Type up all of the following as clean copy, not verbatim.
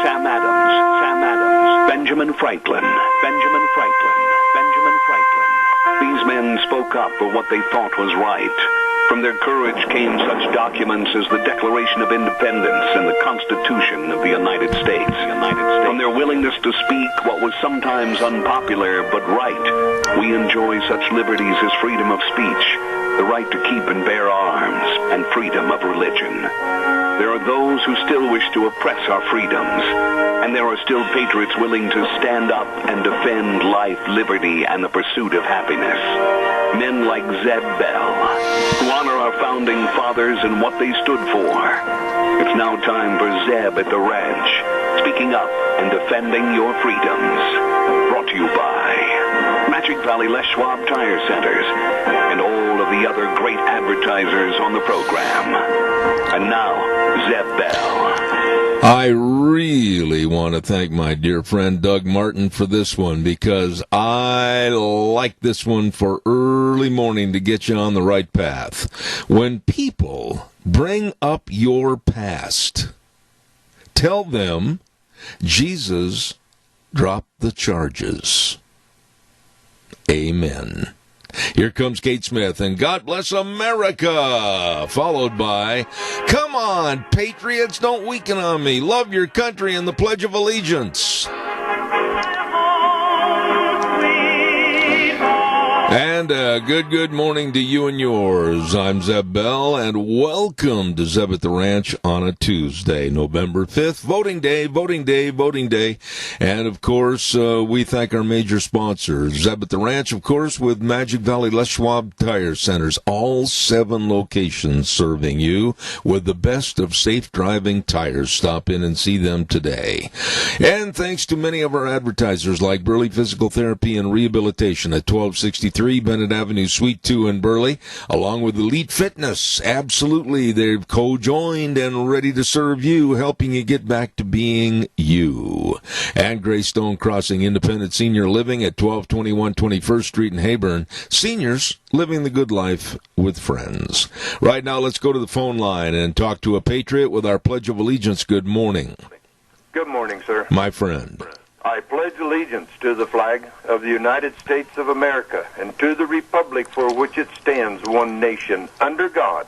Sam Adams, Sam Adams, Benjamin Franklin, Benjamin Franklin, Benjamin Franklin. These men spoke up for what they thought was right. From their courage came such documents as the Declaration of Independence and the Constitution of the United States. From their willingness to speak what was sometimes unpopular but right, we enjoy such liberties as freedom of speech, the right to keep and bear arms, and freedom of religion. There are those who still wish to oppress our freedoms, and there are still patriots willing to stand up and defend life, liberty, and the pursuit of happiness. Men like Zeb Bell, who honor our founding fathers and what they stood for. It's now time for Zeb at the Ranch, speaking up and defending your freedoms. Brought to you by Magic Valley Les Schwab Tire Centers and all of the other great advertisers on the program. And now, Zeb Bell. I really want to thank my dear friend Doug Martin for this one, because I like this one for early morning to get you on the right path. When people bring up your past, tell them Jesus dropped the charges. Amen. Here comes Kate Smith and God Bless America, followed by Come On, Patriots, Don't Weaken on Me, Love Your Country, and the Pledge of Allegiance. And good morning to you and yours. I'm Zeb Bell, and welcome to Zeb at the Ranch on a Tuesday, November 5th. Voting day, voting day, voting day. And, of course, we thank our major sponsors. Zeb at the Ranch, of course, with Magic Valley Les Schwab Tire Centers. All 7 locations serving you with the best of safe driving tires. Stop in and see them today. And thanks to many of our advertisers like Burley Physical Therapy and Rehabilitation at 1263 Bennett Avenue, Suite 2 in Burley, along with Elite Fitness. Absolutely, they've co-joined and ready to serve you, helping you get back to being you. And Greystone Crossing Independent Senior Living at 1221 21st Street in Hayburn. Seniors living the good life with friends. Right now, let's go to the phone line and talk to a patriot with our Pledge of Allegiance. Good morning. Good morning, sir. My friend. I pledge allegiance to the flag of the United States of America and to the republic for which it stands, one nation, under God,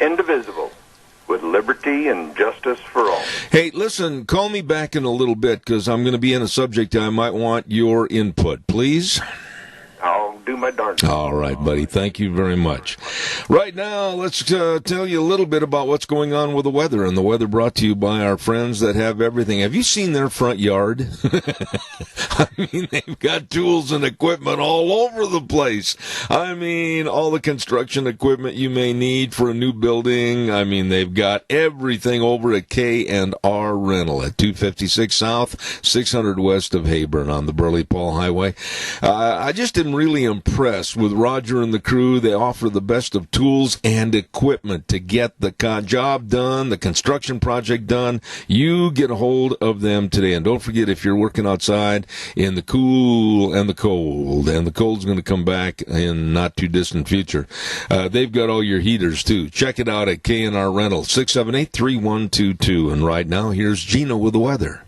indivisible, with liberty and justice for all. Hey, listen, call me back in a little bit, because I'm going to be in a subject I might want your input, please. I'll do my darndest. All right, buddy. Thank you very much. Right now, let's tell you a little bit about what's going on with the weather, and the weather brought to you by our friends that have everything. Have you seen their front yard? I mean, they've got tools and equipment all over the place. I mean, all the construction equipment you may need for a new building. I mean, they've got everything over at K&R Rental at 256 South, 600 West of Hayburn on the Burley-Paul Highway. I just am really impressed with Roger and the crew. They offer the best of tools and equipment to get the job done, the construction project done. You get a hold of them today. And don't forget, if you're working outside in the cool and the cold's going to come back in not too distant future, they've got all your heaters too. Check it out at K&R Rental, 678-3122. And right now, here's Gina with the weather.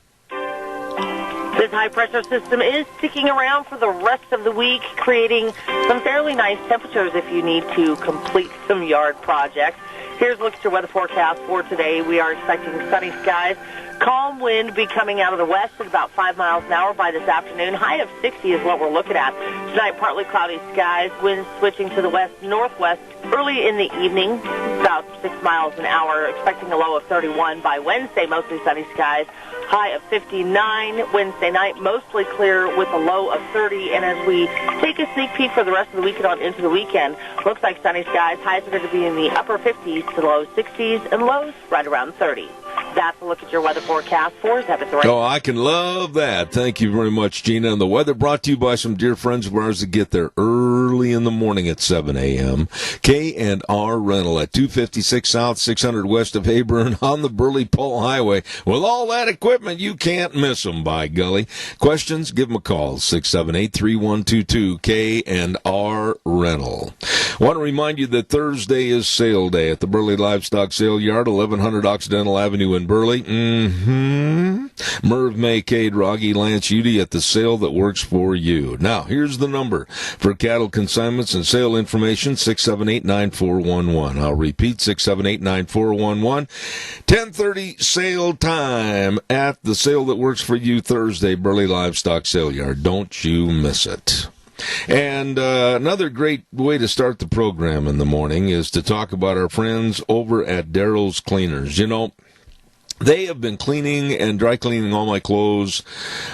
This high-pressure system is sticking around for the rest of the week, creating some fairly nice temperatures if you need to complete some yard projects. Here's a look at your weather forecast for today. We are expecting sunny skies. Calm wind be coming out of the west at about 5 miles an hour by this afternoon. High of 60 is what we're looking at. Tonight, partly cloudy skies. Winds switching to the west-northwest early in the evening, about 6 miles an hour. Expecting a low of 31 by Wednesday. Mostly sunny skies. High of 59 Wednesday night, mostly clear with a low of 30. And as we take a sneak peek for the rest of the weekend on into the weekend, looks like sunny skies. Highs are going to be in the upper 50s to low 60s, and lows right around 30. That's a look at your weather forecast for Zeb at the Ranch. Oh, I can love that. Thank you very much, Gina. And the weather brought to you by some dear friends of ours that get there early in the morning at 7 a.m. K&R Rental at 256 South, 600 West of Hayburn on the Burley-Paul Highway. With all that equipment, you can't miss them, by golly. Questions? Give them a call, 678-3122, K&R Rental. I want to remind you that Thursday is sale day at the Burley Livestock Sale Yard, 1100 Occidental Avenue in in Burley. Merv, May, Cade, Roggy, Lance, Udy at the sale that works for you. Now, here's the number for cattle consignments and sale information, 678-9411. I'll repeat, 678-9411. 10:30 sale time at the sale that works for you Thursday, Burley Livestock Sale Yard. Don't you miss it. And another great way to start the program in the morning is to talk about our friends over at Daryl's Cleaners. You know, they have been cleaning and dry cleaning all my clothes.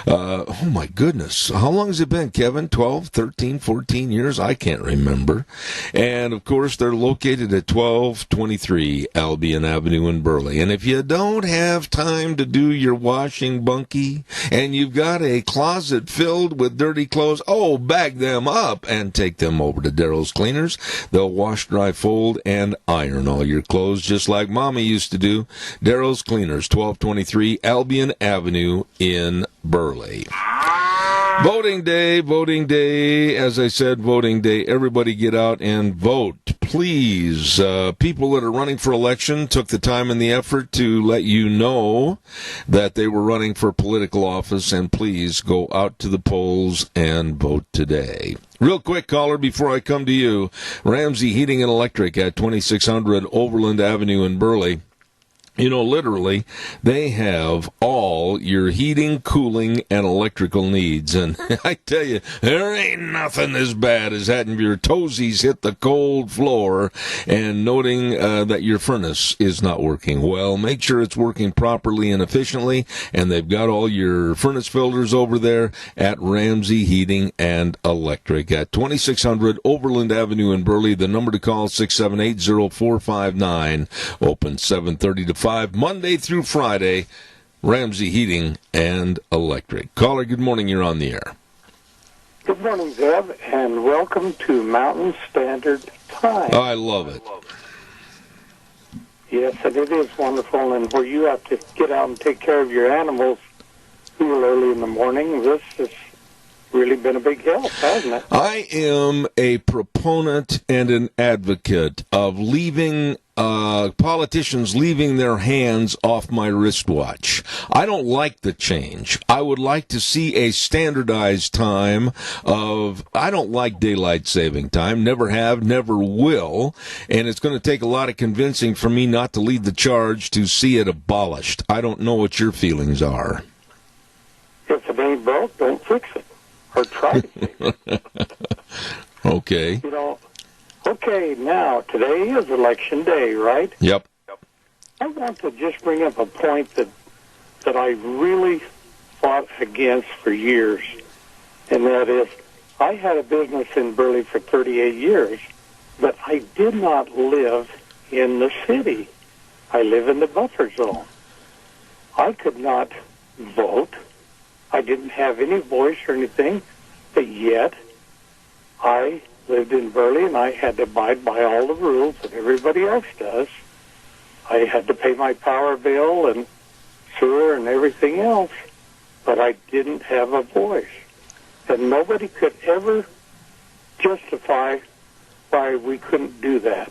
Oh, my goodness. How long has it been, Kevin? 12, 13, 14 years? I can't remember. And, of course, they're located at 1223 Albion Avenue in Burley. And if you don't have time to do your washing, Bunky, and you've got a closet filled with dirty clothes, bag them up and take them over to Daryl's Cleaners. They'll wash, dry, fold, and iron all your clothes just like Mommy used to do. Daryl's Cleaners. 1223 Albion Avenue in Burley. Voting day. As I said, voting day. Everybody get out and vote, please. People that are running for election took the time and the effort to let you know that they were running for political office, and please go out to the polls and vote today. Real quick, caller, before I come to you, Ramsey Heating and Electric at 2600 Overland Avenue in Burley. You know, literally, they have all your heating, cooling, and electrical needs. And I tell you, there ain't nothing as bad as having your toesies hit the cold floor and noting that your furnace is not working well. Make sure it's working properly and efficiently, and they've got all your furnace filters over there at Ramsey Heating and Electric at 2600 Overland Avenue in Burley. The number to call, 678-0459, open 7:30 to 5, Monday through Friday, Ramsey Heating and Electric. Caller, good morning. You're on the air. Good morning, Zeb, and welcome to Mountain Standard Time. I love it. Yes, and it is wonderful, and where you have to get out and take care of your animals real early in the morning, this has really been a big help, hasn't it? I am a proponent and an advocate of leaving politicians leaving their hands off my wristwatch. I don't like the change. I would like to see a standardized time I don't like daylight saving time, never have, never will, and it's going to take a lot of convincing for me not to lead the charge to see it abolished. I don't know what your feelings are. If it ain't broke, don't fix it, or try to fix it. Okay. You know, okay, now, today is election day, right? Yep. I want to just bring up a point that I really fought against for years, and that is, I had a business in Burley for 38 years, but I did not live in the city. I live in the buffer zone. I could not vote. I didn't have any voice or anything, but yet I lived in Burley, and I had to abide by all the rules that everybody else does. I had to pay my power bill and sewer and everything else, but I didn't have a voice. And nobody could ever justify why we couldn't do that.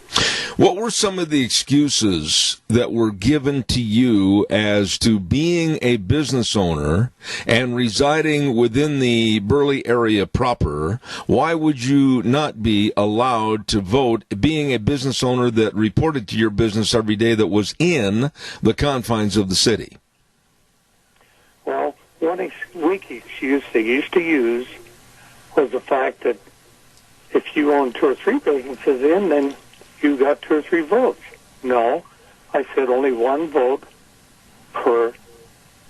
What were some of the excuses that were given to you as to being a business owner and residing within the Burley area proper? Why would you not be allowed to vote, being a business owner that reported to your business every day that was in the confines of the city? Well, one weak excuse they used to use was the fact that if you own 2 or 3 businesses then you got 2 or 3 votes. No, I said only 1 vote per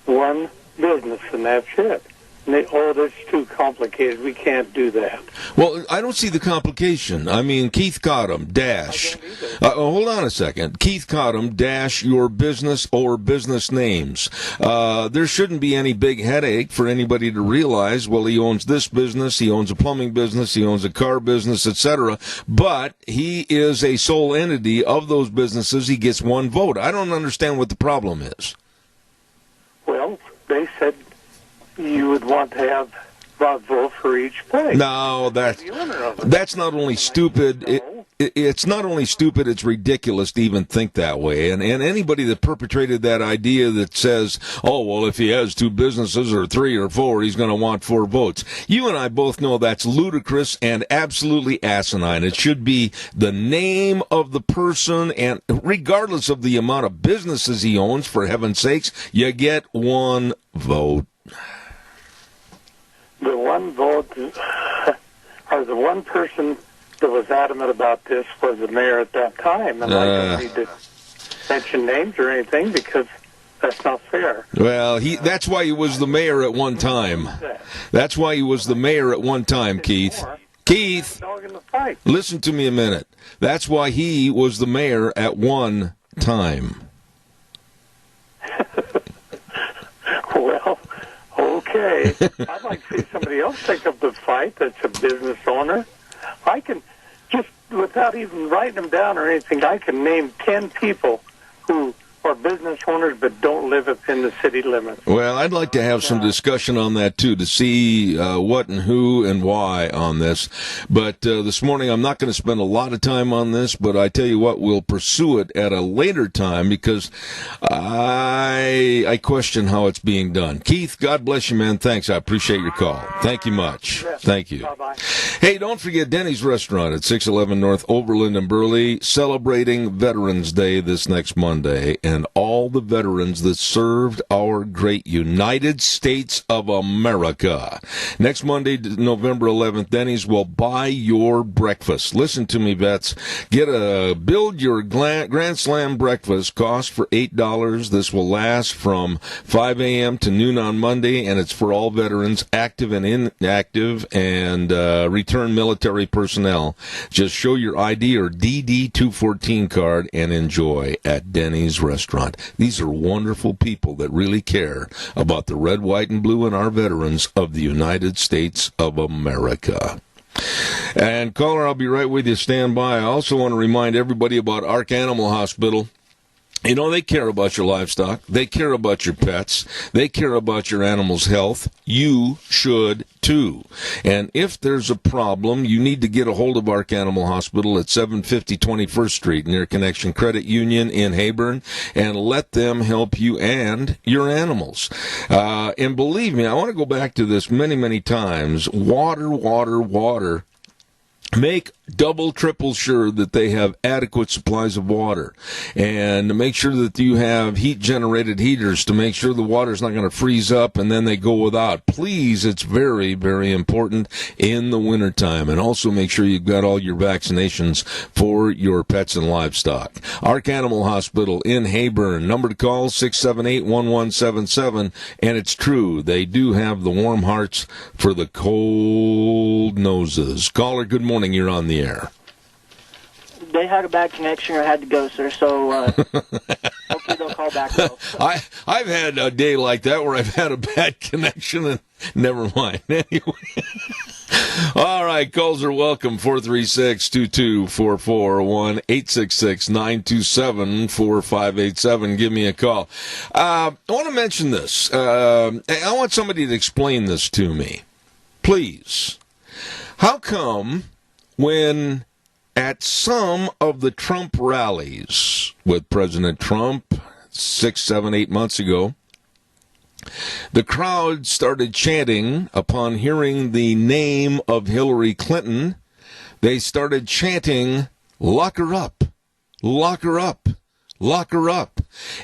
1 business, and that's it. And that's too complicated. We can't do that. Well, I don't see the complication. I mean, Keith Cottom, dash. Hold on a second. Keith Cottom, dash your business or business names. There shouldn't be any big headache for anybody to realize, well, he owns this business, he owns a plumbing business, he owns a car business, etc. But he is a sole entity of those businesses. He gets 1 vote. I don't understand what the problem is. Well, they said you would want to have a vote for each place. No, that's not only stupid. it's not only stupid, it's ridiculous to even think that way. And anybody that perpetrated that idea that says, oh, well, if he has 2 businesses or 3 or 4, he's going to want 4 votes. You and I both know that's ludicrous and absolutely asinine. It should be the name of the person, and regardless of the amount of businesses he owns, for heaven's sakes, you get 1 vote. The 1 vote, or the one person that was adamant about this was the mayor at that time, and I don't need to mention names or anything because that's not fair. Well, that's why he was the mayor at one time. That's why he was the mayor at one time, Keith. Keith, listen to me a minute. That's why he was the mayor at one time. Well, okay. I'd like to see somebody else take up the fight that's a business owner. I can, just without even writing them down or anything, I can name 10 people who are business owners but don't live within the city limits. Well, I'd like to have some discussion on that, too, to see what and who and why on this. But this morning, I'm not going to spend a lot of time on this, but I tell you what, we'll pursue it at a later time because I question how it's being done. Keith, God bless you, man. Thanks. I appreciate your call. Thank you much. Yes. Thank you. Bye-bye. Hey, don't forget Denny's Restaurant at 611 North Overland and Burley, celebrating Veterans Day this next Monday, and all the veterans that served our great United States of America. Next Monday, November 11th, Denny's will buy your breakfast. Listen to me, vets. Build your Grand Slam breakfast. Cost for $8. This will last from 5 a.m. to noon on Monday, and it's for all veterans, active and inactive, and return military personnel. Just show your ID or DD-214 card and enjoy at Denny's Restaurant. These are wonderful people that really care about the red, white, and blue and our veterans of the United States of America. And caller, I'll be right with you. Stand by. I also want to remind everybody about Ark Animal Hospital. You know, they care about your livestock. They care about your pets. They care about your animal's health. You should, too. And if there's a problem, you need to get a hold of Ark Animal Hospital at 750 21st Street near Connection Credit Union in Heyburn, and let them help you and your animals. And believe me, I want to go back to this many, many times. Water, water, water. Make double, triple sure that they have adequate supplies of water, and make sure that you have heat-generated heaters to make sure the water's not going to freeze up and then they go without. Please, it's very, very important in the wintertime. And also make sure you've got all your vaccinations for your pets and livestock. Ark Animal Hospital in Heyburn. Number to call, 678-1177. And it's true, they do have the warm hearts for the cold noses. Caller, good morning. You're on the air. They had a bad connection or had to go, sir, so hopefully they'll call back. I've had a day like that where I've had a bad connection, and never mind. Anyway. All right, calls are welcome, 436-2244, 1-866-927-4587. Give me a call. I want to mention this. I want somebody to explain this to me. Please. How come when at some of the Trump rallies with President Trump 6, 7, 8 months ago, the crowd started chanting upon hearing the name of Hillary Clinton, they started chanting, "Lock her up, lock her up, lock her up."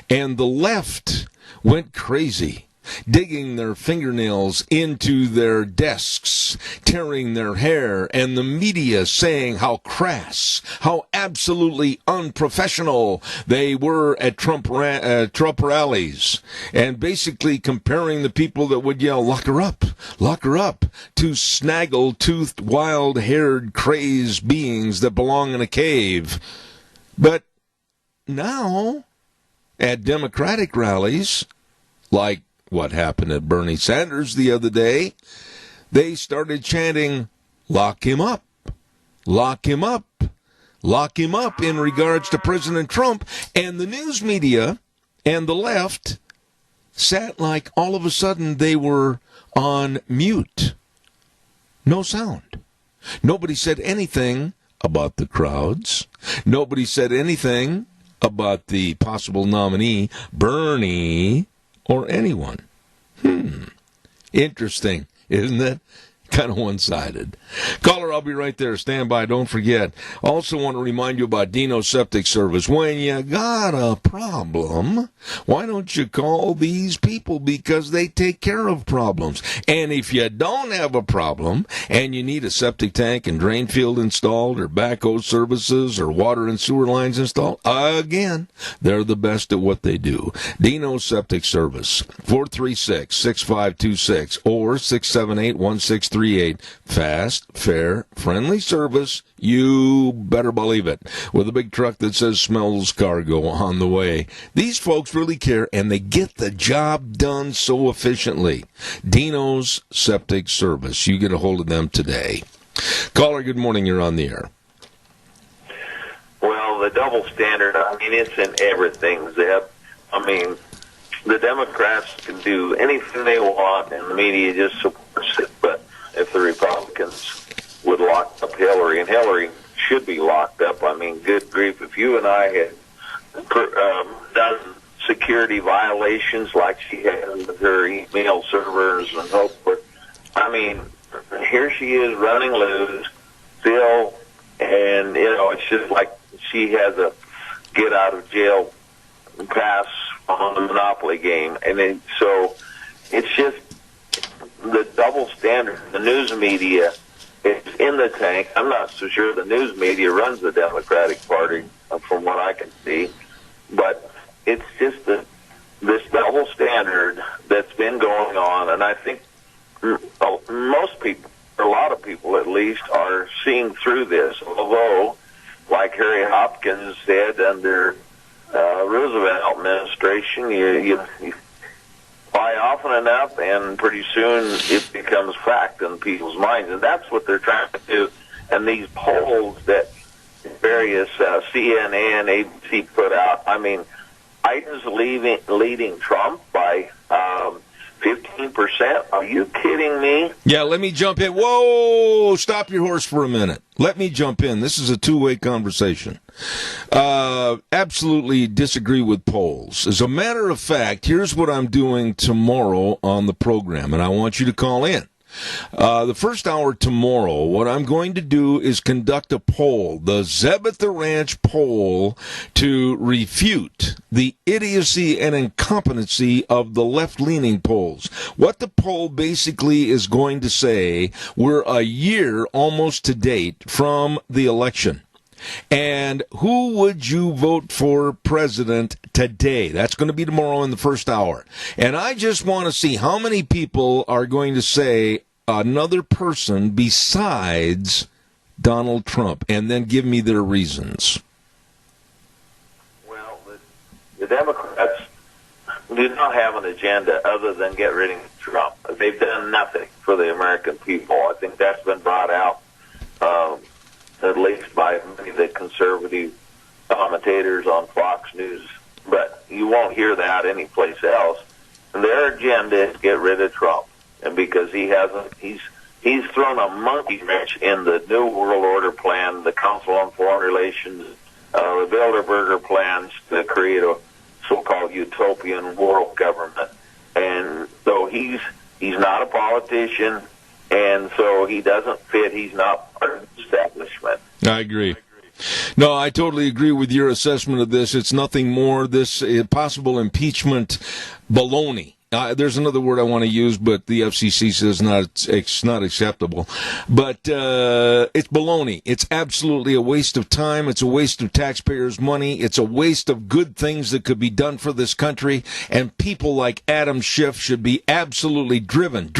And the left went crazy, digging their fingernails into their desks, tearing their hair, and the media saying how crass, how absolutely unprofessional they were at Trump rallies, and basically comparing the people that would yell, lock her up, to snaggle-toothed, wild-haired, crazed beings that belong in a cave. But now, at Democratic rallies, like what happened at Bernie Sanders the other day, they started chanting, lock him up, lock him up, lock him up, in regards to President Trump. And the news media and the left sat like all of a sudden they were on mute. No sound. Nobody said anything about the crowds. Nobody said anything about the possible nominee, Bernie, or anyone. Interesting, isn't it? Kind of one-sided. Caller, I'll be right there. Stand by. Don't forget. Also want to remind you about Dino Septic Service. When you got a problem, why don't you call these people? Because they take care of problems. And if you don't have a problem and you need a septic tank and drain field installed or backhoe services or water and sewer lines installed, again, they're the best at what they do. Dino Septic Service, 436-6526 or 678-1638. Fast, fair, friendly service. You better believe it. With a big truck that says smells cargo on the way. These folks really care, and they get the job done so efficiently. Dino's Septic Service. You get a hold of them today. Caller, good morning. You're on the air. Well, the double standard, I mean, it's in everything, Zeb. I mean, the Democrats can do anything they want, and the media just supports it. But if the Republicans would lock up Hillary, and Hillary should be locked up. I mean, good grief, if you and I had done security violations like she had with her email servers and so forth, I mean, here she is running loose still, and, you know, it's just like she has a get-out-of-jail pass on the Monopoly game. And then, so it's just the double standard. The news media is in the tank. I'm not so sure the news media runs the Democratic Party, from what I can see. But it's just this double standard that's been going on. And I think most people, or a lot of people at least, are seeing through this. Although, like Harry Hopkins said under Roosevelt administration, you lie often enough, and pretty soon it becomes fact in people's minds, and that's what they're trying to do. And these polls that various CNN, ABC put out, I mean, Biden's leading Trump by 15%. Are you kidding me? Yeah, let me jump in. Whoa, stop your horse for a minute. Let me jump in. This is a two-way conversation. Absolutely disagree with polls. As a matter of fact, here's what I'm doing tomorrow on the program, and I want you to call in. The first hour tomorrow, what I'm going to do is conduct a poll, the Zeb at the Ranch poll, to refute the idiocy and incompetency of the left-leaning polls. What the poll basically is going to say, we're a year almost to date from the election. And who would you vote for president today? That's going to be tomorrow in the first hour. And I just want to see how many people are going to say another person besides Donald Trump, and then give me their reasons. Well, the Democrats do not have an agenda other than get rid of Trump. They've done nothing for the American people. I think that's been brought out at least by many of the conservative commentators on Fox News, but you won't hear that anyplace else. Their agenda is get rid of Trump, and because he's thrown a monkey wrench in the New World Order plan, the Council on Foreign Relations, the Bilderberger plans to create a so-called utopian world government, and so he's not a politician. And so he doesn't fit. He's not part of the establishment. I agree. No, I totally agree with your assessment of this. It's nothing more this possible impeachment baloney. There's another word I want to use, but the FCC says it's not acceptable. But it's baloney. It's absolutely a waste of time. It's a waste of taxpayers' money. It's a waste of good things that could be done for this country. And people like Adam Schiff should be absolutely driven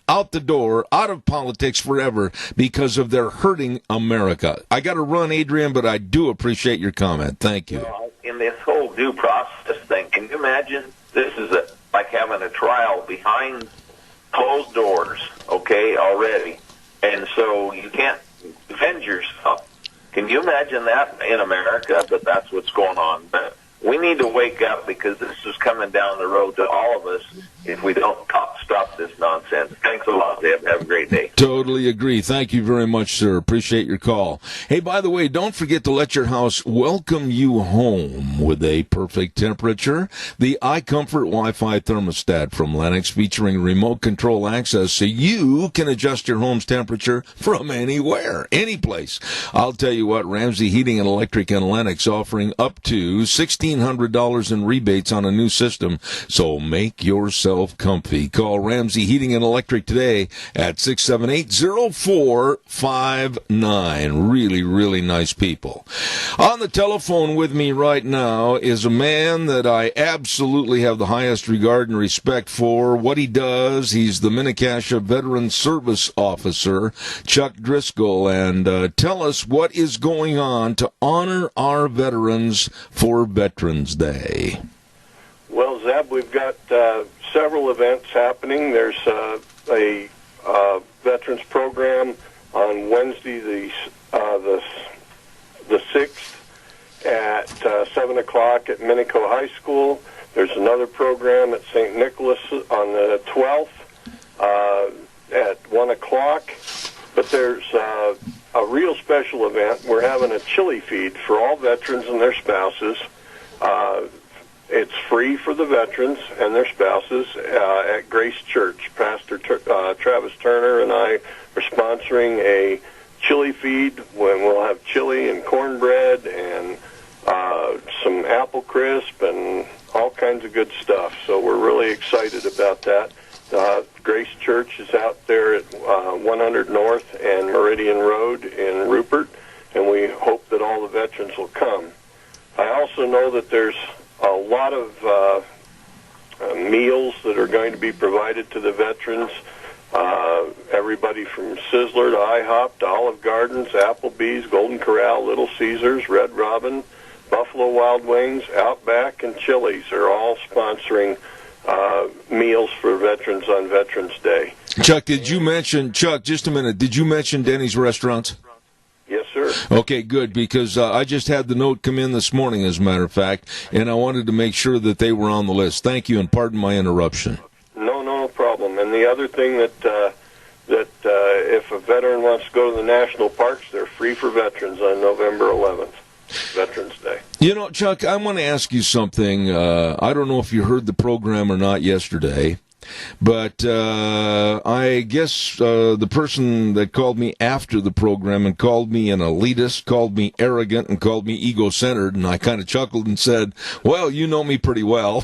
out the door, out of politics forever because of their hurting America. I got to run, Adrian, but I do appreciate your comment. Thank you. Well, in this whole due process thing, can you imagine? This is like having a trial behind closed doors, okay, already. And so you can't defend yourself. Can you imagine that in America? But that's what's going on. But we need to wake up because this is coming down the road to all of us if we don't stop stop this nonsense. Thanks a lot, Zeb. Have a great day. Totally agree. Thank you very much, sir. Appreciate your call. Hey, by the way, don't forget to let your house welcome you home with a perfect temperature. The iComfort Wi-Fi thermostat from Lennox, featuring remote control access so you can adjust your home's temperature from anywhere, any place. I'll tell you what, Ramsey Heating and Electric and Lennox offering up to $1,600 in rebates on a new system, so make yourself comfy. Call Ramsey Heating and Electric today at 678-0459. Really, really nice people. On the telephone with me right now is a man that I absolutely have the highest regard and respect for. What he does, he's the Mini-Cassia Veteran Service Officer, Chuck Driscoll, and tell us what is going on to honor our veterans for Veterans Day. Well, Zeb, we've got several events happening. There's a veterans program on Wednesday, the 6th at 7 o'clock at Minico High School. There's another program at St. Nicholas on the 12th at 1 o'clock. But there's a real special event. We're having a chili feed for all veterans and their spouses. It's free for the veterans and their spouses at Grace Church. Pastor Travis Turner and I are sponsoring a chili feed when we'll have chili and cornbread and some apple crisp and all kinds of good stuff. So we're really excited about that. Grace Church is out there at 100 North and Meridian Road in Rupert, and we hope that all the veterans will come. I also know that there's a lot of meals that are going to be provided to the veterans. Everybody from Sizzler to IHOP to Olive Gardens, Applebee's, Golden Corral, Little Caesars, Red Robin, Buffalo Wild Wings, Outback, and Chili's are all sponsoring meals for veterans on Veterans Day. Chuck, just a minute, did you mention Denny's Restaurants? Yes, sir. Okay, good, because I just had the note come in this morning, as a matter of fact, and I wanted to make sure that they were on the list. Thank you, and pardon my interruption. No problem. And the other thing that if a veteran wants to go to the national parks, they're free for veterans on November 11th, Veterans Day. You know, Chuck, I want to ask you something. I don't know if you heard the program or not yesterday, but I guess the person that called me after the program and called me an elitist, called me arrogant, and called me ego-centered, and I kind of chuckled and said, well, you know me pretty well.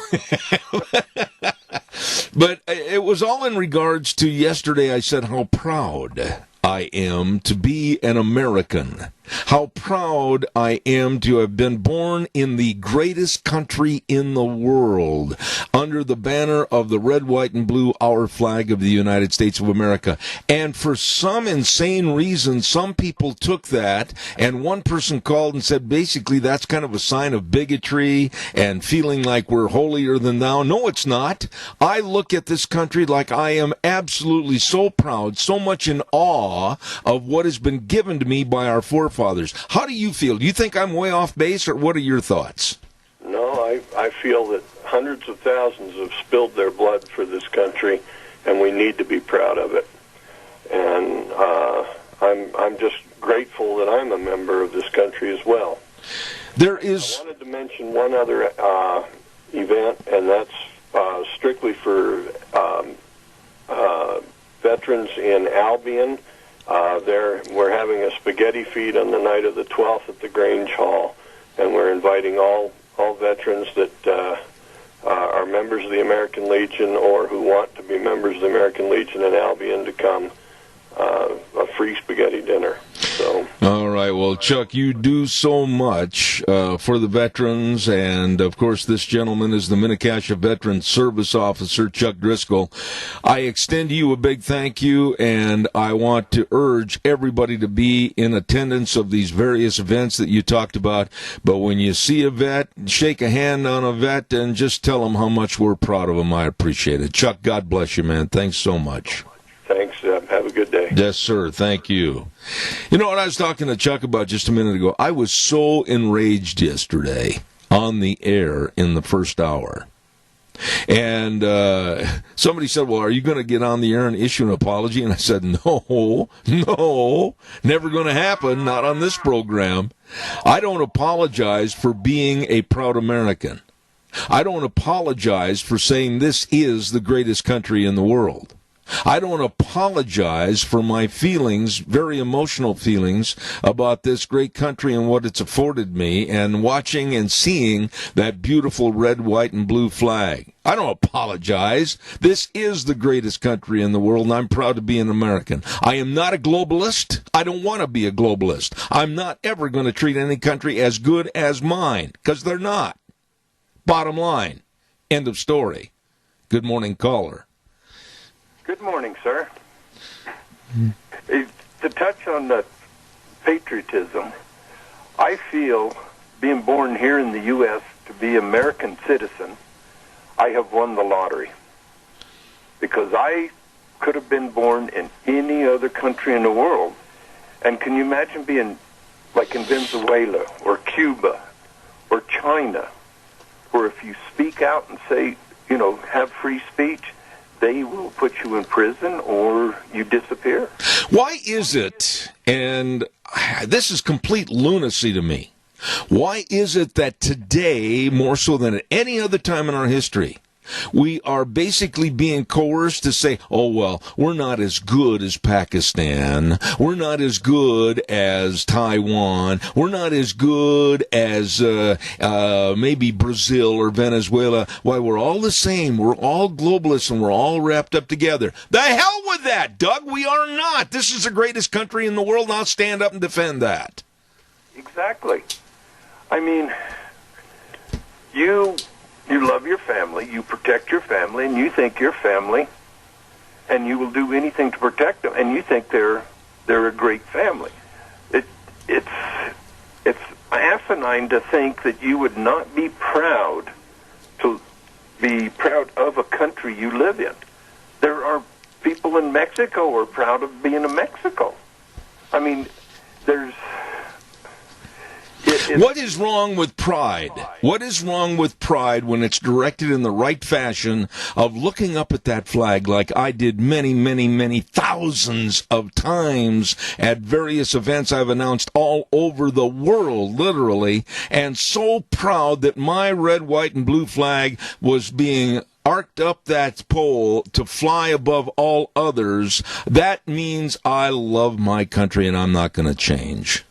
But it was all in regards to yesterday. I said how proud I am to be an American. How proud I am to have been born in the greatest country in the world, under the banner of the red, white, and blue, our flag of the United States of America. And for some insane reason, some people took that, and one person called and said, basically, that's kind of a sign of bigotry and feeling like we're holier than thou. No, it's not. I look at this country like I am absolutely so proud, so much in awe of what has been given to me by our forefathers. How do you feel? Do you think I'm way off base, or what are your thoughts? No, I feel that hundreds of thousands have spilled their blood for this country, and we need to be proud of it. And I'm just grateful that I'm a member of this country as well. I wanted to mention one other event, and that's strictly for veterans in Albion. We're having a spaghetti feed on the night of the 12th at the Grange Hall, and we're inviting all veterans that are members of the American Legion or who want to be members of the American Legion in Albion to come. A free spaghetti dinner. So. All right. Well, Chuck, you do so much for the veterans, and of course, this gentleman is the Mini-Cassia Veteran Service Officer, Chuck Driscoll. I extend you a big thank you, and I want to urge everybody to be in attendance of these various events that you talked about. But when you see a vet, shake a hand on a vet, and just tell them how much we're proud of them. I appreciate it. Chuck, God bless you, man. Thanks so much. Thanks, Zeb. Have a good day. Yes, sir. Thank you. You know what I was talking to Chuck about just a minute ago? I was so enraged yesterday on the air in the first hour. And somebody said, well, are you going to get on the air and issue an apology? And I said, no, never going to happen, not on this program. I don't apologize for being a proud American. I don't apologize for saying this is the greatest country in the world. I don't apologize for my feelings, very emotional feelings, about this great country and what it's afforded me, and watching and seeing that beautiful red, white, and blue flag. I don't apologize. This is the greatest country in the world, and I'm proud to be an American. I am not a globalist. I don't want to be a globalist. I'm not ever going to treat any country as good as mine, because they're not. Bottom line. End of story. Good morning, caller. Good morning, sir. To touch on the patriotism, I feel being born here in the U.S. to be American citizen, I have won the lottery. Because I could have been born in any other country in the world. And can you imagine being like in Venezuela or Cuba or China, where if you speak out and say, have free speech, they will put you in prison or you disappear. Why is it, and this is complete lunacy to me, why is it that today, more so than at any other time in our history, we are basically being coerced to say, oh, well, we're not as good as Pakistan. We're not as good as Taiwan. We're not as good as maybe Brazil or Venezuela. Why, we're all the same. We're all globalists and we're all wrapped up together. The hell with that, Doug. We are not. This is the greatest country in the world, and I'll stand up and defend that. Exactly. I mean, you love your family, you protect your family, and you think your family, and you will do anything to protect them, and you think they're a great family. It's asinine to think that you would not be proud of a country you live in. There are people in Mexico who are proud of being in Mexico. I mean, what is wrong with pride? What is wrong with pride when it's directed in the right fashion of looking up at that flag like I did many, many, many thousands of times at various events I've announced all over the world, literally, and so proud that my red, white, and blue flag was being arced up that pole to fly above all others? That means I love my country and I'm not going to change.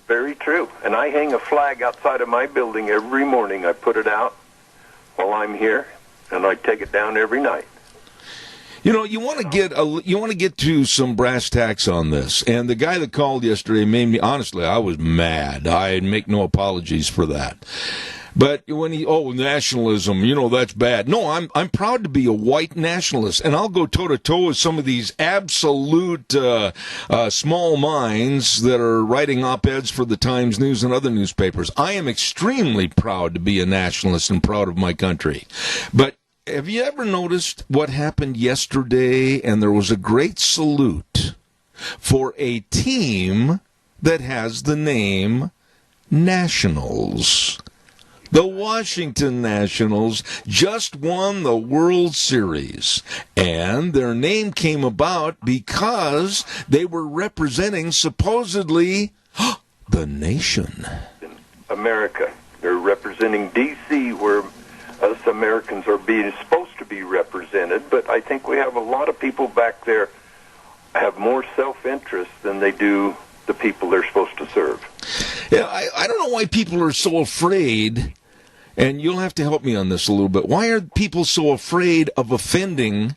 Very true. And I hang a flag outside of my building every morning. I put it out while I'm here, and I take it down every night. You want to get to some brass tacks on this. And the guy that called yesterday made me, honestly, I was mad. I make no apologies for that. But when nationalism, that's bad. No, I'm proud to be a white nationalist, and I'll go toe-to-toe with some of these absolute small minds that are writing op-eds for the Times News and other newspapers. I am extremely proud to be a nationalist and proud of my country. But have you ever noticed what happened yesterday? And there was a great salute for a team that has the name Nationals. The Washington Nationals just won the World Series, and their name came about because they were representing, supposedly, the nation. America. They're representing D.C., where us Americans are supposed to be represented, but I think we have a lot of people back there have more self-interest than they do the people they're supposed to serve. Yeah, I don't know why people are so afraid, and you'll have to help me on this a little bit. Why are people so afraid of offending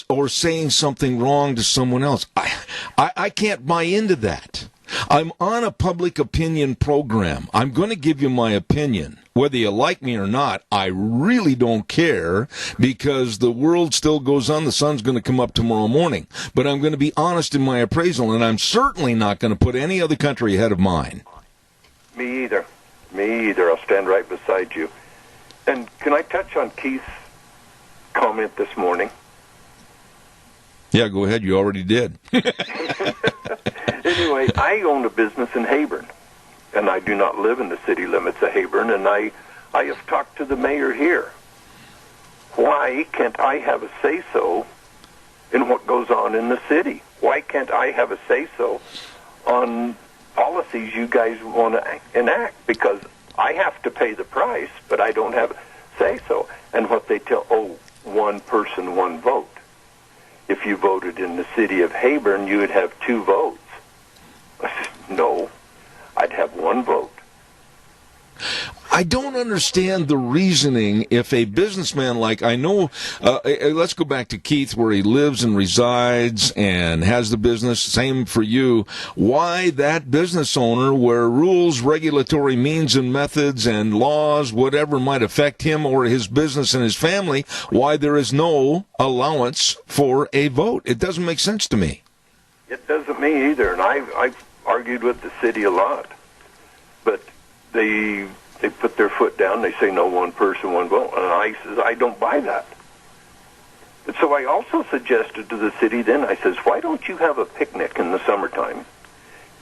or saying something wrong to someone else? I can't buy into that. I'm on a public opinion program. I'm going to give you my opinion. Whether you like me or not, I really don't care, because the world still goes on. The sun's going to come up tomorrow morning. But I'm going to be honest in my appraisal, and I'm certainly not going to put any other country ahead of mine. Me either. I'll stand right beside you. And can I touch on Keith's comment this morning? Yeah, go ahead. You already did. Anyway, I own a business in Hayburn, and I do not live in the city limits of Hayburn, and I have talked to the mayor here, why can't I have a say-so in what goes on in the city? Why can't I have a say-so on policies you guys want to enact? Because I have to pay the price, but I don't have a say-so. And what they tell, one person, one vote. If you voted in the city of Hayburn, you would have 2 votes. I said, no, I'd have 1 vote. I don't understand the reasoning if a businessman like, I know, let's go back to Keith where he lives and resides and has the business, same for you, why that business owner where rules, regulatory means and methods and laws, whatever might affect him or his business and his family, why there is no allowance for a vote. It doesn't make sense to me. It doesn't me either, and I've argued with the city a lot. But they put their foot down. They say, no, one person, one vote. And I says, I don't buy that. And so I also suggested to the city then, I says, why don't you have a picnic in the summertime?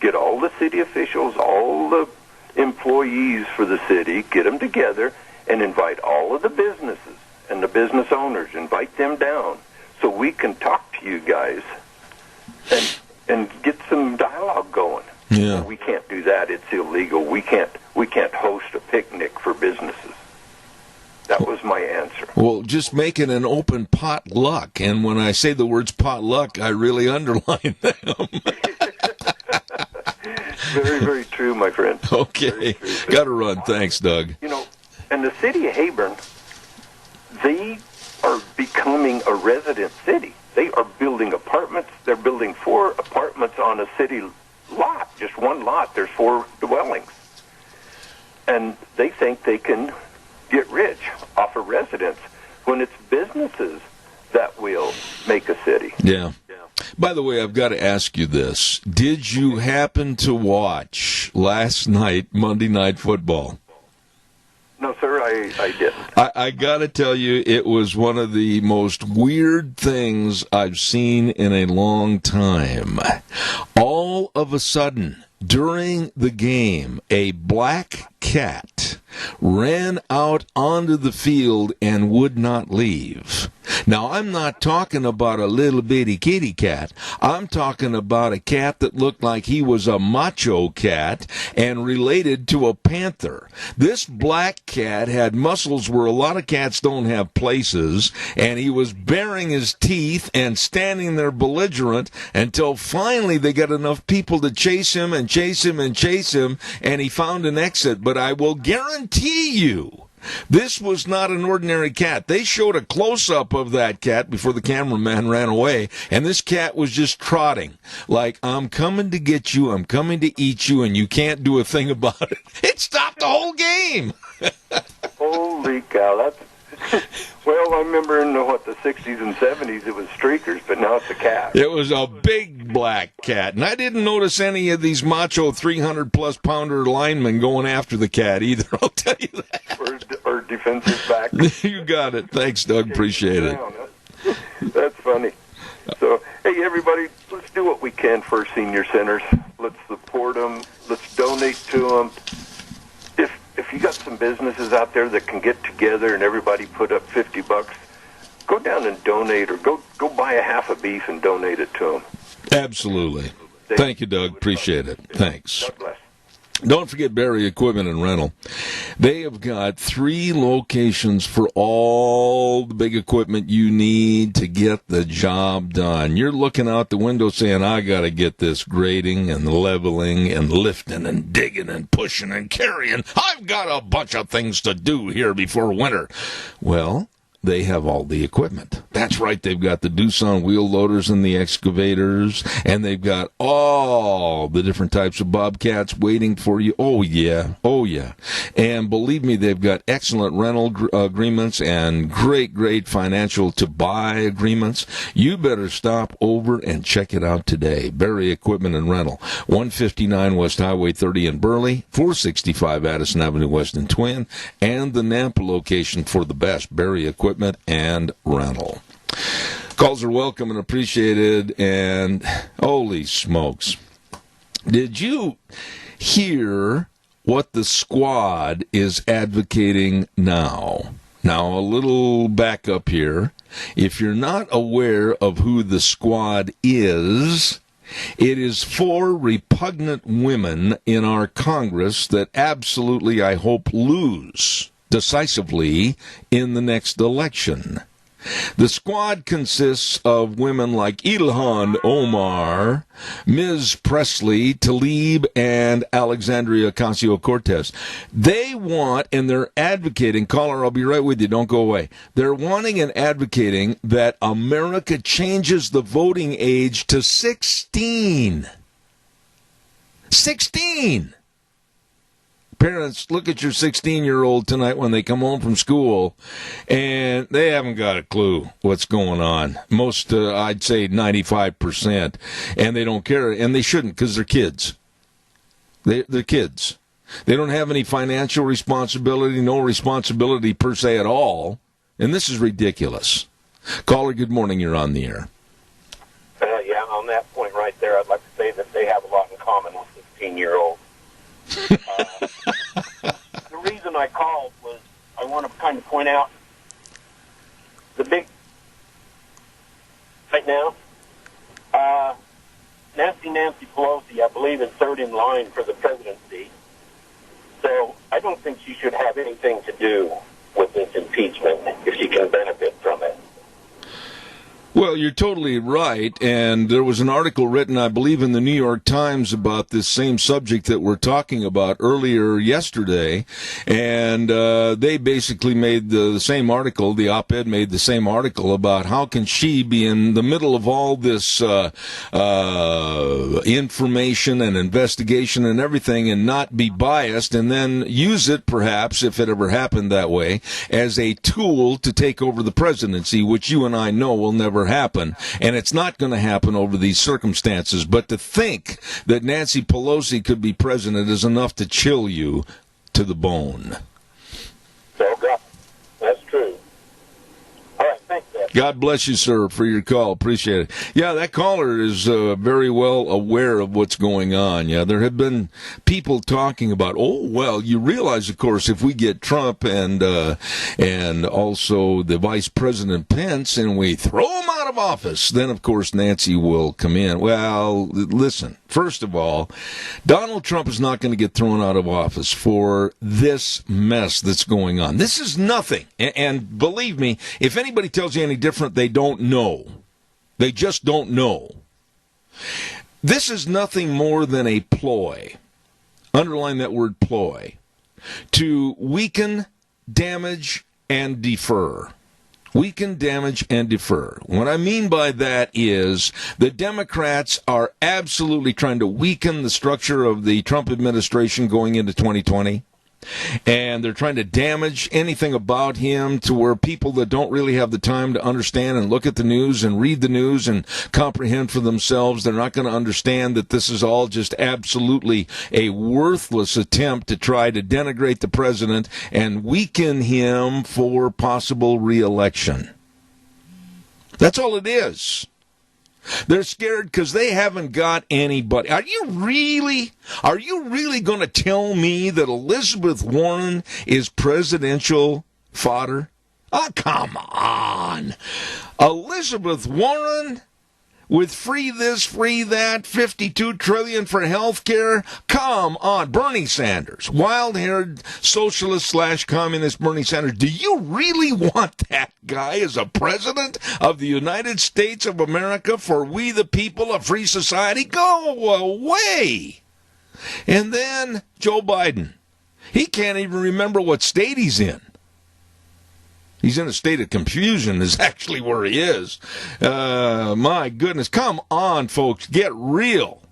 Get all the city officials, all the employees for the city, get them together, and invite all of the businesses and the business owners, invite them down so we can talk to you guys and get some dialogue going. Yeah. We can't do that. It's illegal. We can't host a picnic for businesses. That was my answer. Well, just make it an open potluck. And when I say the words potluck, I really underline them. Very, very true, my friend. Okay. Got to run. Thanks, Doug. You know, and the city of Hayburn, they are becoming a resident city. They are building apartments. They're building 4 apartments on a city lot, just one lot. There's 4 dwellings. And they think they can get rich off of residents when it's businesses that will make a city. Yeah. By the way, I've got to ask you this. Did you happen to watch last night, Monday Night Football? No, sir, I didn't. I got to tell you, it was one of the most weird things I've seen in a long time. All of a sudden, during the game, a black cat ran out onto the field and would not leave. Now, I'm not talking about a little bitty kitty cat. I'm talking about a cat that looked like he was a macho cat and related to a panther. This black cat had muscles where a lot of cats don't have places, and he was baring his teeth and standing there belligerent until finally they got enough people to chase him and chase him and chase him, and he found an exit. But I will guarantee you, this was not an ordinary cat. They showed a close-up of that cat before the cameraman ran away, and this cat was just trotting, like, I'm coming to get you, I'm coming to eat you, and you can't do a thing about it. It stopped the whole game. Holy cow, that's... Well, I remember in the 60s and 70s it was streakers, but now it's a cat. It was a big black cat, and I didn't notice any of these macho 300-plus pounder linemen going after the cat either, I'll tell you that. Or defensive back. You got it. Thanks, Doug. Appreciate it. That's funny. So, hey, everybody, let's do what we can for our senior centers. Let's support them. Let's donate to them. If you got some businesses out there that can get together and everybody put up $50, go down and donate, or go buy a half a beef and donate it to them. Absolutely. Thank you, Doug. Appreciate it. Thanks. God bless. Don't forget Barry Equipment and Rental. They have got 3 locations for all the big equipment you need to get the job done. You're looking out the window saying, I got to get this grading and leveling and lifting and digging and pushing and carrying. I've got a bunch of things to do here before winter. Well, they have all the equipment. That's right. They've got the Doosan wheel loaders and the excavators, and they've got all the different types of bobcats waiting for you. Oh, yeah. Oh, yeah. And believe me, they've got excellent rental agreements and great financial to buy agreements. You better stop over and check it out today. Barry Equipment and Rental, 159 West Highway 30 in Burley, 465 Addison Avenue West in Twin, and the Nampa location for the best, Barry Equipment and Rental. Calls are welcome and appreciated, and holy smokes. Did you hear what the squad is advocating now? Now, a little backup here. If you're not aware of who the squad is, it is 4 repugnant women in our Congress that absolutely, I hope, lose decisively in the next election. The squad consists of women like Ilhan Omar, Ms. Presley, Tlaib, and Alexandria Ocasio-Cortez. They want, and they're advocating, caller, I'll be right with you, don't go away. They're wanting and advocating that America changes the voting age to 16. 16! Parents, look at your 16-year-old tonight when they come home from school, and they haven't got a clue what's going on. Most, I'd say 95%, and they don't care, and they shouldn't because they're kids. They're kids. They don't have any financial responsibility, no responsibility per se at all, and this is ridiculous. Caller, good morning. You're on the air. Yeah, on that point right there, I'd like to say that they have a lot in common with 16-year-olds. The reason I called was I want to kind of point out the big right now. Nancy Pelosi, I believe, is third in line for the presidency. So I don't think she should have anything to do with this impeachment if she can benefit from it. Well, you're totally right, and there was an article written, I believe, in the New York Times about this same subject that we're talking about earlier yesterday, and they basically made the same article, the op-ed made the same article about how can she be in the middle of all this information and investigation and everything and not be biased, and then use it, perhaps, if it ever happened that way, as a tool to take over the presidency, which you and I know will never happen, and it's not going to happen over these circumstances. But to think that Nancy Pelosi could be president is enough to chill you to the bone. That's true. All right, thanks, Dad. God bless you, sir, for your call. Appreciate it. Yeah, that caller is very well aware of what's going on. Yeah, there have been people talking about, oh, well, you realize, of course, if we get Trump and also the Vice President Pence and we throw him out of office, then, of course, Nancy will come in. Well, listen, first of all, Donald Trump is not going to get thrown out of office for this mess that's going on. This is nothing. And believe me, if anybody tells you any different, they don't know. They just don't know. This is nothing more than a ploy. Underline that word ploy. To weaken, damage, and defer. Weaken, damage, and defer. What I mean by that is the Democrats are absolutely trying to weaken the structure of the Trump administration going into 2020. And they're trying to damage anything about him to where people that don't really have the time to understand and look at the news and read the news and comprehend for themselves, they're not going to understand that this is all just absolutely a worthless attempt to try to denigrate the president and weaken him for possible re-election. That's all it is. They're scared because they haven't got anybody. Are you really going to tell me that Elizabeth Warren is presidential fodder? Oh, come on. Elizabeth Warren with free this, free that, $52 trillion for health care? Come on. Bernie Sanders, wild-haired socialist/communist Bernie Sanders. Do you really want that guy as a president of the United States of America for we the people, a free society? Go away. And then Joe Biden. He can't even remember what state he's in. He's in a state of confusion is actually where he is. My goodness. Come on, folks. Get real.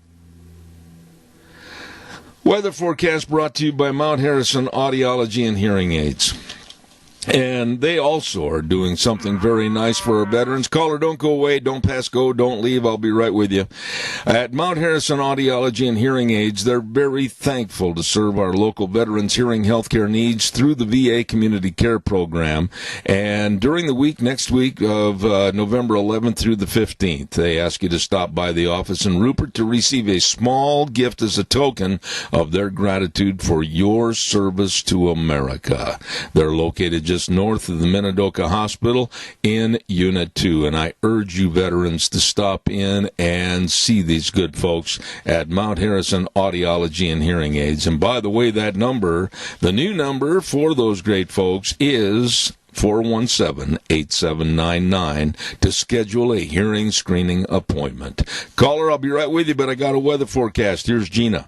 Weather forecast brought to you by Mount Harrison Audiology and Hearing Aids. And they also are doing something very nice for our veterans. Caller, don't go away. Don't pass go. Don't leave. I'll be right with you. At Mount Harrison Audiology and Hearing Aids, they're very thankful to serve our local veterans' hearing health care needs through the VA Community Care Program. And during the week, next week of November 11th through the 15th, they ask you to stop by the office in Rupert to receive a small gift as a token of their gratitude for your service to America. They're located just just north of the Minidoka Hospital in Unit 2. And I urge you veterans to stop in and see these good folks at Mount Harrison Audiology and Hearing Aids. And by the way, that number, the new number for those great folks is 417-8799 to schedule a hearing screening appointment. Caller, I'll be right with you, but I got a weather forecast. Here's Gina.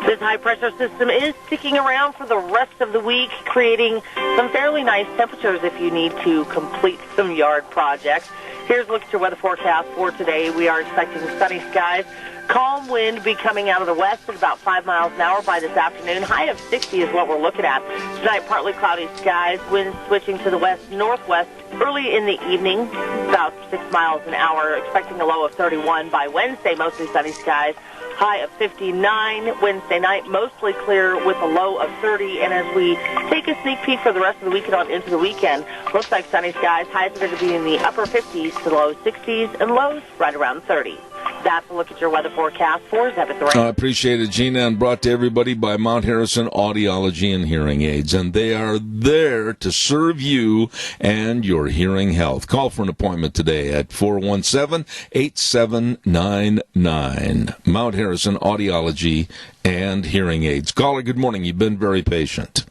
This high-pressure system is sticking around for the rest of the week, creating some fairly nice temperatures if you need to complete some yard projects. Here's a look at your weather forecast for today. We are expecting sunny skies. Calm wind be coming out of the west at about 5 miles an hour by this afternoon. High of 60 is what we're looking at. Tonight, partly cloudy skies. Wind switching to the west-northwest early in the evening, about 6 miles an hour. Expecting a low of 31 by Wednesday. Mostly sunny skies. High of 59 Wednesday night, mostly clear with a low of 30. And as we take a sneak peek for the rest of the week and on into the weekend, looks like sunny skies. Highs are going to be in the upper 50s to low 60s and lows right around 30. That's a look at your weather forecast for Zebeth Rain. I appreciate it, Gina, and brought to everybody by Mount Harrison Audiology and Hearing Aids. And they are there to serve you and your hearing health. Call for an appointment today at 417-8799. Mount Harrison Audiology and Hearing Aids. Caller, good morning. You've been very patient.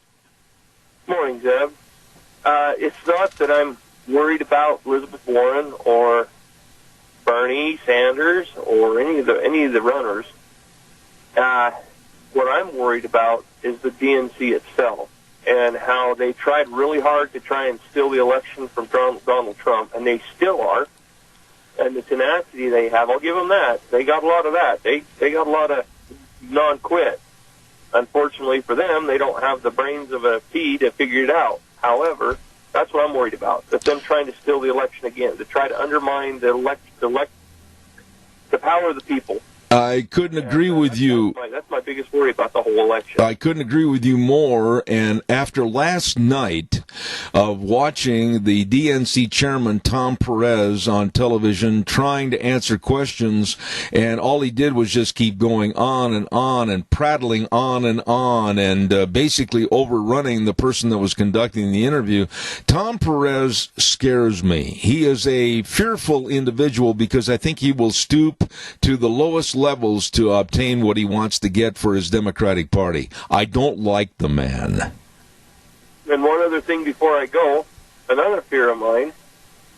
Morning, Zeb. It's not that I'm worried about Elizabeth Warren or Bernie Sanders or any of the runners. What I'm worried about is the DNC itself and how they tried really hard to try and steal the election from Donald Trump, and they still are. And the tenacity they have, I'll give them that. They got a lot of that. They got a lot of non-quit. Unfortunately for them, they don't have the brains of a pea to figure it out. However, that's what I'm worried about. That's them trying to steal the election again, to try to undermine the power of the people. I couldn't agree with you. That's my biggest worry about the whole election. I couldn't agree with you more. And after last night of watching the DNC chairman, Tom Perez, on television trying to answer questions, and all he did was just keep going on and prattling on and basically overrunning the person that was conducting the interview, Tom Perez scares me. He is a fearful individual because I think he will stoop to the lowest levels to obtain what he wants to get for his Democratic Party. I don't like the man. And one other thing before I go, another fear of mine,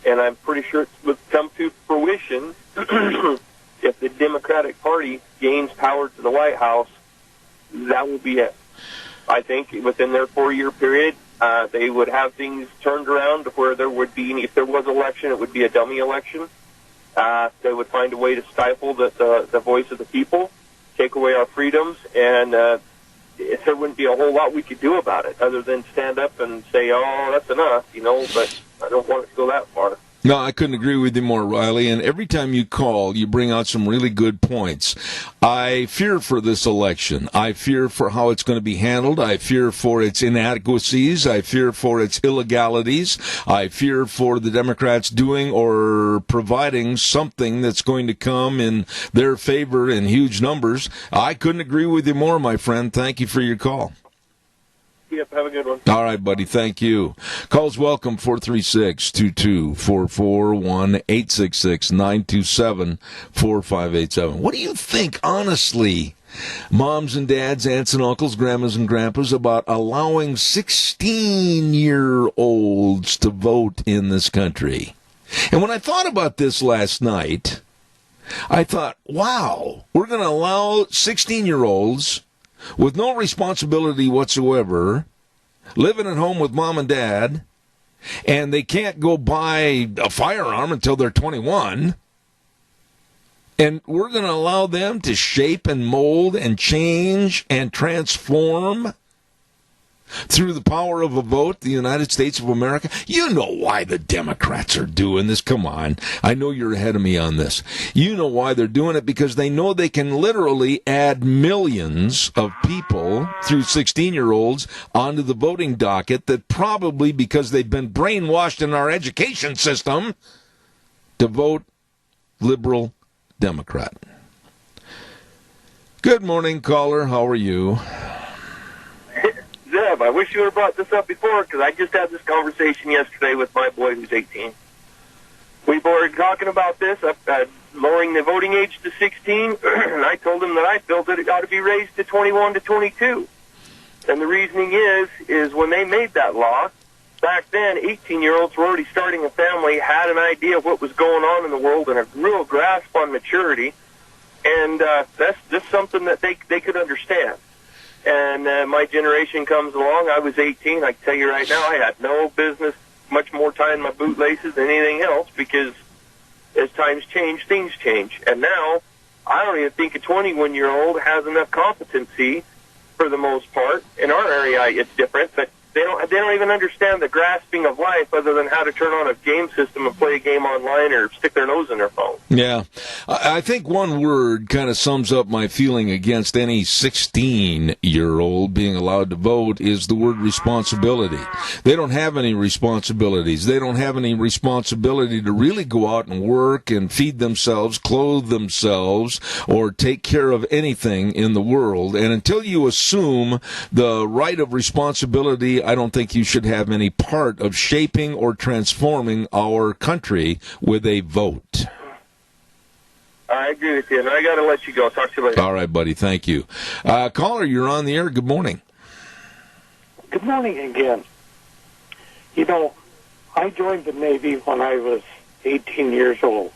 and I'm pretty sure it would come to fruition if the Democratic Party gains power to the White House, that will be it. I think within their 4-year period, they would have things turned around to where there would be, if there was an election, it would be a dummy election. They would find a way to stifle the voice of the people, take away our freedoms, and there wouldn't be a whole lot we could do about it other than stand up and say, oh, that's enough, but I don't want it to go that far. No, I couldn't agree with you more, Riley. And every time you call, you bring out some really good points. I fear for this election. I fear for how it's going to be handled. I fear for its inadequacies. I fear for its illegalities. I fear for the Democrats doing or providing something that's going to come in their favor in huge numbers. I couldn't agree with you more, my friend. Thank you for your call. Yep, have a good one. All right, buddy. Thank you. Calls welcome, 436-2244, 1-866-927-4587. What do you think, honestly, moms and dads, aunts and uncles, grandmas and grandpas, about allowing 16-year-olds to vote in this country? And when I thought about this last night, I thought, wow, we're going to allow 16-year-olds with no responsibility whatsoever, living at home with mom and dad, and they can't go buy a firearm until they're 21, and we're going to allow them to shape and mold and change and transform through the power of a vote, the United States of America. You know why the Democrats are doing this. Come on. I know you're ahead of me on this. You know why they're doing it, because they know they can literally add millions of people through 16-year-olds onto the voting docket that probably, because they've been brainwashed in our education system, to vote liberal Democrat. Good morning, caller. How are you? Zeb, I wish you would have brought this up before, because I just had this conversation yesterday with my boy who's 18. We were talking about this, lowering the voting age to 16, and I told him that I felt that it ought to be raised to 21 to 22. And the reasoning is when they made that law, back then, 18-year-olds were already starting a family, had an idea of what was going on in the world, and a real grasp on maturity. And that's just something that they could understand. And my generation comes along. I was 18. I can tell you right now, I had no business much more tying my bootlaces than anything else, because as times change, things change. And now, I don't even think a 21-year-old has enough competency, for the most part. In our area, it's different, but they don't even understand the grasping of life, other than how to turn on a game system and play a game online or stick their nose in their phone. Yeah. I think one word kind of sums up my feeling against any 16-year-old being allowed to vote is the word responsibility. They don't have any responsibilities. They don't have any responsibility to really go out and work and feed themselves, clothe themselves, or take care of anything in the world. And until you assume the right of responsibility, I don't think you should have any part of shaping or transforming our country with a vote. I agree with you, and I got to let you go. Talk to you later. All right, buddy. Thank you. Caller, you're on the air. Good morning. Good morning again. You know, I joined the Navy when I was 18 years old,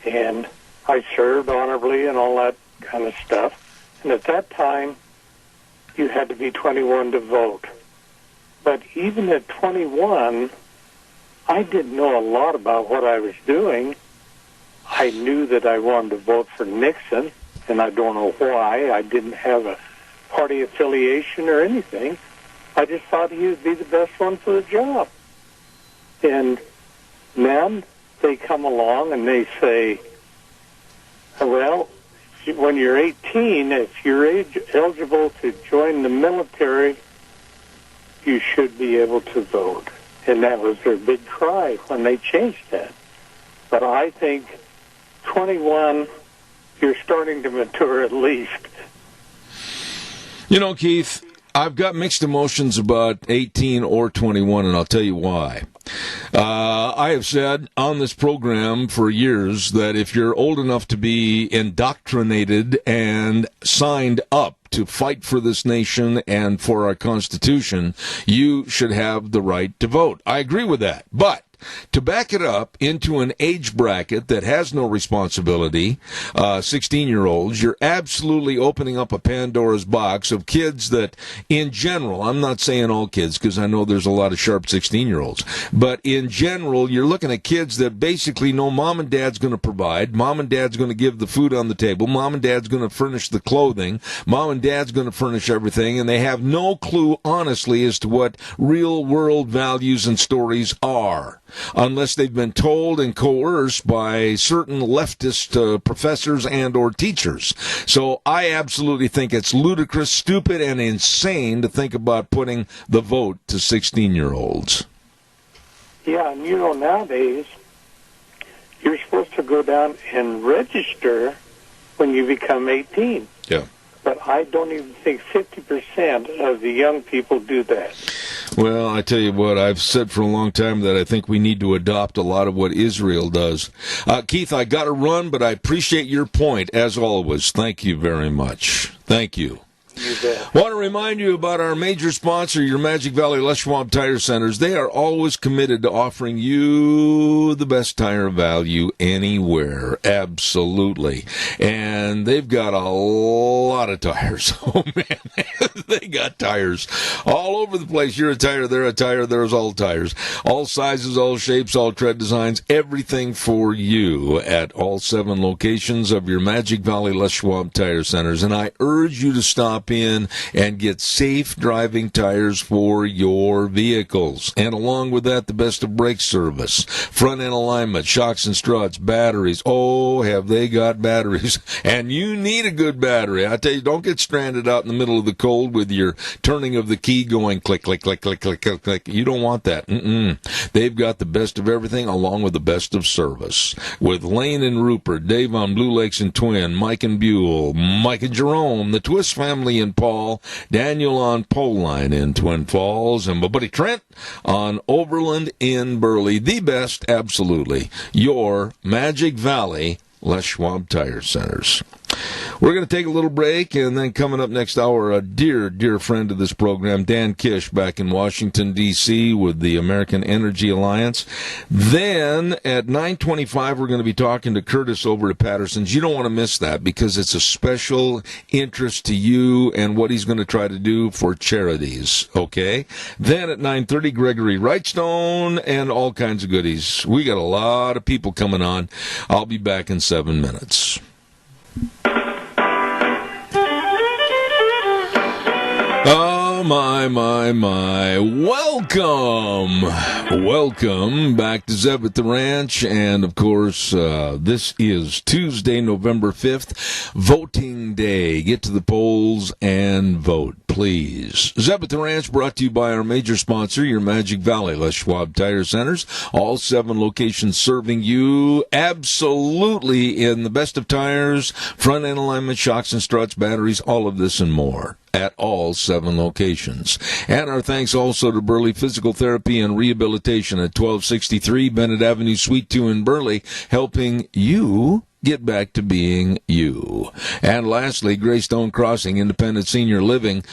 and I served honorably and all that kind of stuff. And at that time, you had to be 21 to vote. But even at 21, I didn't know a lot about what I was doing. I knew that I wanted to vote for Nixon, and I don't know why. I didn't have a party affiliation or anything. I just thought he would be the best one for the job. And then they come along and they say, well, when you're 18, if you're eligible to join the military, you should be able to vote. And that was their big cry when they changed that. But I think 21, you're starting to mature at least. You know, Keith, I've got mixed emotions about 18 or 21, and I'll tell you why. I have said on this program for years that if you're old enough to be indoctrinated and signed up to fight for this nation and for our Constitution, you should have the right to vote. I agree with that. But to back it up into an age bracket that has no responsibility, 16-year-olds, you're absolutely opening up a Pandora's box of kids that, in general, I'm not saying all kids because I know there's a lot of sharp 16-year-olds, but in general, you're looking at kids that basically know mom and dad's going to provide, mom and dad's going to give the food on the table, mom and dad's going to furnish the clothing, mom and dad's going to furnish everything, and they have no clue, honestly, as to what real-world values and stories are, unless they've been told and coerced by certain leftist professors and or teachers. So I absolutely think it's ludicrous, stupid, and insane to think about putting the vote to 16-year-olds. Yeah, and you know, nowadays, you're supposed to go down and register when you become 18. Yeah. But I don't even think 50% of the young people do that. Well, I tell you what, I've said for a long time that I think we need to adopt a lot of what Israel does. Keith, I got to run, but I appreciate your point, as always. Thank you very much. Thank you. You bet. Want to remind you about our major sponsor, your Magic Valley Les Schwab Tire Centers. They are always committed to offering you the best tire value anywhere. Absolutely. And they've got a lot of tires. Oh, man. They got tires all over the place. You're a tire, they're a tire, there's all tires. All sizes, all shapes, all tread designs, everything for you at all 7 locations of your Magic Valley Les Schwab Tire Centers. And I urge you to stop in and get safe driving tires for your vehicles. And along with that, the best of brake service, front end alignment, shocks and struts, batteries. Oh, have they got batteries? And you need a good battery. I tell you, don't get stranded out in the middle of the cold with your turning of the key going click, click, click, click, click, click, click. You don't want that. They've got the best of everything along with the best of service. With Lane and Rupert, Dave on Blue Lakes and Twin, Mike and Buell, Mike and Jerome, the Twist family Tammy and Paul, Daniel on Pole Line in Twin Falls, and my buddy Trent on Overland in Burley. The best, absolutely, your Magic Valley Les Schwab Tire Centers. We're going to take a little break, and then coming up next hour, a dear, dear friend of this program, Dan Kish, back in Washington, D.C. with the American Energy Alliance. Then at 9:25, we're going to be talking to Curtis over at Patterson's. You don't want to miss that because it's a special interest to you and what he's going to try to do for charities, okay? Then at 9:30, Gregory Wrightstone and all kinds of goodies. We got a lot of people coming on. I'll be back in 7 minutes. Oh, my. Welcome back to Zeb at the Ranch. And, of course, this is Tuesday, November 5th, voting day. Get to the polls and vote, please. Zeb at the Ranch brought to you by our major sponsor, your Magic Valley Les Schwab Tire Centers. All 7 locations serving you absolutely in the best of tires, front end alignment, shocks and struts, batteries, all of this and more at all 7 locations. And our thanks also to Burley Physical Therapy and Rehabilitation at 1263 Bennett Avenue, Suite 2 in Burley, helping you get back to being you. And lastly, Greystone Crossing Independent Senior Living,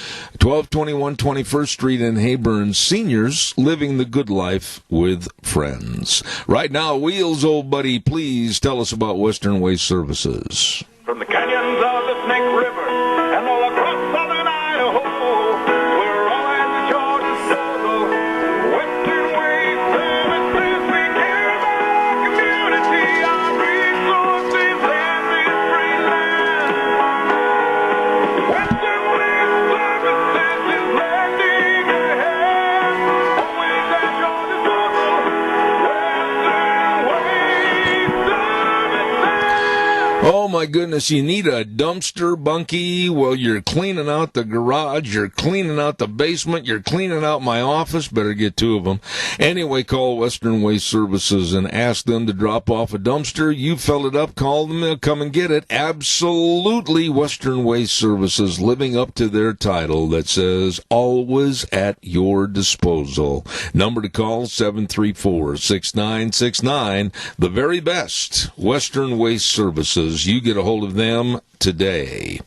1221 21st Street in Hayburn. Seniors living the good life with friends. Right now, Wheels, old buddy, please tell us about Western Waste Services. From the canyons of the Snake River and all across southern Idaho, we're all at the Georgia struggle. Western Waste Services, we care about our community, our resources, and this free land. Western Waste Services is lending a hand, always at Georgia struggle. Western Waste Services. Oh, my goodness, you need a dumpster, Bunky? Well, you're cleaning out the garage, you're cleaning out the basement, you're cleaning out my office. Better get 2 of them. Anyway, call Western Waste Services and ask them to drop off a dumpster. You fill it up, call them, they'll come and get it. Absolutely, Western Waste Services, living up to their title that says, always at your disposal. Number to call, 734-6969. The very best, Western Waste Services. You get a hold of them today.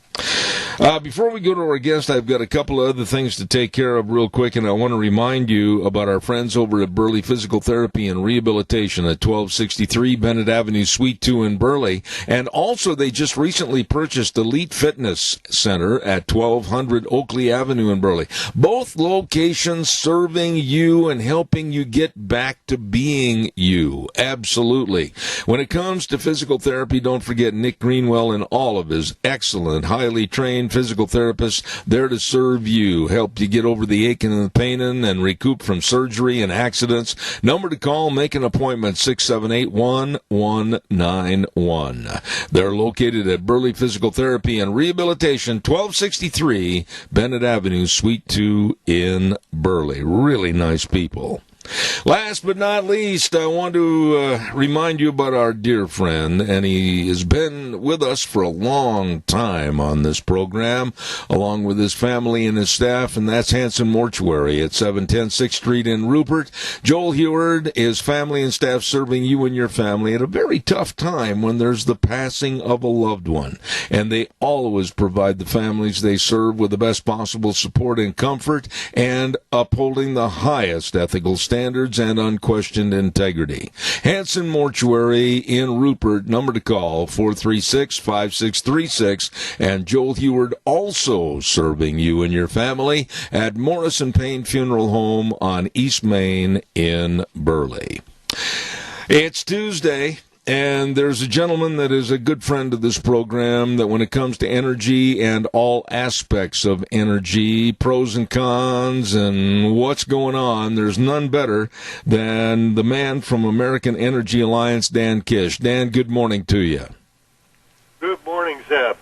Before we go to our guest, I've got a couple of other things to take care of real quick, and I want to remind you about our friends over at Burley Physical Therapy and Rehabilitation at 1263 Bennett Avenue, Suite 2 in Burley. And also, they just recently purchased Elite Fitness Center at 1200 Oakley Avenue in Burley. Both locations serving you and helping you get back to being you. Absolutely. When it comes to physical therapy, don't forget Nick Greenwell and all of his excellent, highly trained physical therapists there to serve you, help you get over the aching and the painin and recoup from surgery and accidents. Number to call, make an appointment, 678-1191. They're located at Burley Physical Therapy and Rehabilitation, 1263 Bennett Avenue, Suite 2 in Burley. Really nice people. Last but not least, I want to remind you about our dear friend, and he has been with us for a long time on this program, along with his family and his staff, and that's Hanson Mortuary at 710 6th Street in Rupert. Joel Heward, his family and staff serving you and your family at a very tough time when there's the passing of a loved one, and they always provide the families they serve with the best possible support and comfort, and upholding the highest ethical standards and unquestioned integrity. Hanson Mortuary in Rupert, number to call, 436-5636, and Joel Heward also serving you and your family at Morrison Payne Funeral Home on East Main in Burley. It's Tuesday. And there's a gentleman that is a good friend of this program that when it comes to energy and all aspects of energy, pros and cons and what's going on, there's none better than the man from American Energy Alliance, Dan Kish. Dan, good morning to you. Good morning, Zeb.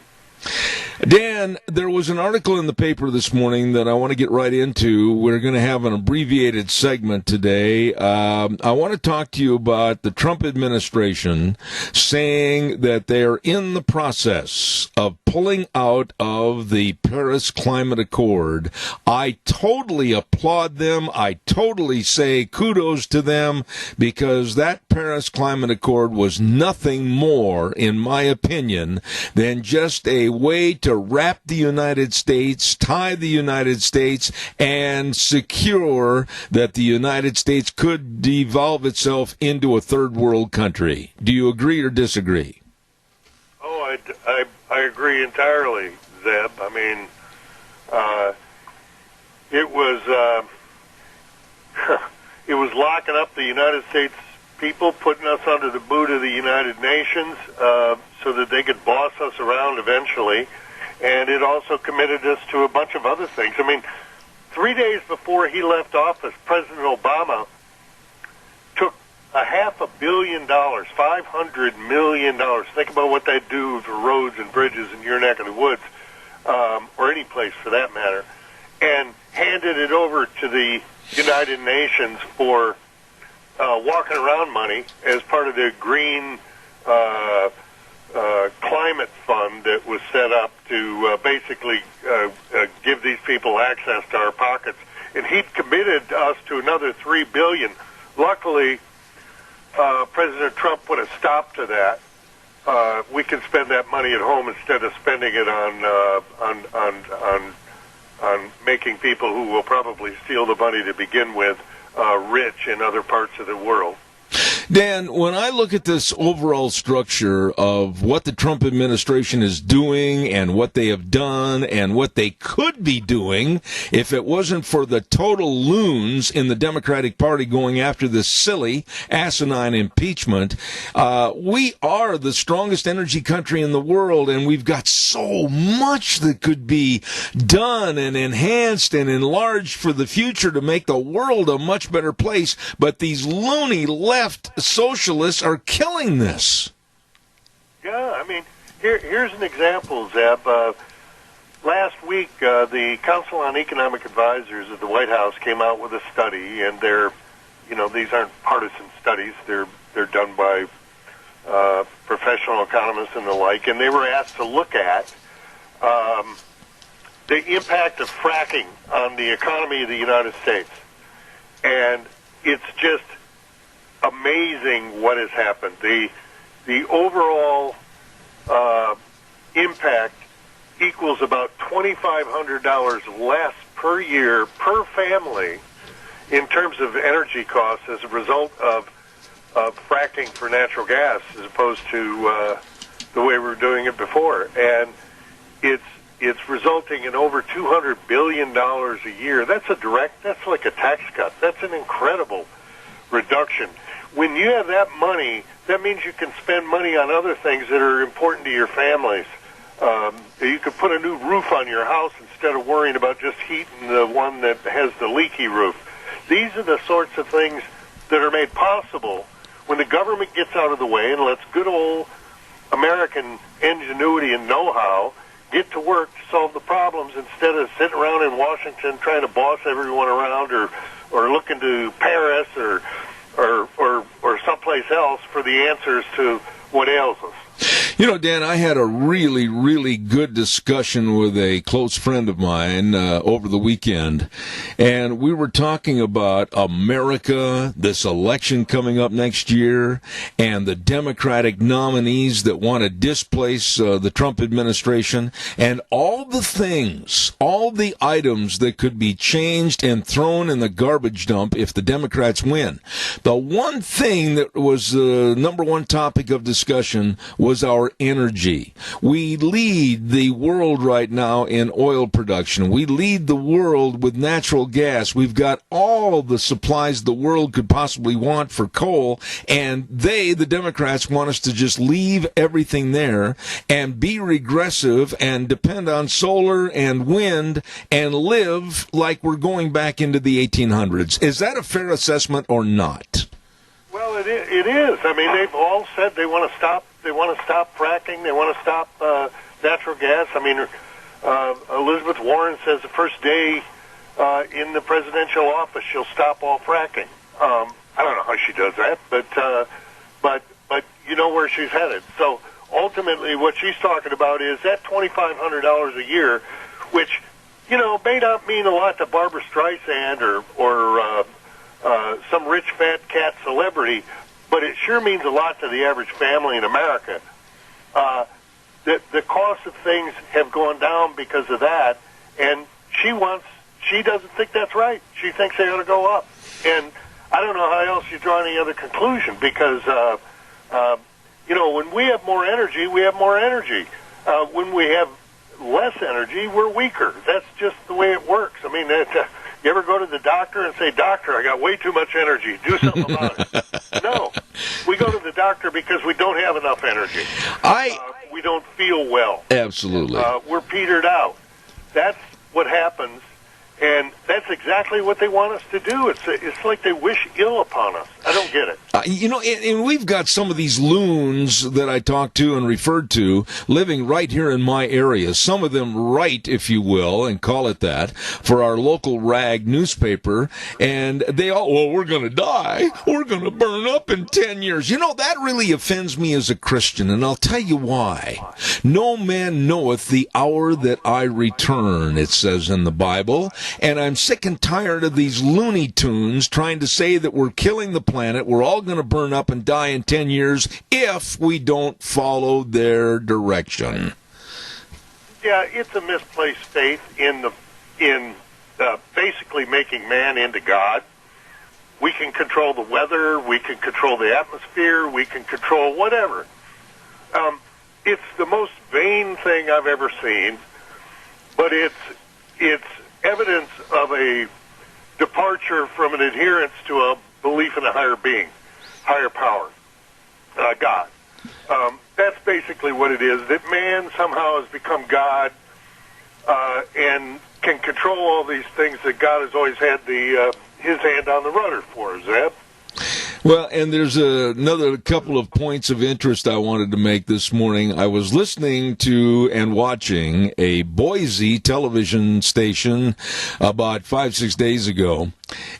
Dan, there was an article in the paper this morning that I want to get right into. We're going to have an abbreviated segment today. I want to talk to you about the Trump administration saying that they're in the process of pulling out of the Paris Climate Accord. I totally applaud them. I totally say kudos to them, because that Paris Climate Accord was nothing more, in my opinion, than just a way to wrap the United States, tie the United States, and secure that the United States could devolve itself into a third world country. Do you agree or disagree? Oh, I agree entirely, Zeb. I mean, it was locking up the United States people, putting us under the boot of the United Nations so that they could boss us around eventually. And it also committed us to a bunch of other things. I mean, 3 days before he left office, President Obama took $500 million, $500 million. Think about what they'd do for roads and bridges in your neck of the woods, or any place for that matter, and handed it over to the United Nations for walking around money as part of the green climate fund that was set up to basically give these people access to our pockets. And he'd committed us to another $3 billion. Luckily, President Trump put a stop to that. We can spend that money at home instead of spending it on making people who will probably steal the money to begin with rich in other parts of the world. Dan, when I look at this overall structure of what the Trump administration is doing and what they have done and what they could be doing if it wasn't for the total loons in the Democratic Party going after this silly, asinine impeachment, we are the strongest energy country in the world, and we've got so much that could be done and enhanced and enlarged for the future to make the world a much better place. But these loony left socialists are killing this. Yeah, I mean, here's an example, Zeb. Last week, the Council on Economic Advisors at the White House came out with a study, and these aren't partisan studies. They're done by professional economists and the like, and they were asked to look at the impact of fracking on the economy of the United States. And it's just amazing what has happened. The overall impact equals about $2,500 less per year per family in terms of energy costs as a result of fracking for natural gas as opposed to the way we were doing it before. And it's resulting in over $200 billion a year. That's like a tax cut. That's an incredible reduction. When you have that money, that means you can spend money on other things that are important to your families. You could put a new roof on your house instead of worrying about just heating the one that has the leaky roof. These are the sorts of things that are made possible when the government gets out of the way and lets good old American ingenuity and know-how get to work to solve the problems instead of sitting around in Washington trying to boss everyone around or looking to Paris or someplace else for the answers to what ails us. You know, Dan, I had a really, really good discussion with a close friend of mine over the weekend, and we were talking about America, this election coming up next year, and the Democratic nominees that want to displace the Trump administration, and all the things, all the items that could be changed and thrown in the garbage dump if the Democrats win. The one thing that was the number one topic of discussion was our energy. We lead the world right now in oil production. We lead the world with natural gas. We've got all the supplies the world could possibly want for coal, and the Democrats, want us to just leave everything there and be regressive and depend on solar and wind and live like we're going back into the 1800s. Is that a fair assessment or not? Well, it is. I mean, they've all said they want to stop. They want to stop fracking. They want to stop natural gas. I mean, Elizabeth Warren says the first day in the presidential office she'll stop all fracking. I don't know how she does that, but you know where she's headed. So ultimately, what she's talking about is that $2,500 a year, which may not mean a lot to Barbara Streisand or some rich fat cat celebrity, but it sure means a lot to the average family in America. The cost of things have gone down because of that, and she doesn't think that's right. She thinks they ought to go up. And I don't know how else you draw any other conclusion, because, when we have more energy, we have more energy. When we have less energy, we're weaker. That's just the way it works. I mean, you ever go to the doctor and say, "Doctor, I got way too much energy. Do something about it." No. We go to the doctor because we don't have enough energy. We don't feel well. Absolutely. We're petered out. That's what happens, and that's exactly what they want us to do. It's like they wish ill upon us. I don't get it. And we've got some of these loons that I talked to and referred to living right here in my area. Some of them write, if you will, and call it that, for our local rag newspaper. And they all, well, we're going to die. We're going to burn up in 10 years. That really offends me as a Christian, and I'll tell you why. No man knoweth the hour that I return, it says in the Bible. And I'm sick and tired of these Looney Tunes trying to say that we're killing the planet. We're all going to burn up and die in 10 years if we don't follow their direction. Yeah, it's a misplaced faith in basically making man into God. We can control the weather, we can control the atmosphere, we can control whatever. It's the most vain thing I've ever seen, but it's evidence of a departure from an adherence to a belief in a higher being, higher power, God. That's basically what it is, that man somehow has become God and can control all these things that God has always had his hand on the rudder for, Zeb. Well, and there's another couple of points of interest I wanted to make this morning. I was listening to and watching a Boise television station about 5-6 days ago,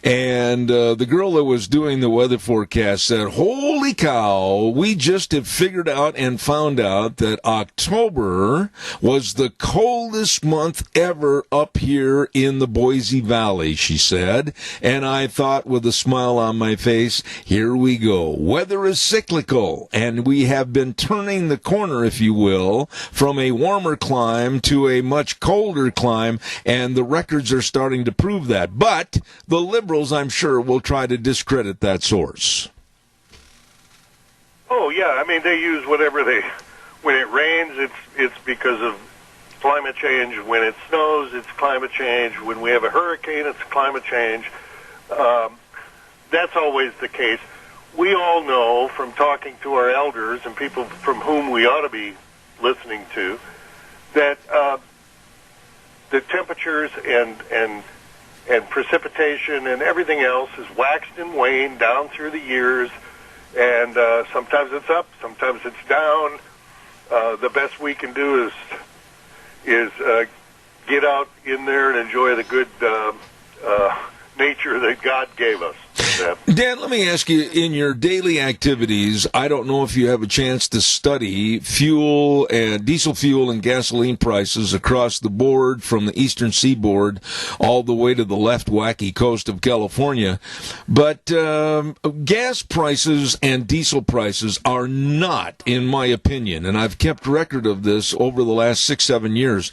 and the girl that was doing the weather forecast said, "Holy cow, we just have figured out and found out that October was the coldest month ever up here in the Boise Valley," she said. And I thought with a smile on my face, here we go. Weather is cyclical, and we have been turning the corner, if you will, from a warmer climb to a much colder climb, and the records are starting to prove that. But the liberals, I'm sure, will try to discredit that source. Oh, yeah. I mean, they use whatever when it rains, it's because of climate change. When it snows, it's climate change. When we have a hurricane, it's climate change. That's always the case. We all know from talking to our elders and people from whom we ought to be listening to that the temperatures and precipitation and everything else has waxed and waned down through the years, and sometimes it's up, sometimes it's down. The best we can do is get out in there and enjoy the good nature that God gave us. Dan, let me ask you, in your daily activities, I don't know if you have a chance to study fuel and diesel fuel and gasoline prices across the board from the eastern seaboard all the way to the left wacky coast of California. But gas prices and diesel prices are not, in my opinion, and I've kept record of this over the last 6-7 years,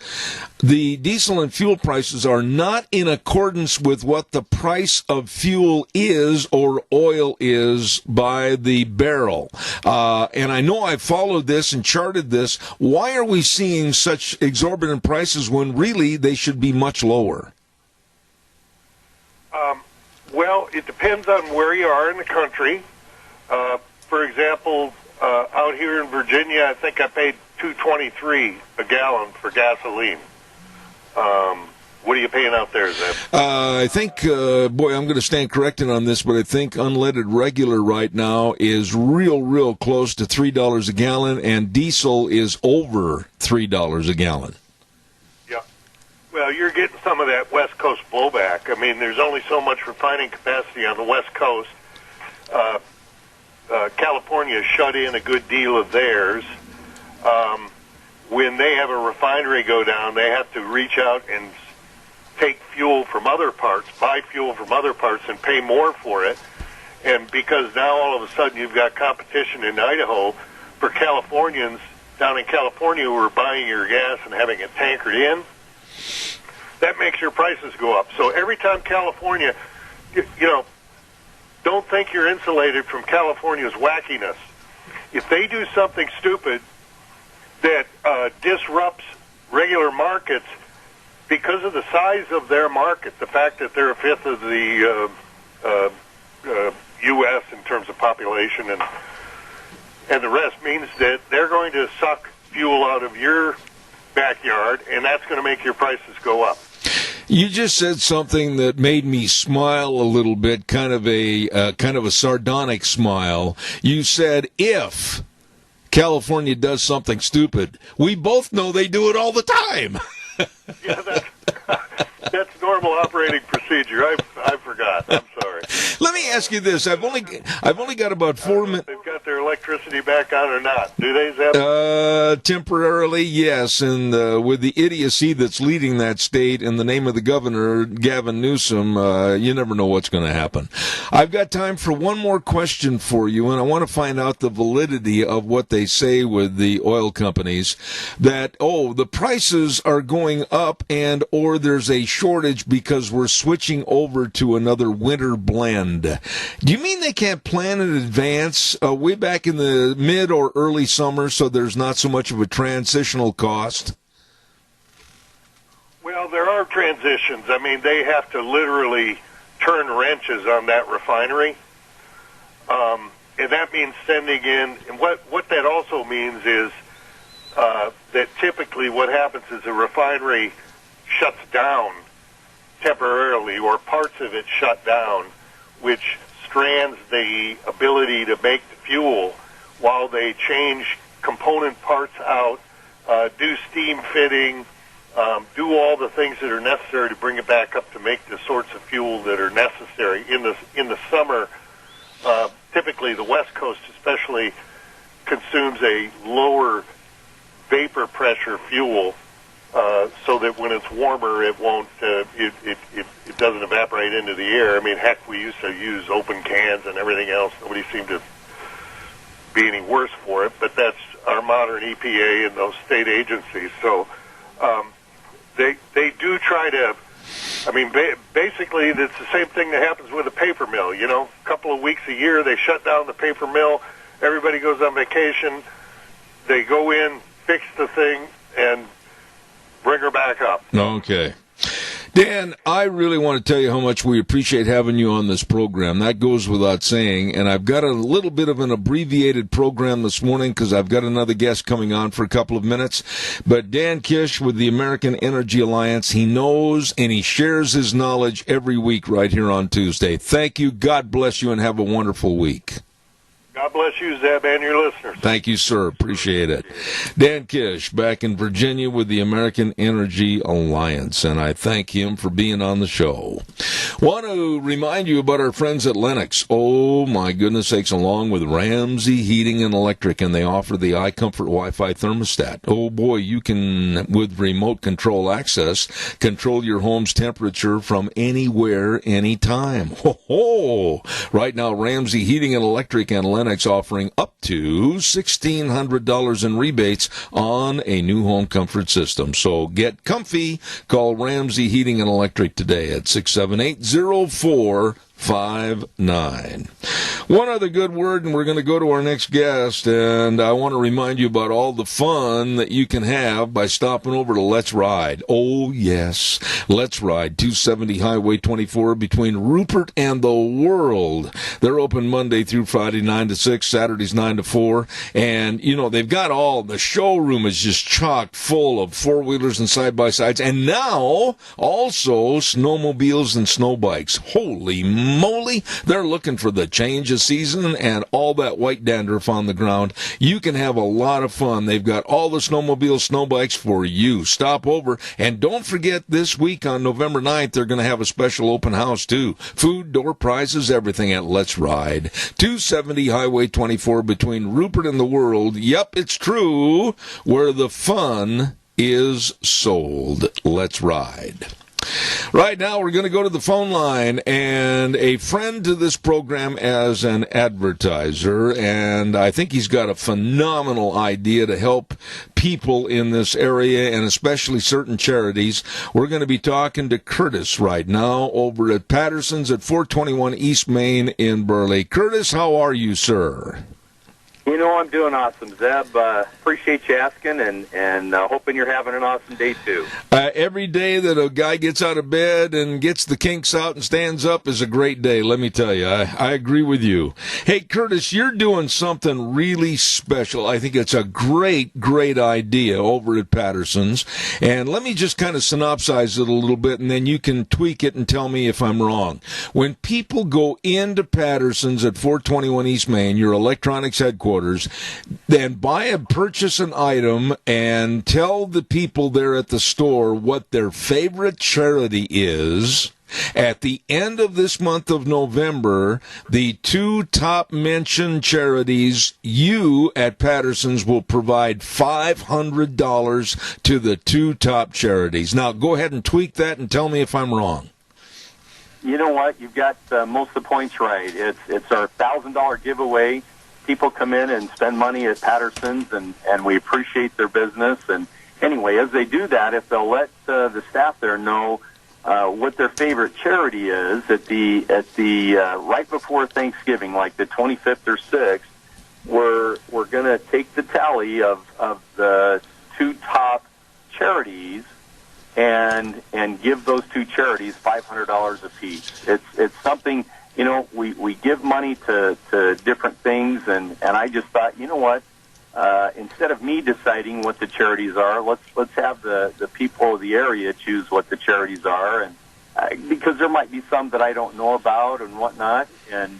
the diesel and fuel prices are not in accordance with what the price of fuel is or oil is by the barrel. And I know I've followed this and charted this. Why are we seeing such exorbitant prices when really they should be much lower? Well, it depends on where you are in the country. For example, out here in Virginia, I think I paid $2.23 a gallon for gasoline. What are you paying out there, Zeb? I think, boy, I'm going to stand corrected on this, but I think unleaded regular right now is real close to $3 a gallon, and diesel is over $3 a gallon. Yeah, Well, you're getting some of that West Coast blowback. I mean, there's only so much refining capacity on the West Coast. California shut in a good deal of theirs. When they have a refinery go down, they have to reach out and take fuel from other parts, buy fuel from other parts, and pay more for it. And because now all of a sudden you've got competition in Idaho for Californians down in California who are buying your gas and having it tankered in, that makes your prices go up. So every time California, you know, don't think you're insulated from California's wackiness. If they do something stupid that disrupts regular markets because of the size of their market, the fact that they're a fifth of the U.S. in terms of population and the rest, means that they're going to suck fuel out of your backyard, and that's going to make your prices go up. You just said something that made me smile a little bit, kind of a sardonic smile. You said, if California does something stupid, we both know they do it all the time. Yeah, that's normal operating procedure. I forgot. I'm sorry. Let me ask you this: I've only got about 4 minutes. They've got their electricity back on or not? Do they, Zeb? Temporarily, yes. And with the idiocy that's leading that state in the name of the governor, Gavin Newsom, you never know what's going to happen. I've got time for one more question for you, and I want to find out the validity of what they say with the oil companies, that, the prices are going up and or there's a shortage because we're switching over to another winter blend. Do you mean they can't plan in advance way back in the mid or early summer so there's not so much of a transitional cost? Well, there are transitions. I mean, they have to literally turn wrenches on that refinery. And that means sending in, and what that also means is that typically what happens is a refinery shuts down temporarily, or parts of it shut down, which strands the ability to make the fuel while they change component parts out, do steam fitting, do all the things that are necessary to bring it back up to make the sorts of fuel that are necessary. In the summer, typically the West Coast especially consumes a lower vapor pressure fuel, so that when it's warmer, it won't it doesn't evaporate into the air. I mean, heck, we used to use open cans and everything else. Nobody seemed to be any worse for it, but that's our modern EPA and those state agencies. So they do try to. I mean, basically, it's the same thing that happens with a paper mill. You know, a couple of weeks a year, they shut down the paper mill. Everybody goes on vacation. They go in, fix the thing, and bring her back up. Okay. Dan, I really want to tell you how much we appreciate having you on this program. That goes without saying. And I've got a little bit of an abbreviated program this morning because I've got another guest coming on for a couple of minutes. But Dan Kish with the American Energy Alliance, he knows and he shares his knowledge every week right here on Tuesday. Thank you. God bless you and have a wonderful week. God bless you, Zeb, and your listeners. Thank you, sir. Appreciate it. Dan Kish, back in Virginia with the American Energy Alliance, and I thank him for being on the show. Want to remind you about our friends at Lennox. Oh, my goodness sakes, along with Ramsey Heating and Electric, and they offer the iComfort Wi-Fi thermostat. Oh, boy, you can, with remote control access, control your home's temperature from anywhere, anytime. Ho, ho! Right now, Ramsey Heating and Electric and Lennox offering up to $1,600 in rebates on a new home comfort system. So get comfy. Call Ramsey Heating and Electric today at 678-0459. One other good word, and we're going to go to our next guest, and I want to remind you about all the fun that you can have by stopping over to Let's Ride. Oh, yes, Let's Ride, 270 Highway 24 between Rupert and the World. They're open Monday through Friday, 9 to 6, Saturdays, 9 to 4, and, you know, they've got the showroom is just chock full of four-wheelers and side-by-sides, and now also snowmobiles and snow bikes. Holy moly, they're looking for the change of season and all that white dandruff on the ground, you can have a lot of fun. They've got all the snowmobiles, snow bikes for you. Stop over, and don't forget this week on November 9th, they're going to have a special open house too. Food, door prizes, everything at Let's Ride. 270 Highway 24 between Rupert and the World. Yep, it's true, where the fun is sold. Let's ride. Right now, we're going to go to the phone line, and a friend to this program as an advertiser, and I think he's got a phenomenal idea to help people in this area, and especially certain charities. We're going to be talking to Curtis right now over at Patterson's at 421 East Main in Burley. Curtis, how are you, sir? You know, I'm doing awesome, Zeb. Appreciate you asking, and hoping you're having an awesome day, too. Every day that a guy gets out of bed and gets the kinks out and stands up is a great day, let me tell you. I agree with you. Hey, Curtis, you're doing something really special. I think it's a great, great idea over at Patterson's. And let me just kind of synopsize it a little bit, and then you can tweak it and tell me if I'm wrong. When people go into Patterson's at 421 East Main, your electronics headquarters, then purchase an item and tell the people there at the store what their favorite charity is. At the end of this month of November, the two top mentioned charities, you at Patterson's will provide $500 to the two top charities. Now, go ahead and tweak that and tell me if I'm wrong. You know what? You've got most of the points right. It's our $1,000 giveaway. People come in and spend money at Patterson's, and we appreciate their business. And anyway, as they do that, if they'll let the staff there know what their favorite charity is at the right before Thanksgiving, like the 25th or 6th, we're going to take the tally of the two top charities and give those two charities $500 apiece. It's something. You know, we give money to different things, and I just thought, you know what, instead of me deciding what the charities are, let's have the people of the area choose what the charities are, and because there might be some that I don't know about and whatnot, and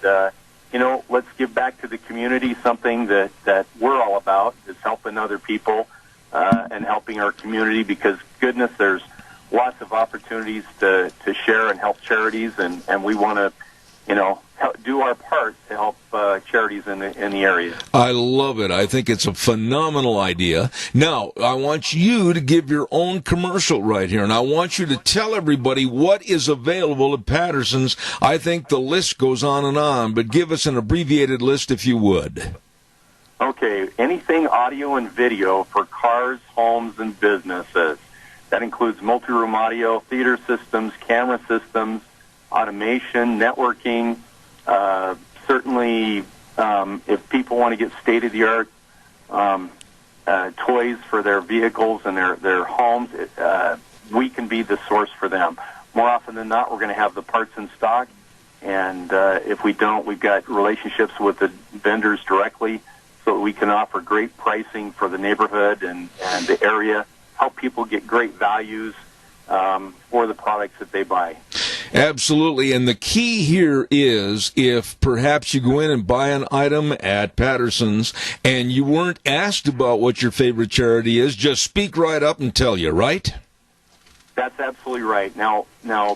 you know, let's give back to the community. Something that we're all about is helping other people and helping our community, because goodness, there's lots of opportunities to share and help charities, and we want to, you know, do our part to help charities in the area. I love it. I think it's a phenomenal idea. Now, I want you to give your own commercial right here, and I want you to tell everybody what is available at Patterson's. I think the list goes on, but give us an abbreviated list if you would. Okay, anything audio and video for cars, homes, and businesses. That includes multi-room audio, theater systems, camera systems, automation, networking, certainly if people want to get state-of-the-art toys for their vehicles and their homes, we can be the source for them. More often than not, we're going to have the parts in stock, and if we don't, we've got relationships with the vendors directly so that we can offer great pricing for the neighborhood and the area, help people get great values for the products that they buy. Absolutely, and the key here is if perhaps you go in and buy an item at Patterson's and you weren't asked about what your favorite charity is, just speak right up and tell you, right? That's absolutely right. Now,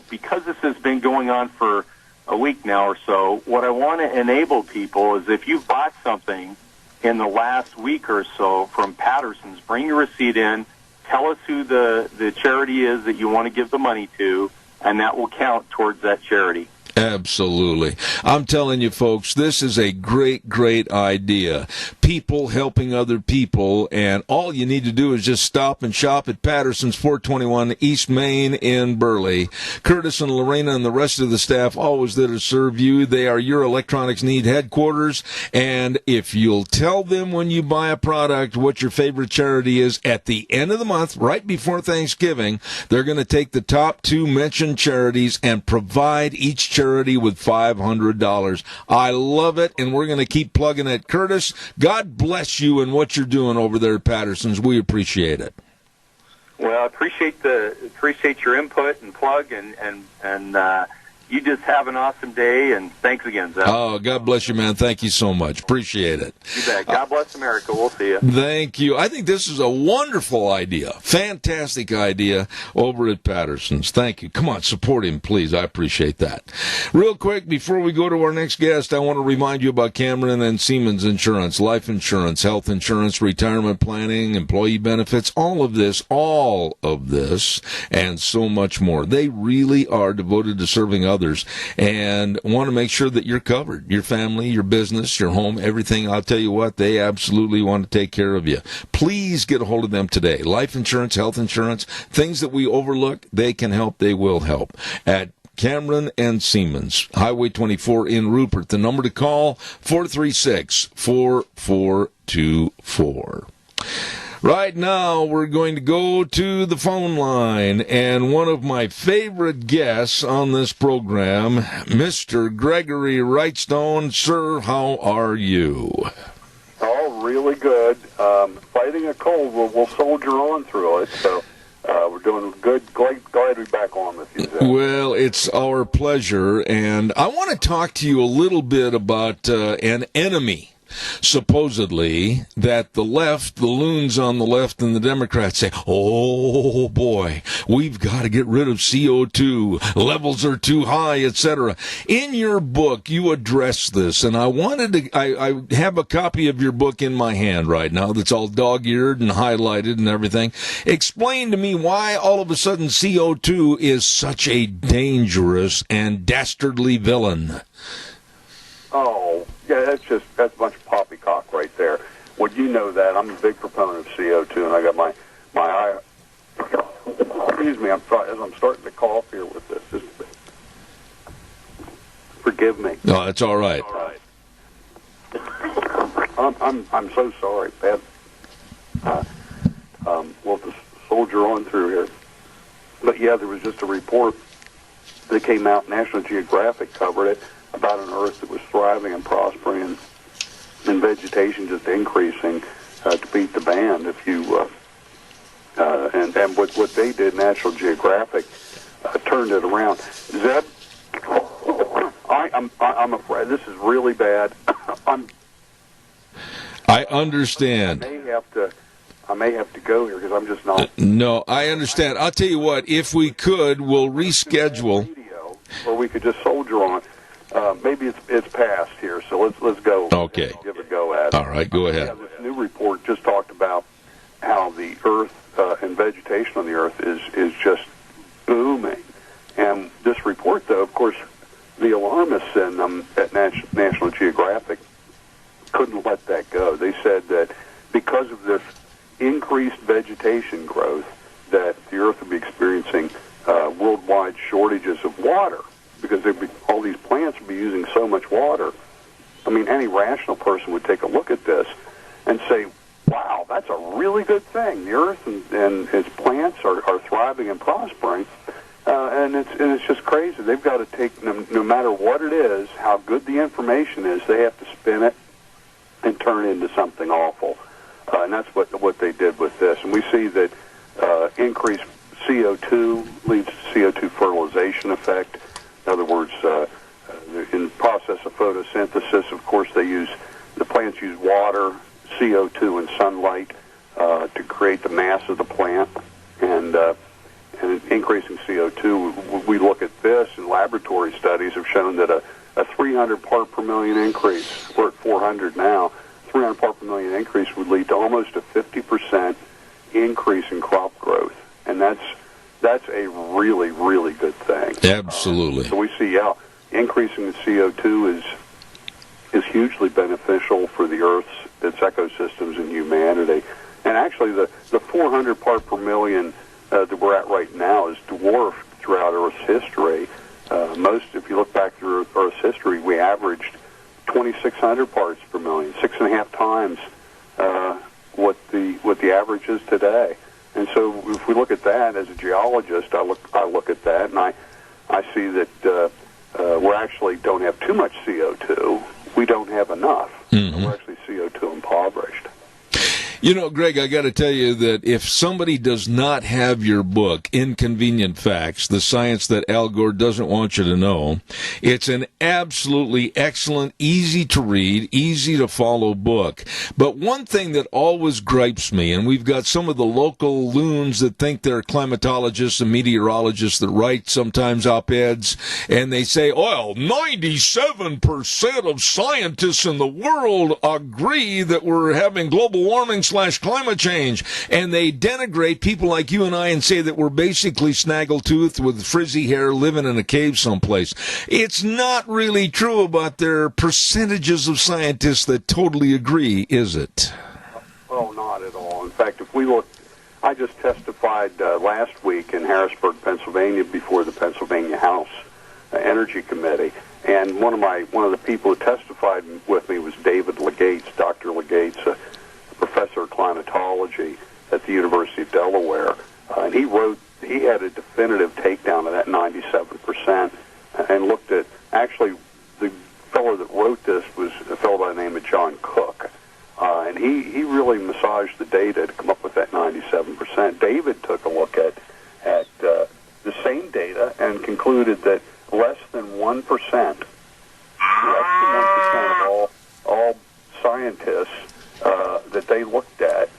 because this has been going on for a week now or so, what I want to enable people is if you've bought something in the last week or so from Patterson's, bring your receipt in, tell us who the charity is that you want to give the money to, and that will count towards that charity. Absolutely. I'm telling you, folks, this is a great, great idea. People helping other people, and all you need to do is just stop and shop at Patterson's 421 East Main in Burley. Curtis and Lorena and the rest of the staff always there to serve you. They are your electronics need headquarters, and if you'll tell them when you buy a product what your favorite charity is at the end of the month, right before Thanksgiving, they're going to take the top two mentioned charities and provide each charity with $500. I love it, and we're going to keep plugging it. Curtis, God bless you and what you're doing over there at Patterson's. We appreciate it. Well, I appreciate your input and plug, and you just have an awesome day, and thanks again, Zeb. Oh, God bless you, man. Thank you so much. Appreciate it. You bet. God bless America. We'll see you. Thank you. I think this is a wonderful idea. Fantastic idea over at Patterson's. Thank you. Come on, support him, please. I appreciate that. Real quick, before we go to our next guest, I want to remind you about Cameron and Siemens Insurance, life insurance, health insurance, retirement planning, employee benefits, all of this, and so much more. They really are devoted to serving others and want to make sure that you're covered, your family, your business, your home, everything. I'll tell you what, they absolutely want to take care of you. Please get a hold of them today. Life insurance, health insurance, things that we overlook, they can help, they will help. At Cameron and Siemens, Highway 24 in Rupert. The number to call, 436-4424. Right now, we're going to go to the phone line, and one of my favorite guests on this program, Mr. Gregory Wrightstone. Sir, how are you? Oh, really good. Fighting a cold, we'll soldier on through it, so we're doing good. Glad to be back on with you, Zach. Well, it's our pleasure, and I want to talk to you a little bit about an enemy, supposedly, that the left, the loons on the left and the Democrats say, oh boy, we've got to get rid of CO2, levels are too high, etc. In your book, you address this, and I have a copy of your book in my hand right now that's all dog-eared and highlighted and everything. Explain to me why all of a sudden CO2 is such a dangerous and dastardly villain. Oh, yeah, that's a bunch of poppycock right there. Well, you know that. I'm a big proponent of CO2, and I got my eye. Excuse me, as I'm starting to cough here with this. Just forgive me. No, that's all right. I'm so sorry, Pat. We'll just soldier on through here. But yeah, there was just a report that came out. National Geographic covered it, about an Earth that was thriving and prospering and vegetation just increasing to beat the band. If you and what they did, National Geographic turned it around. Zeb, I'm afraid this is really bad. I understand. I may have to go here because I'm just not. No, I understand. I'll tell you what. If we could, we'll reschedule. Or we could just soldier on. Maybe it's past here, so let's go. Okay. Give it a go at it. All right, go ahead. Yeah, this new report just talked about how the Earth and vegetation on the Earth is just booming. And this report, though, of course, the alarmists at National Geographic couldn't let that go. They said that because of this increased vegetation growth, that the Earth would be experiencing worldwide shortages of water, because all these plants would be using so much water. I mean, any rational person would take a look at this and say, wow, that's a really good thing. The Earth and its plants are thriving and prospering, and it's just crazy. They've got to take, no matter what it is, how good the information is, they have to spin it and turn it into something awful. And that's what they did with this. And we see that increased CO2 leads to CO2 fertilization effect. In other words, in the process of photosynthesis, of course, the plants use water, CO2, and sunlight to create the mass of the plant. And increasing CO2, we look at this, and laboratory studies have shown that a 300 part per million increase, we're at 400 now, 300 part per million increase would lead to almost a 50% increase in crop growth. And that's a really, really good thing. Absolutely. So we see, increasing the CO2 is hugely beneficial for the Earth's, its ecosystems, and humanity. And actually, the 400 part per million that we're at right now is dwarfed throughout Earth's history. If you look back through Earth's history, we averaged 2,600 parts per million, 6.5 times what the average is today. And so, if we look at that as a geologist, I look at that, and I see that we actually don't have too much CO2. We don't have enough. Mm-hmm. We're actually CO2 impoverished. You know, Greg, I got to tell you that if somebody does not have your book, Inconvenient Facts, the science that Al Gore doesn't want you to know, it's an absolutely excellent, easy to read, easy to follow book. But one thing that always gripes me, and we've got some of the local loons that think they're climatologists and meteorologists that write sometimes op-eds, and they say, well, 97% of scientists in the world agree that we're having global warming / climate change, and they denigrate people like you and I and say that we're basically snaggletooth with frizzy hair living in a cave someplace. It's not really true about their percentages of scientists that totally agree, is it? Oh, not at all. In fact, if we look, I just testified last week in Harrisburg, Pennsylvania, before the Pennsylvania House Energy Committee, and one of the people who testified with me was David Legates, Dr. Legates, a professor of climatology at the University of Delaware, and he had a definitive takedown of that 97%, and looked at, actually, the fellow that wrote this was a fellow by the name of John Cook, and he really massaged the data to come up with that 97%. David took a look at the same data and concluded that less than 1% of all scientists that they looked at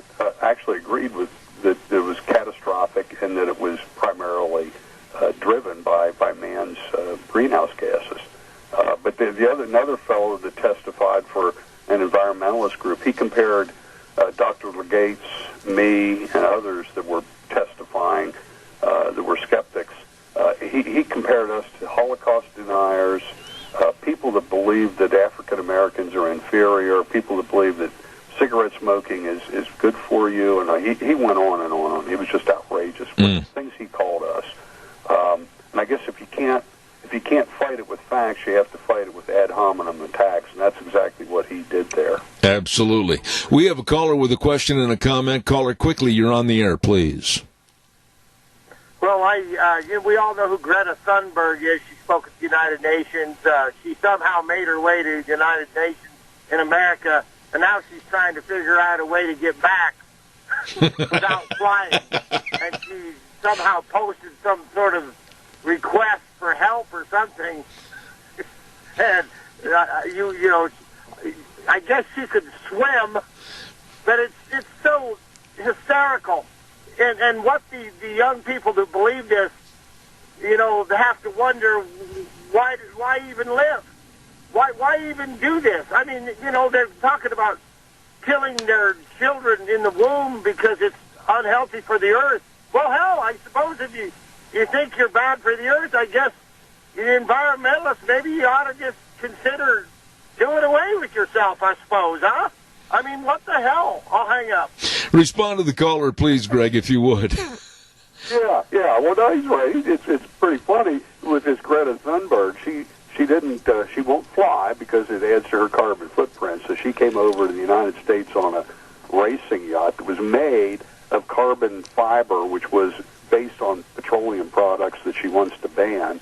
actually agreed with that it was catastrophic and that it was primarily driven by man's greenhouse gases. But another fellow that testified for an environmentalist group, he compared Dr. Legates, me, and others that were testifying that were skeptics. He compared us to Holocaust deniers, people that believe that African Americans are inferior, people that believe that cigarette smoking is good for you, and he went on and on. It was just outrageous. Things he called us. And I guess if you can't fight it with facts, you have to fight it with ad hominem attacks, and that's exactly what he did there. Absolutely. We have a caller with a question and a comment. Caller, quickly, you're on the air, please. Well, we all know who Greta Thunberg is. She spoke at the United Nations. She somehow made her way to the United Nations in America, and now she's trying to figure out a way to get back without flying. And she somehow posted some sort of request for help or something. And, you know, I guess she could swim, but it's so hysterical. And what the young people who believe this, you know, they have to wonder why even live? Why even do this? I mean, you know, they're talking about killing their children in the womb because it's unhealthy for the earth. Well, hell, I suppose if you think you're bad for the earth, I guess the environmentalists, maybe you ought to just consider doing away with yourself, I suppose, huh? I mean, what the hell? I'll hang up. Respond to the caller, please, Greg, if you would. Yeah. Well, no, he's right. It's pretty funny with this Greta Thunberg. She won't fly because it adds to her carbon footprint. So she came over to the United States on a racing yacht that was made of carbon fiber, which was based on petroleum products that she wants to ban.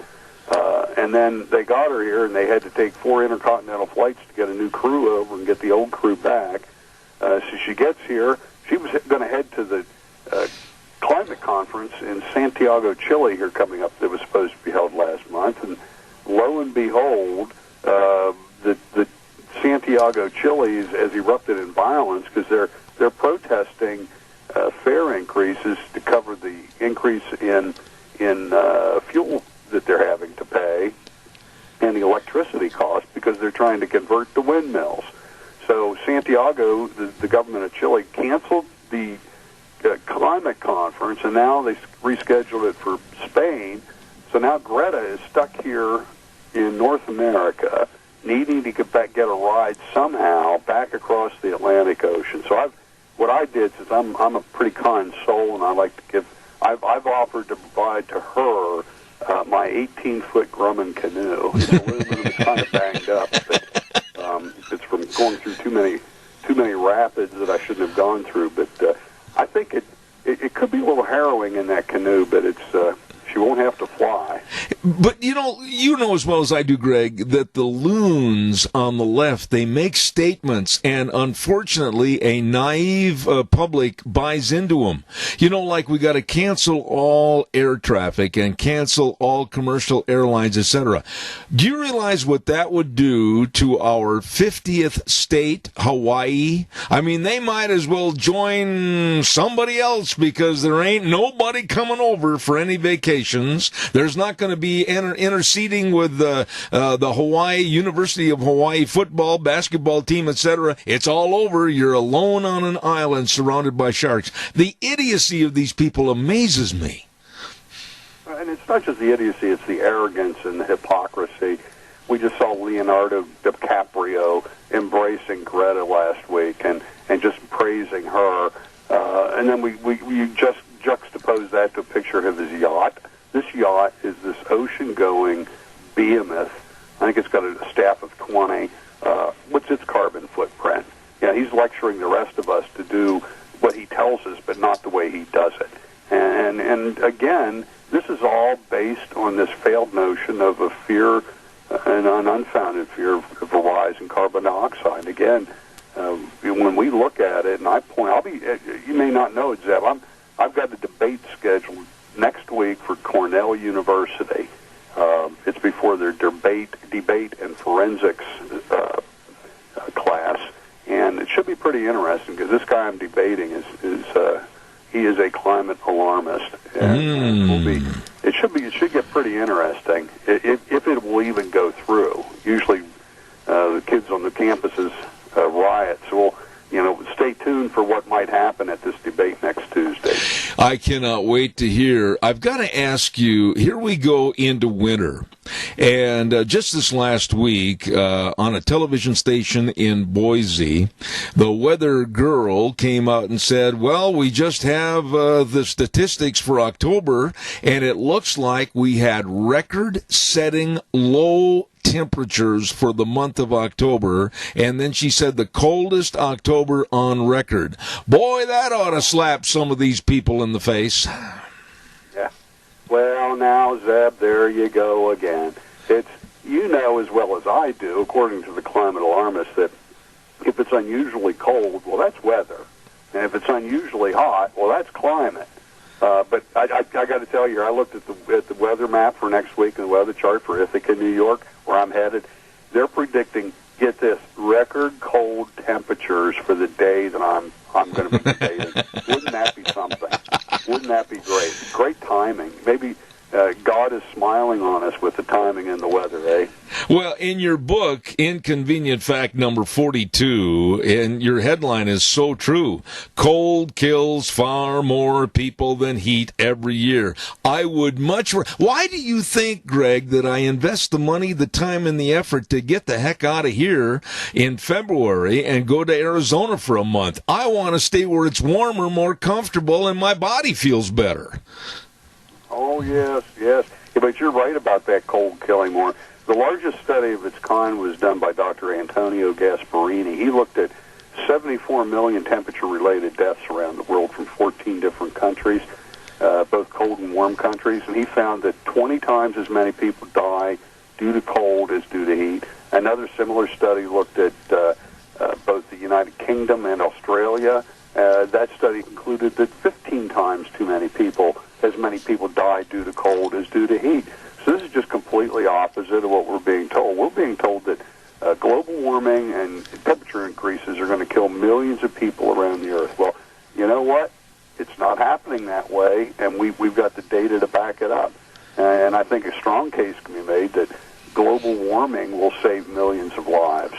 And then they got her here, and they had to take 4 intercontinental flights to get a new crew over and get the old crew back. So she gets here. She was going to head to the climate conference in Santiago, Chile, here coming up that was supposed to be held last month. And lo and behold, the Santiago, Chile has erupted in violence because they're protesting fare increases to cover the increase in fuel that they're having to pay and the electricity cost because they're trying to convert the windmills. So Santiago, the government of Chile, canceled the climate conference, and now they rescheduled it for Spain. So now Greta is stuck here in North America, needing to get a ride somehow back across the Atlantic Ocean. So what I did, since I'm a pretty kind soul, and I like to give, I've offered to provide to her my 18-foot Grumman canoe. It's aluminum, it's kind of banged up, but it's from going through too many rapids that I shouldn't have gone through. But I think it could be a little harrowing in that canoe, but it's she won't have to fly. But, you you know as well as I do, Greg, that the loons on the left, they make statements, and unfortunately a naive public buys into them. You know, like we got to cancel all air traffic and cancel all commercial airlines, etc. Do you realize what that would do to our 50th state, Hawaii? I mean, they might as well join somebody else because there ain't nobody coming over for any vacations. There's not going to be interceding with the Hawaii University of Hawaii football, basketball team, etc. It's all over. You're alone on an island surrounded by sharks. The idiocy of these people amazes me. And it's not just the idiocy, it's the arrogance and the hypocrisy. We just saw Leonardo DiCaprio embracing Greta last week and just praising her. And then we just juxtapose that to a picture of his yacht. This yacht is this ocean-going behemoth. I think it's got a staff of 20. What's its carbon footprint? Yeah, he's lecturing the rest of us to do what he tells us, but not the way he does it. And again, this is all based on this failed notion of a fear, an unfounded fear of a rise in carbon dioxide. Again, when we look at it, and you may not know it, Zeb, I've got a debate scheduled next week for Cornell University. It's before their debate and forensics class, and it should be pretty interesting because this guy I'm debating he is a climate alarmist, and it should get pretty interesting if it will even go through. Usually, the kids on the campuses riot, so we'll stay tuned for what might happen at this debate next Tuesday. I cannot wait to hear. I've got to ask you, here we go into winter. And just this last week, on a television station in Boise, the weather girl came out and said, well, we just have the statistics for October, and it looks like we had record-setting low temperatures for the month of October, and then she said the coldest October on record. Boy, that ought to slap some of these people in the face. Yeah. Well, now, Zeb, there you go again. It's, as well as I do, according to the climate alarmists, that if it's unusually cold, well, that's weather. And if it's unusually hot, well, that's climate. But I got to tell you, I looked at the weather map for next week and the weather chart for Ithaca, New York, where I'm headed. They're predicting, get this, record cold temperatures for the day that I'm going to be debating. Wouldn't that be something? Wouldn't that be great? Great timing. Maybe God is smiling on us with the timing and the weather, eh? Well, in your book, Inconvenient Fact number 42, and your headline is so true. Cold kills far more people than heat every year. I would why do you think, Greg, that I invest the money, the time, and the effort to get the heck out of here in February and go to Arizona for a month? I want to stay where it's warmer, more comfortable, and my body feels better. Oh, yes. Yeah, but you're right about that cold killing more. The largest study of its kind was done by Dr. Antonio Gasparini. He looked at 74 million temperature-related deaths around the world from 14 different countries, both cold and warm countries, and he found that 20 times as many people die due to cold as due to heat. Another similar study looked at both the United Kingdom and Australia. That study concluded that 15 times as many people die due to cold as due to heat. So this is just completely opposite of what we're being told. We're being told that global warming and temperature increases are going to kill millions of people around the earth. Well, you know what? It's not happening that way, and we've got the data to back it up. And I think a strong case can be made that global warming will save millions of lives.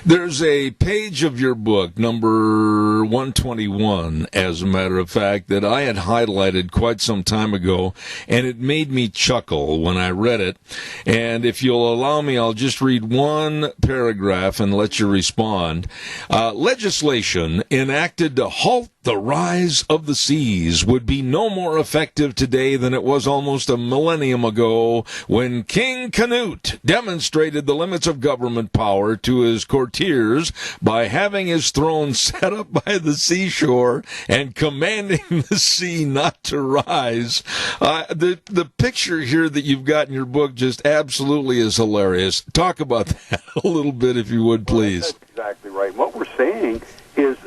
There's a page of your book, number 121, as a matter of fact, that I had highlighted quite some time ago, and it made me chuckle when I read it. And if you'll allow me, I'll just read one paragraph and let you respond. Legislation enacted to halt The rise of the seas would be no more effective today than it was almost a millennium ago when King Canute demonstrated the limits of government power to his courtiers by having his throne set up by the seashore and commanding the sea not to rise. The picture here that you've got in your book just absolutely is hilarious. Talk about that a little bit, if you would, please. Well, that's exactly right. What we're saying is,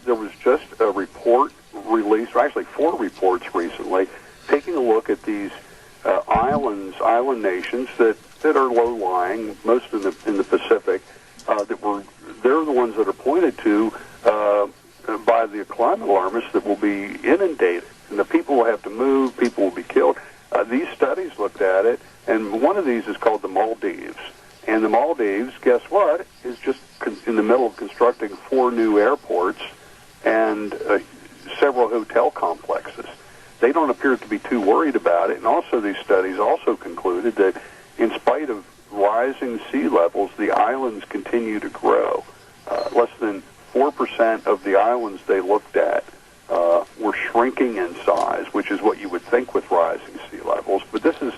there was just a report released, or actually 4 reports recently, taking a look at these island nations that are low-lying, most in the Pacific, they're the ones that are pointed to by the climate alarmists that will be inundated, and the people will have to move, people will be killed. These studies looked at it, and one of these is called the Maldives. And the Maldives, guess what, is just in the middle of constructing 4 new airports and several hotel complexes. They don't appear to be too worried about it. And also these studies also concluded that in spite of rising sea levels, the islands continue to grow. Less than 4% of the islands they looked at were shrinking in size, which is what you would think with rising sea levels. But this is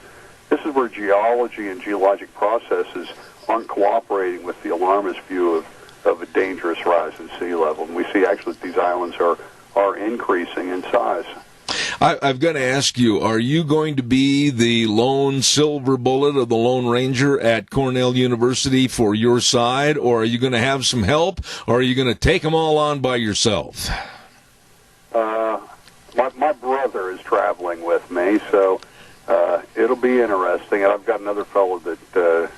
where geology and geologic processes aren't cooperating with the alarmist view of a dangerous rise in sea level. And we see actually that these islands are increasing in size. I've got to ask you, are you going to be the lone silver bullet of the Lone Ranger at Cornell University for your side, or are you going to have some help, or are you going to take them all on by yourself? My brother is traveling with me, so it'll be interesting. And I've got another fellow that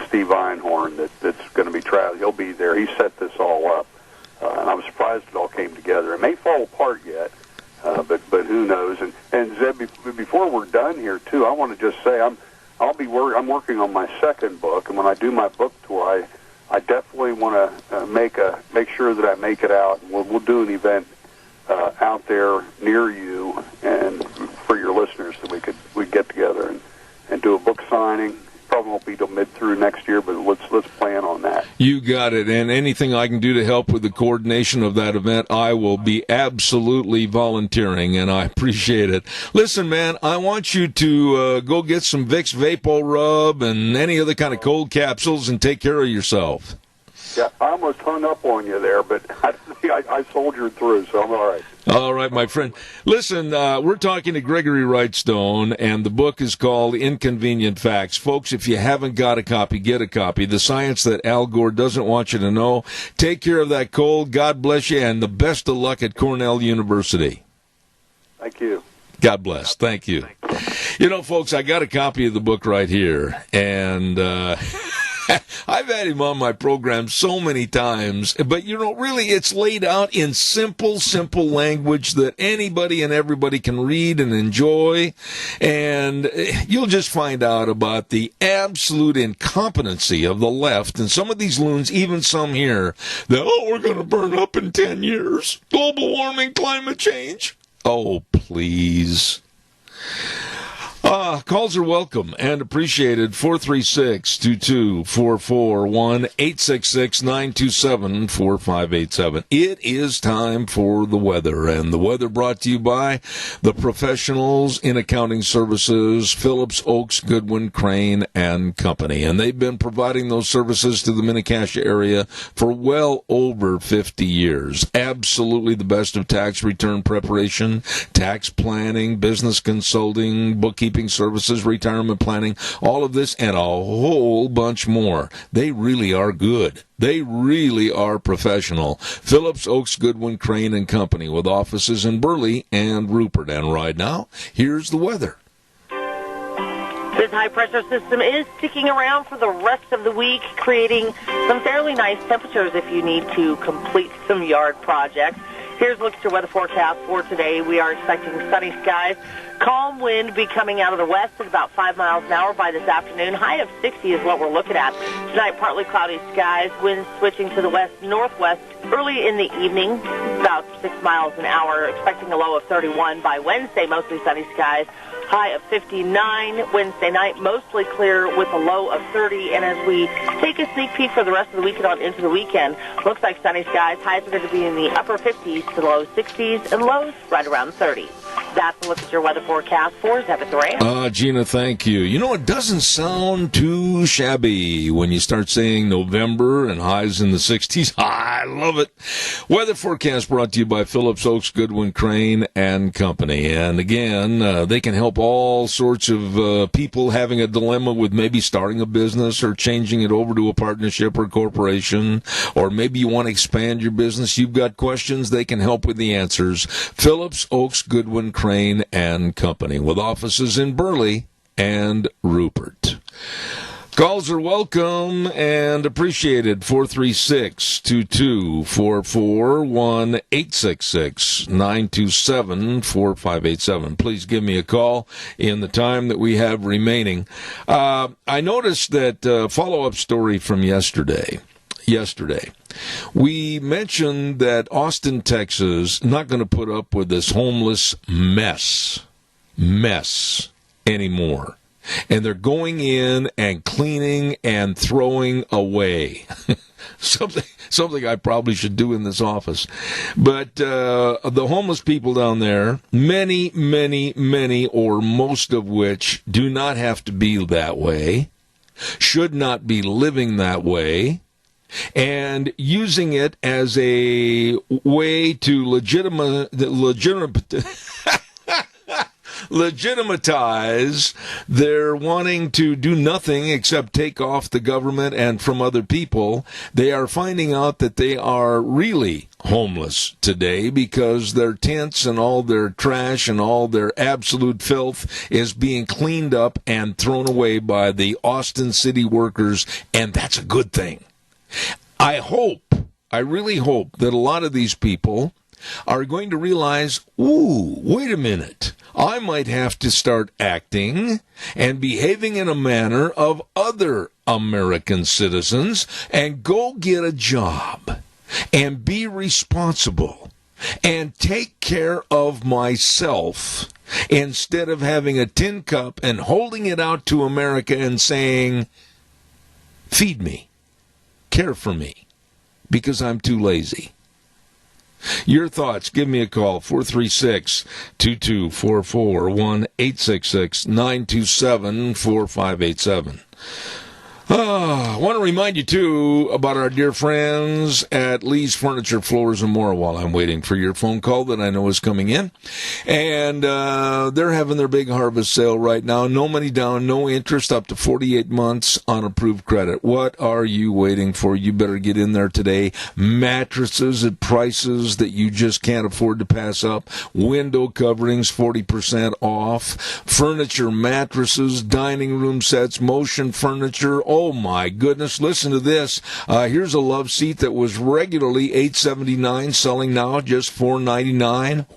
Steve Einhorn that's going to be traveling. He'll be there. He set this all up, and I'm surprised it all came together. It may fall apart yet, but who knows? And Zeb, before we're done here too, I want to just say I'm working on my second book, and when I do my book tour, I definitely want to make sure that I make it out. And we'll do an event out there near you and for your listeners that we get together and do a book signing. Probably won't be till mid through next year, but let's plan on that. You got it. And anything I can do to help with the coordination of that event, I will be absolutely volunteering, and I appreciate it. Listen, man, I want you to go get some Vicks Vapo Rub and any other kind of cold capsules and take care of yourself. Yeah, I almost hung up on you there, but I soldiered through, so I'm all right. All right, my friend. Listen, we're talking to Gregory Wrightstone, and the book is called Inconvenient Facts. Folks, if you haven't got a copy, get a copy. The science that Al Gore doesn't want you to know. Take care of that cold. God bless you, and the best of luck at Cornell University. Thank you. God bless. Thank you. You know, folks, I got a copy of the book right here, and I've had him on my program so many times, but, really it's laid out in simple language that anybody and everybody can read and enjoy, and you'll just find out about the absolute incompetency of the left and some of these loons, even some here, that, we're going to burn up in 10 years. Global warming, climate change. Oh, please. Calls are welcome and appreciated. 436-2244, 1-866-927-4587. It is time for the weather, and the weather brought to you by the professionals in accounting services, Phillips, Oaks, Goodwin, Crane, and Company. And they've been providing those services to the Mini-Cassia area for well over 50 years. Absolutely the best of tax return preparation, tax planning, business consulting, bookkeeping services, retirement planning, all of this and a whole bunch more. They really are good. They really are professional. Phillips, Oaks, Goodwin, Crane, and Company, with offices in Burley and Rupert. And right now, here's the weather. This high-pressure system is sticking around for the rest of the week, creating some fairly nice temperatures if you need to complete some yard projects. Here's a look at your weather forecast for today. We are expecting sunny skies. Calm wind be coming out of the west at about 5 miles an hour by this afternoon. High of 60 is what we're looking at. Tonight, partly cloudy skies. Winds switching to the west-northwest early in the evening, about 6 miles an hour. Expecting a low of 31 by Wednesday. Mostly sunny skies. high of 59. Wednesday night, mostly clear with a low of 30. And as we take a sneak peek for the rest of the weekend on into the weekend, looks like sunny skies. Highs are going to be in the upper 50s to low 60s, and lows right around 30. That's a look at your weather forecast for Zebeth Duran. Gina, thank you. You know, it doesn't sound too shabby when you start saying November and highs in the 60s. I love it. Weather forecast brought to you by Phillips Oaks, Goodwin, Crane, and Company. And again, they can help all sorts of people having a dilemma with maybe starting a business or changing it over to a partnership or corporation, or maybe you want to expand your business. You've got questions, they can help with the answers. Phillips Oaks, Goodwin, Crane, and Company, with offices in Burley and Rupert. Calls are welcome and appreciated. 436-2244, 1-866-927-4587. Please give me a call in the time that we have remaining. I noticed that follow-up story from yesterday. We mentioned that Austin, Texas, not going to put up with this homeless mess anymore. And they're going in and cleaning and throwing away. Something I probably should do in this office. But the homeless people down there, many, or most of which do not have to be that way, should not be living that way, and using it as a way to legitimatize their wanting to do nothing except take off the government and from other people. They are finding out that they are really homeless today because their tents and all their trash and all their absolute filth is being cleaned up and thrown away by the Austin city workers, and that's a good thing. I really hope that a lot of these people are going to realize, wait a minute, I might have to start acting and behaving in a manner of other American citizens and go get a job and be responsible and take care of myself instead of having a tin cup and holding it out to America and saying, feed me. Care for me, because I'm too lazy. Your thoughts, give me a call, 436-2244, 1-866-927-4587. I want to remind you, too, about our dear friends at Lee's Furniture, Floors, and More while I'm waiting for your phone call that I know is coming in. And they're having their big harvest sale right now. No money down, no interest, up to 48 months on approved credit. What are you waiting for? You better get in there today. Mattresses at prices that you just can't afford to pass up. Window coverings, 40% off. Furniture, mattresses, dining room sets, motion furniture. Oh my goodness, listen to this. Here's a love seat that was regularly $879, selling now just $499.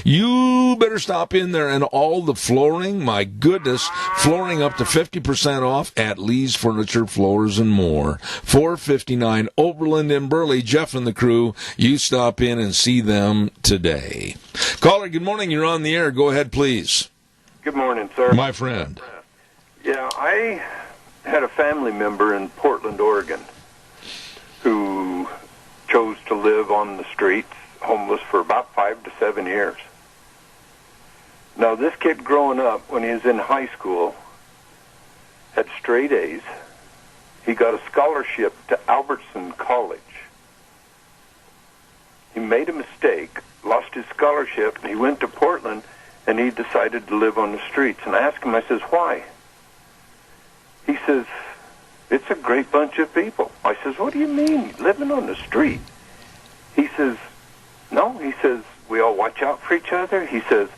You better stop in there. And all the flooring, my goodness, flooring up to 50% off at Lee's Furniture, Floors, and More. 459 Oberlin in Burley. Jeff and the crew, you stop in and see them today. Caller, good morning. You're on the air. Go ahead, please. Good morning, sir. My friend. Yeah, I had a family member in Portland, Oregon, who chose to live on the streets, homeless, for about 5 to 7 years. Now, this kid growing up, when he was in high school, had straight A's. He got a scholarship to Albertson College. He made a mistake, lost his scholarship, and he went to Portland, and he decided to live on the streets. And I asked him, I says, why? He says, it's a great bunch of people. I says, what do you mean, living on the street? He says, no. He says, we all watch out for each other. He says,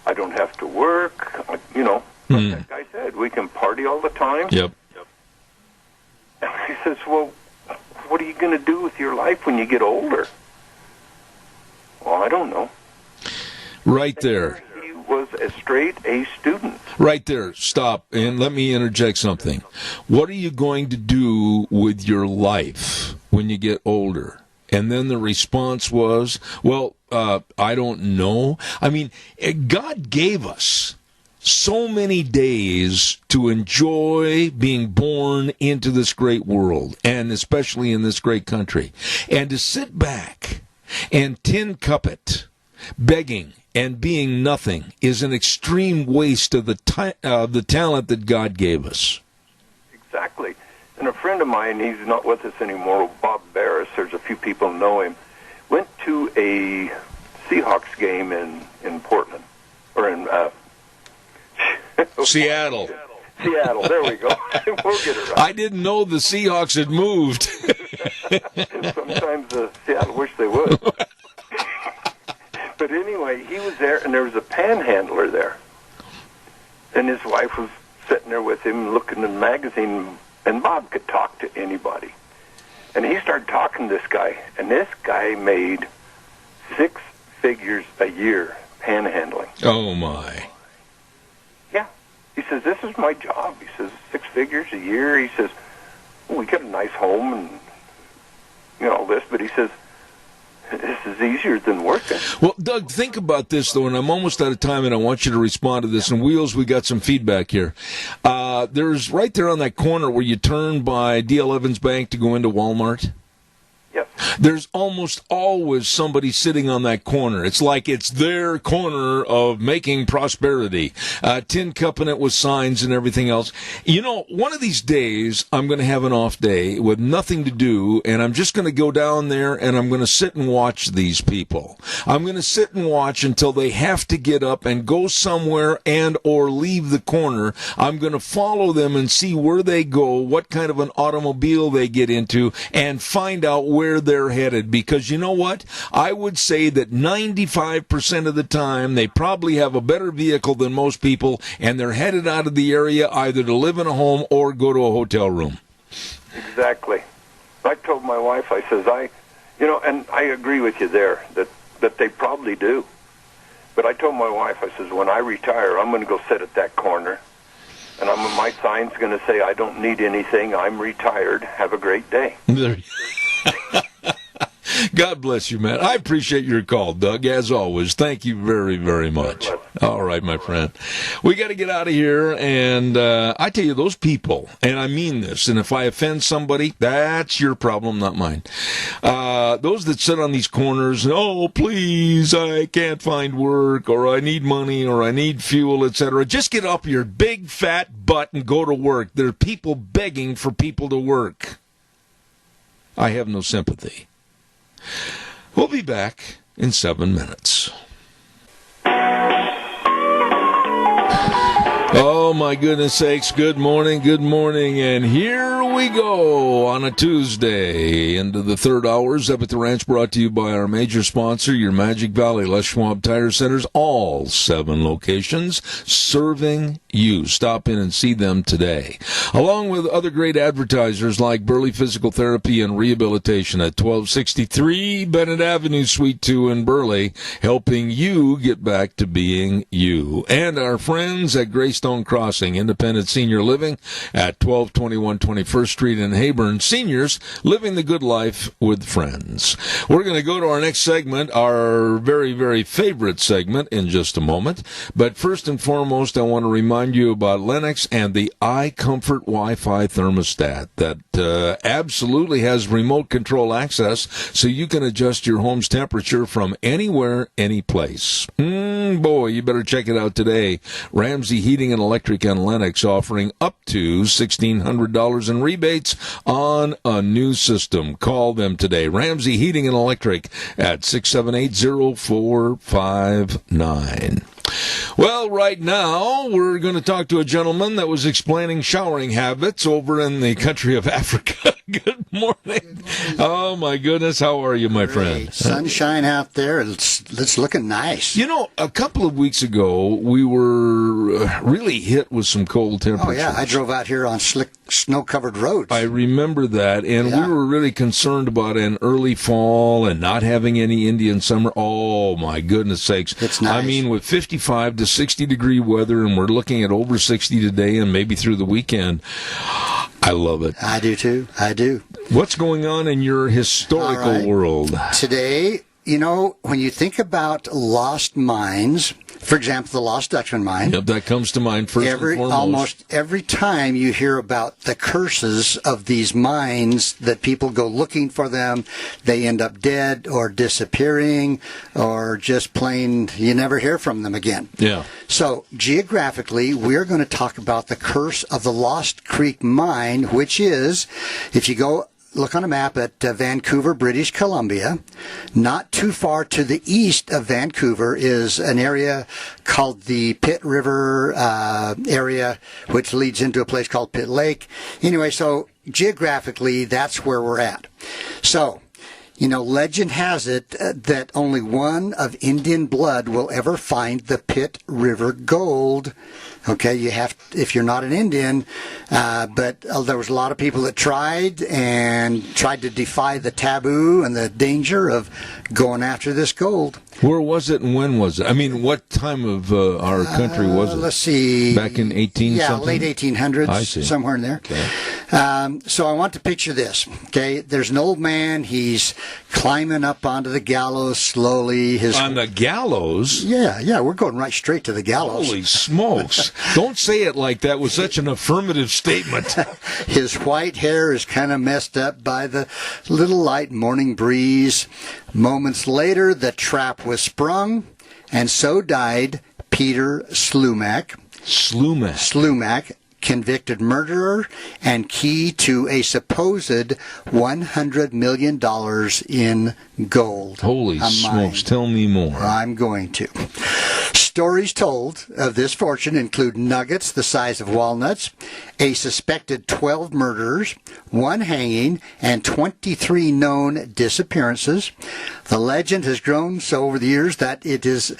I don't have to work. Like that guy said, we can party all the time. Yep. And he says, well, what are you going to do with your life when you get older? Well, I don't know. Right there. He was a straight A student. Right there. Stop. And let me interject something. What are you going to do with your life when you get older? And then the response was, well, I don't know. I mean, God gave us so many days to enjoy being born into this great world, and especially in this great country. And to sit back and tin cup it, begging and being nothing, is an extreme waste of the talent that God gave us. Exactly. And a friend of mine, he's not with us anymore, Bob Barris, there's a few people know him, went to a Seahawks game in Portland, or in Seattle. Seattle, there we go. We'll get it right. I didn't know the Seahawks had moved. Sometimes Seattle wish they would. But anyway, he was there, and there was a panhandler there. And his wife was sitting there with him looking in the magazine, and Bob could talk to anybody. And he started talking to this guy, and this guy made 6 figures a year panhandling. Oh, my. Yeah. He says, this is my job. He says, 6 figures a year. He says, well, we get a nice home and, all this. But he says, this is easier than working. Well, Doug, think about this, though, and I'm almost out of time, and I want you to respond to this. And Wheels, we got some feedback here. There's right there on that corner where you turn by D.L. Evans Bank to go into Walmart. Yes. There's almost always somebody sitting on that corner. It's like it's their corner of making prosperity. Tin cupping it with signs and everything else. One of these days, I'm going to have an off day with nothing to do, and I'm just going to go down there and I'm going to sit and watch these people. I'm going to sit and watch until they have to get up and go somewhere and or leave the corner. I'm going to follow them and see where they go, what kind of an automobile they get into, and find out where they're headed, because you know what? I would say that 95% of the time they probably have a better vehicle than most people, and they're headed out of the area either to live in a home or go to a hotel room. Exactly. I told my wife, I says, and I agree with you there, that they probably do. But I told my wife, I says, when I retire, I'm going to go sit at that corner, and my sign's going to say, I don't need anything, I'm retired, have a great day. God bless you, man. I appreciate your call, Doug, as always. Thank you very, very much. All right, my friend. We got to get out of here, and I tell you, those people, and I mean this, and if I offend somebody, that's your problem, not mine. Those that sit on these corners, oh, please, I can't find work, or I need money, or I need fuel, etc. Just get up your big, fat butt and go to work. There are people begging for people to work. I have no sympathy. We'll be back in 7 minutes. Oh, my goodness sakes. Good morning, and here we go on a Tuesday into the third hour. Up at the Ranch, brought to you by our major sponsor, your Magic Valley Les Schwab Tire Centers, all 7 locations serving you. Stop in and see them today, along with other great advertisers like Burley Physical Therapy and Rehabilitation at 1263 Bennett Avenue, Suite 2 in Burley, helping you get back to being you. And our friends at Greystone Crossing Independent Senior Living at 1221 21st Street in Hayburn. Seniors living the good life with friends. We're going to go to our next segment, our very, very favorite segment, in just a moment. But first and foremost, I want to remind you about Lennox and the iComfort Wi-Fi thermostat that absolutely has remote control access, so you can adjust your home's temperature from anywhere, any place. Boy, you better check it out today. Ramsey Heating and Electric and Lennox offering up to $1,600 in rebates on a new system. Call them today. Ramsey Heating and Electric at 678-0459. Well, right now, we're going to talk to a gentleman that was explaining showering habits over in the country of Africa. Good morning. Oh, my goodness. How are you, my friend? Sunshine out there. It's looking nice. A couple of weeks ago, we were really hit with some cold temperatures. Oh, yeah. I drove out here on slick, snow-covered roads. I remember that, and we were really concerned about an early fall and not having any Indian summer. Oh, my goodness sakes. It's nice. I mean, with 55 to 60-degree weather, and we're looking at over 60 today and maybe through the weekend. I love it. I do, too. I do. What's going on in your historical world? Today, when you think about lost mines, For example, the Lost Dutchman mine. Yep, that comes to mind first and foremost. Almost every time you hear about the curses of these mines, that people go looking for them, they end up dead or disappearing, or just plain, you never hear from them again. Yeah. So, geographically, we're going to talk about the curse of the Lost Creek Mine, which is, if you go look on a map at Vancouver, British Columbia. Not too far to the east of Vancouver is an area called the Pitt River area, which leads into a place called Pitt Lake. Anyway, so geographically, that's where we're at. So, you know, legend has it that only one of Indian blood will ever find the Pitt River gold. Okay, you have, if you're not an Indian, but there was a lot of people that tried to defy the taboo and the danger of going after this gold. Where was it and when was it? I mean, what time of our country was it? Let's see. Back in 18 yeah, something? late 1800s, I see. somewhere in there. Okay. So I want to picture this. Okay, there's an old man. He's climbing up onto the gallows slowly. On the gallows? Yeah, we're going right straight to the gallows. Holy smokes. Don't say it like that with such an affirmative statement. His white hair is kind of messed up by the little light morning breeze. Moments later, the trap was sprung, and so died Peter Slumac. Slumac, convicted murderer and key to a supposed $100 million in gold. Holy smokes, tell me more. I'm going to. Stories told of this fortune include nuggets the size of walnuts, a suspected 12 murderers, 1 hanging, and 23 known disappearances. The legend has grown so over the years that it is,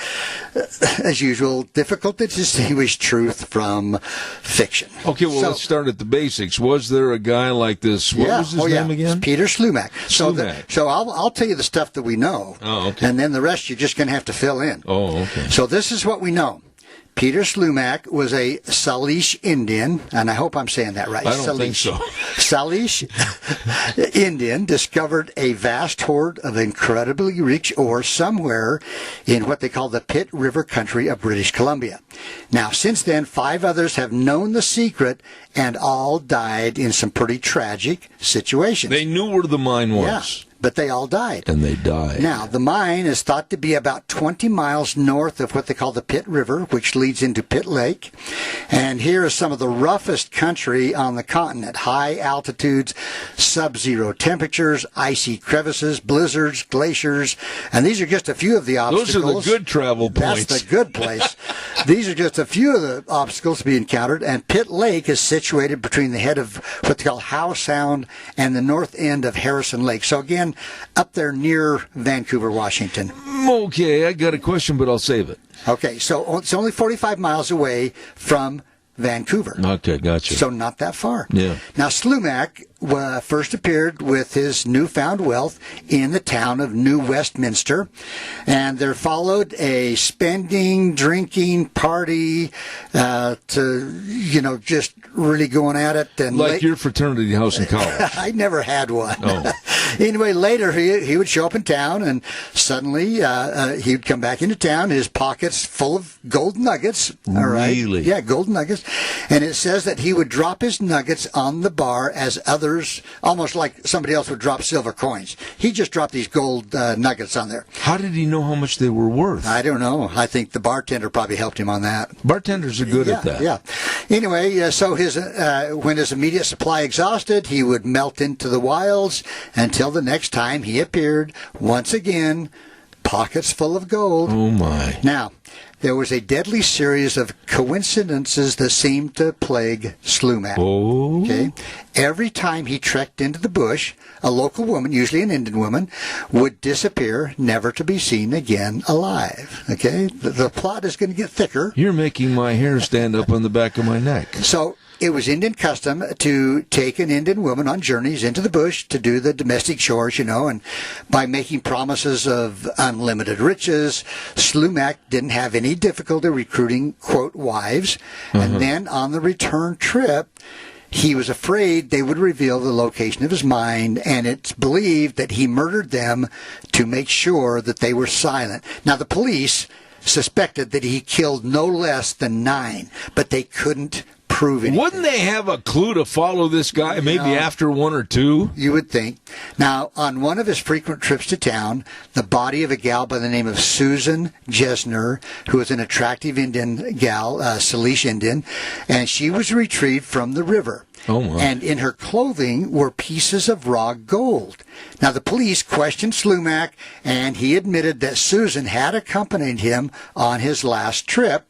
as usual, difficult to distinguish truth from fiction. Okay, well, let's start at the basics. Was there a guy like this? What was his name again? It's Peter Slumac. Slumac. So I'll tell you the stuff that we know. Oh, okay. And then the rest you're just going to have to fill in. Oh, okay. So this is what we know. Peter Slumac was a Salish Indian, and I hope I'm saying that right. I don't think so. Salish Indian discovered a vast hoard of incredibly rich ore somewhere in what they call the Pitt River country of British Columbia. Now, since then, 5 others have known the secret and all died in some pretty tragic situations. They knew where the mine was. Yeah. But they all died. And they died. Now, the mine is thought to be about 20 miles north of what they call the Pitt River, which leads into Pitt Lake. And here is some of the roughest country on the continent. High altitudes, sub-zero temperatures, icy crevices, blizzards, glaciers. And these are just a few of the obstacles. Those are the good travel points. That's the good place. These are just a few of the obstacles to be encountered. And Pitt Lake is situated between the head of what they call Howe Sound and the north end of Harrison Lake. So again, up there near Vancouver, Washington. Okay, I got a question, but I'll save it. Okay, so it's only 45 miles away from Vancouver. Okay, gotcha. So not that far. Yeah. Now, Slumac first appeared with his newfound wealth in the town of New Westminster, and there followed a spending, drinking party to, just really going at it. And like your fraternity house in college. I never had one. Oh. Anyway, later he would show up in town, and suddenly he would come back into town, his pockets full of gold nuggets. All right? Really? Yeah, gold nuggets. And it says that he would drop his nuggets on the bar as others, almost like somebody else would drop silver coins. He just dropped these gold nuggets on there. How did he know how much they were worth? I don't know. I think the bartender probably helped him on that. Bartenders are good at that. Yeah. Anyway, so when his immediate supply exhausted, he would melt into the wilds until the next time he appeared, once again, pockets full of gold. Oh, my. Now, there was a deadly series of coincidences that seemed to plague Slumac. Oh. Okay? Every time he trekked into the bush, a local woman, usually an Indian woman, would disappear, never to be seen again alive. Okay? The plot is going to get thicker. You're making my hair stand up on the back of my neck. So it was Indian custom to take an Indian woman on journeys into the bush to do the domestic chores, and by making promises of unlimited riches, Slumac didn't have any difficulty recruiting, quote, wives. And then on the return trip, he was afraid they would reveal the location of his mine, and it's believed that he murdered them to make sure that they were silent. Now, the police suspected that he killed no less than 9, but they couldn't prove anything. Wouldn't they have a clue to follow this guy, maybe after 1 or 2? You would think. Now, on one of his frequent trips to town, the body of a gal by the name of Susan Jesner, who was an attractive Indian gal, Salish Indian, and she was retrieved from the river. Oh, my. And in her clothing were pieces of raw gold. Now, the police questioned Slumac, and he admitted that Susan had accompanied him on his last trip.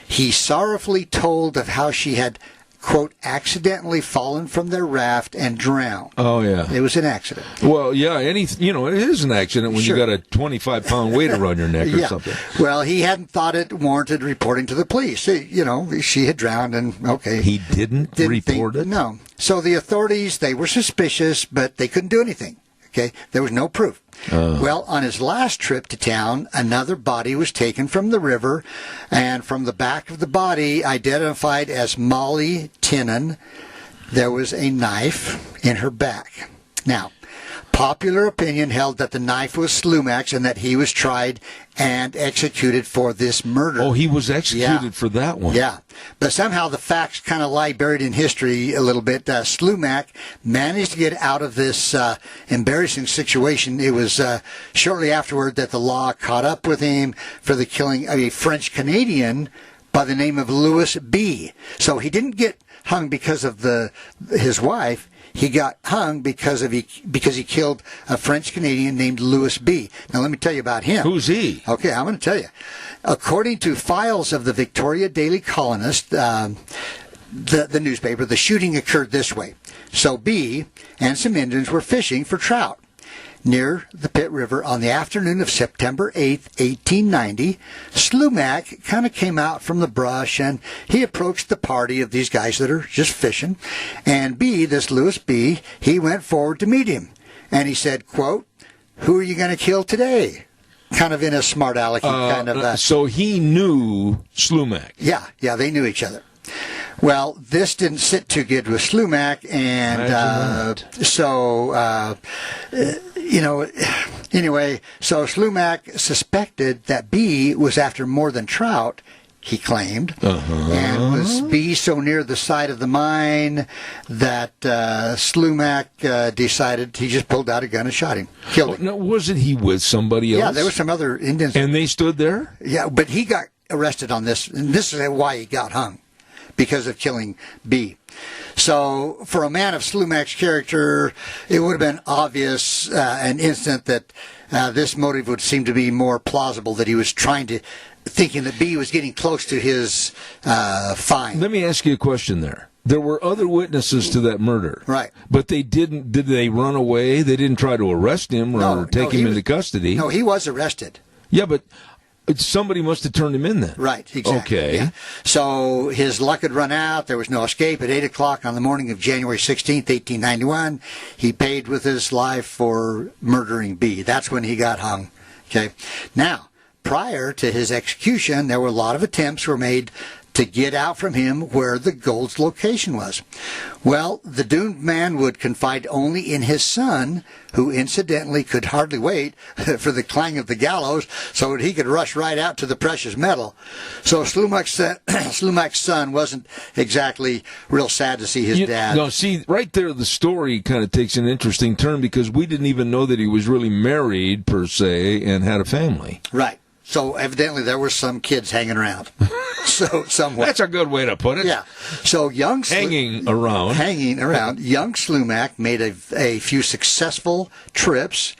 He sorrowfully told of how she had, quote, accidentally fallen from their raft and drowned. Oh, yeah. It was an accident. Well, yeah, it is an accident when Sure. you got a 25-pound weight around your neck or something. Well, he hadn't thought it warranted reporting to the police. She had drowned and, okay. He didn't report it? No. So the authorities, they were suspicious, but they couldn't do anything. Okay, there was no proof. Well, on his last trip to town, another body was taken from the river, and from the back of the body, identified as Molly Tinnan, there was a knife in her back. Now, popular opinion held that the knife was Slumac's and that he was tried and executed for this murder. Oh, he was executed for that one. Yeah. But somehow the facts kind of lie buried in history a little bit. Slumac managed to get out of this embarrassing situation. It was shortly afterward that the law caught up with him for the killing of a French-Canadian by the name of Louis B. So he didn't get hung because of his wife. He got hung because he killed a French Canadian named Louis B. Now let me tell you about him. Who's he? Okay, I'm going to tell you. According to files of the Victoria Daily Colonist, the newspaper, the shooting occurred this way. So B and some Indians were fishing for trout near the Pitt River on the afternoon of September 8th, 1890. Slumac kind of came out from the brush, and he approached the party of these guys that are just fishing. And B, this Louis B, he went forward to meet him. And he said, quote, "Who are you going to kill today?" Kind of in a smart alecky kind of... So he knew Slumac. Yeah, they knew each other. Well, this didn't sit too good with Slumac, and anyway, so Slumac suspected that B was after more than trout, he claimed, and was B so near the side of the mine that Slumac decided he just pulled out a gun and shot him, killed him. No, wasn't he with somebody else? Yeah, there were some other Indians. And they stood there? Yeah, but he got arrested on this, and this is why he got hung, because of killing B. So for a man of Slumac's character, it would have been obvious and instant that this motive would seem to be more plausible, that he was thinking that B was getting close to his fine. Let me ask you a question there. There were other witnesses to that murder. Right. But did they run away? They didn't try to arrest him or take him into custody? No, he was arrested. Yeah, but somebody must have turned him in then. Right, exactly. Okay. Yeah. So his luck had run out. There was no escape. At 8 o'clock on the morning of January 16th, 1891, he paid with his life for murdering B. That's when he got hung. Okay. Now, prior to his execution, there were a lot of attempts were made to get out from him where the gold's location was. Well, the doomed man would confide only in his son, who incidentally could hardly wait for the clang of the gallows so that he could rush right out to the precious metal. So Slumac's son wasn't exactly real sad to see his dad. No, see, right there the story kind of takes an interesting turn because we didn't even know that he was really married, per se, and had a family. Right. So evidently there were some kids hanging around. So somewhere. That's a good way to put it. Yeah. So hanging around. Young Slumac made a few successful trips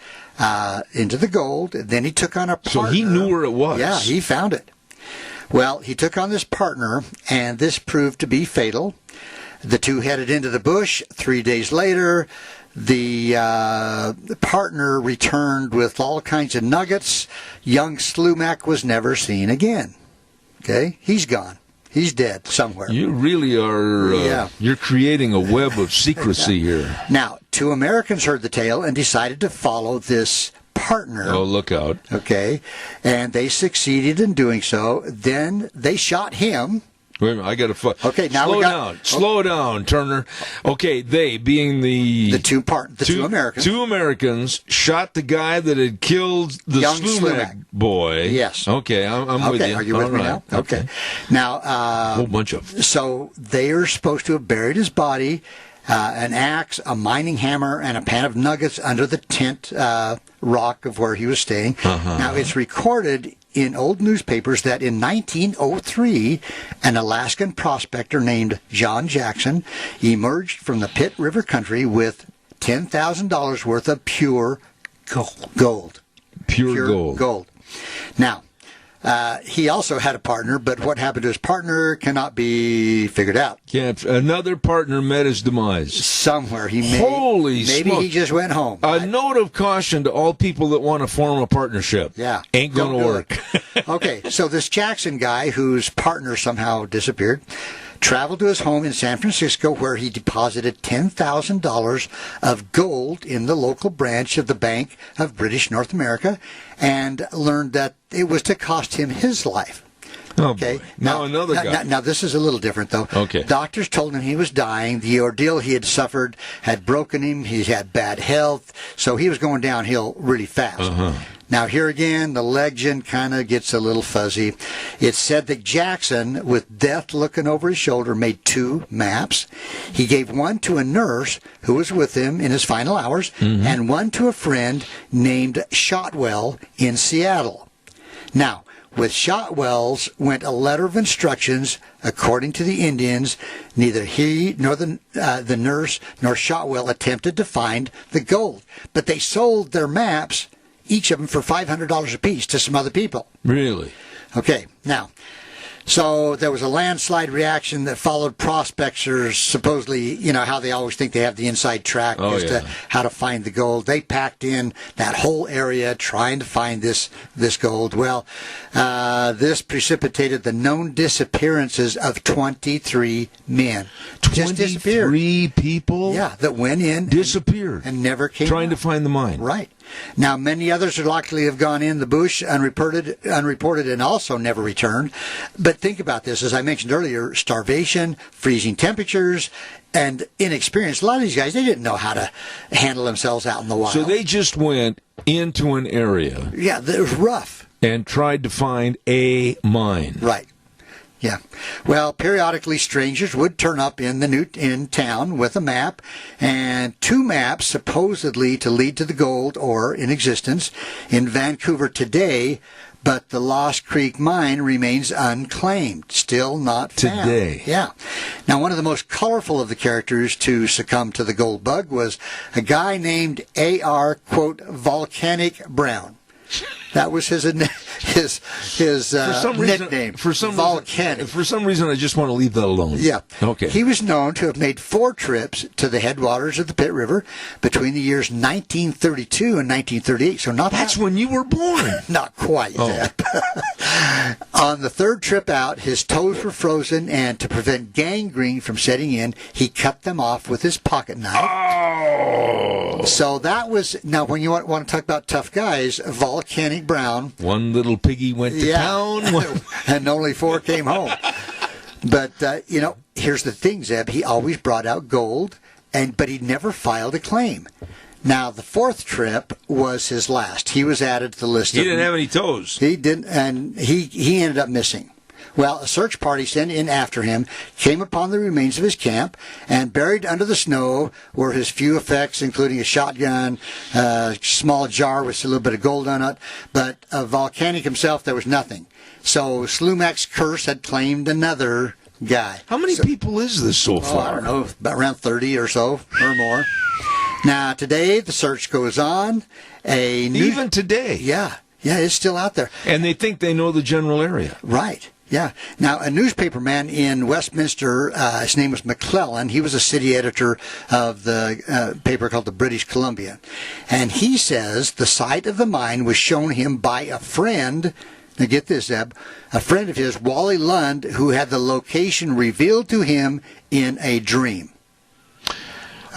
into the gold. Then he took on a partner. So he knew where it was. Yeah, he found it. Well, he took on this partner, and this proved to be fatal. The two headed into the bush. 3 days later, the partner returned with all kinds of nuggets. Young Slumac was never seen again. Okay? He's gone. He's dead somewhere. You really are, you're creating a web of secrecy here. Now, 2 Americans heard the tale and decided to follow this partner. Oh, look out. Okay? And they succeeded in doing so. Then they shot him. Wait a minute, I got to... Okay, now Slow down, Turner. Okay, they, being the two Americans. Two Americans shot the guy that had killed the Young Slumac boy. Yes. Okay, I'm with you. Are you with me now? Okay. Now, a whole bunch of them. So they are supposed to have buried his body, an axe, a mining hammer, and a pan of nuggets under the tent rock of where he was staying. Now, it's recorded in old newspapers that in 1903, an Alaskan prospector named John Jackson emerged from the Pitt River country with $10,000 worth of pure gold. Pure gold. Now, he also had a partner, but what happened to his partner cannot be figured out. Another partner met his demise. Somewhere. Holy maybe smoke. he just went home. A note of caution to all people that want to form a partnership. Yeah. Ain't going to work. Okay, so this Jackson guy, whose partner somehow disappeared, traveled to his home in San Francisco where he deposited $10,000 of gold in the local branch of the Bank of British North America and learned that it was to cost him his life. Okay. Boy. Now another guy. Now this is a little different, though. Okay. Doctors told him he was dying. The ordeal he had suffered had broken him. He had bad health, so he was going downhill really fast. Now, here again, the legend kind of gets a little fuzzy. It's said that Jackson, with death looking over his shoulder, made 2 maps. He gave one to a nurse who was with him in his final hours, and one to a friend named Shotwell in Seattle. Now, with Shotwell's went a letter of instructions. According to the Indians, neither he nor the nurse nor Shotwell attempted to find the gold, but they sold their maps, each of them for $500 apiece, to some other people. Really? Okay, now, so there was a landslide reaction that followed. Prospectors, supposedly, you know how they always think they have the inside track to how to find the gold. They packed in that whole area trying to find this gold. Well, this precipitated the known disappearances of 23 men. 23 people? Yeah, that went in. Disappeared. And never came Trying out. to find the mine. Right. Now, many others are likely to have gone in the bush unreported and also never returned. But think about this. As I mentioned earlier, starvation, freezing temperatures, and inexperience. A lot of these guys, they didn't know how to handle themselves out in the wild. So they just went into an area. Yeah, it was rough. And tried to find a mine. Right. Yeah. Well, periodically strangers would turn up in town with a map, and 2 maps supposedly to lead to the gold ore in existence in Vancouver today, but the Lost Creek mine remains unclaimed, still not found. Today. Yeah. Now, one of the most colorful of the characters to succumb to the gold bug was a guy named A.R., quote, Volcanic Brown. That was his nickname. For some Volcanic. For some reason, I just want to leave that alone. Yeah. Okay. He was known to have made 4 trips to the headwaters of the Pitt River between the years 1932 and 1938. So That's when you were born. Not quite. Zeb. On the 3rd trip out, his toes were frozen, and to prevent gangrene from setting in, he cut them off with his pocket knife. Oh. So that was, now when you want to talk about tough guys, Volcanic Brown. One little piggy went to town. And only 4 came home. But, here's the thing, Zeb. He always brought out gold, but he never filed a claim. Now, the 4th trip was his last. He was added to the list. He didn't have any toes. He didn't, and he ended up missing. Well, a search party sent in after him, came upon the remains of his camp, and buried under the snow were his few effects, including a shotgun, a small jar with a little bit of gold on it. But of Volcanic himself, there was nothing. So Slumac's curse had claimed another guy. How many people is this so far? I don't know, about around 30 or so, or more. Now, today, the search goes on. Even today? Yeah, it's still out there. And they think they know the general area. Right. Yeah. Now, a newspaperman in Westminster, his name was McClellan. He was a city editor of the paper called the British Columbia. And he says the site of the mine was shown him by a friend. Now, get this, Zeb. A friend of his, Wally Lund, who had the location revealed to him in a dream.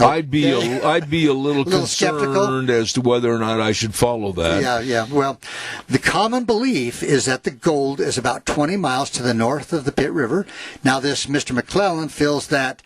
I'd be a little concerned skeptical as to whether or not I should follow that. Yeah. Well, the common belief is that the gold is about 20 miles to the north of the Pitt River. Now, this Mr. McClellan feels that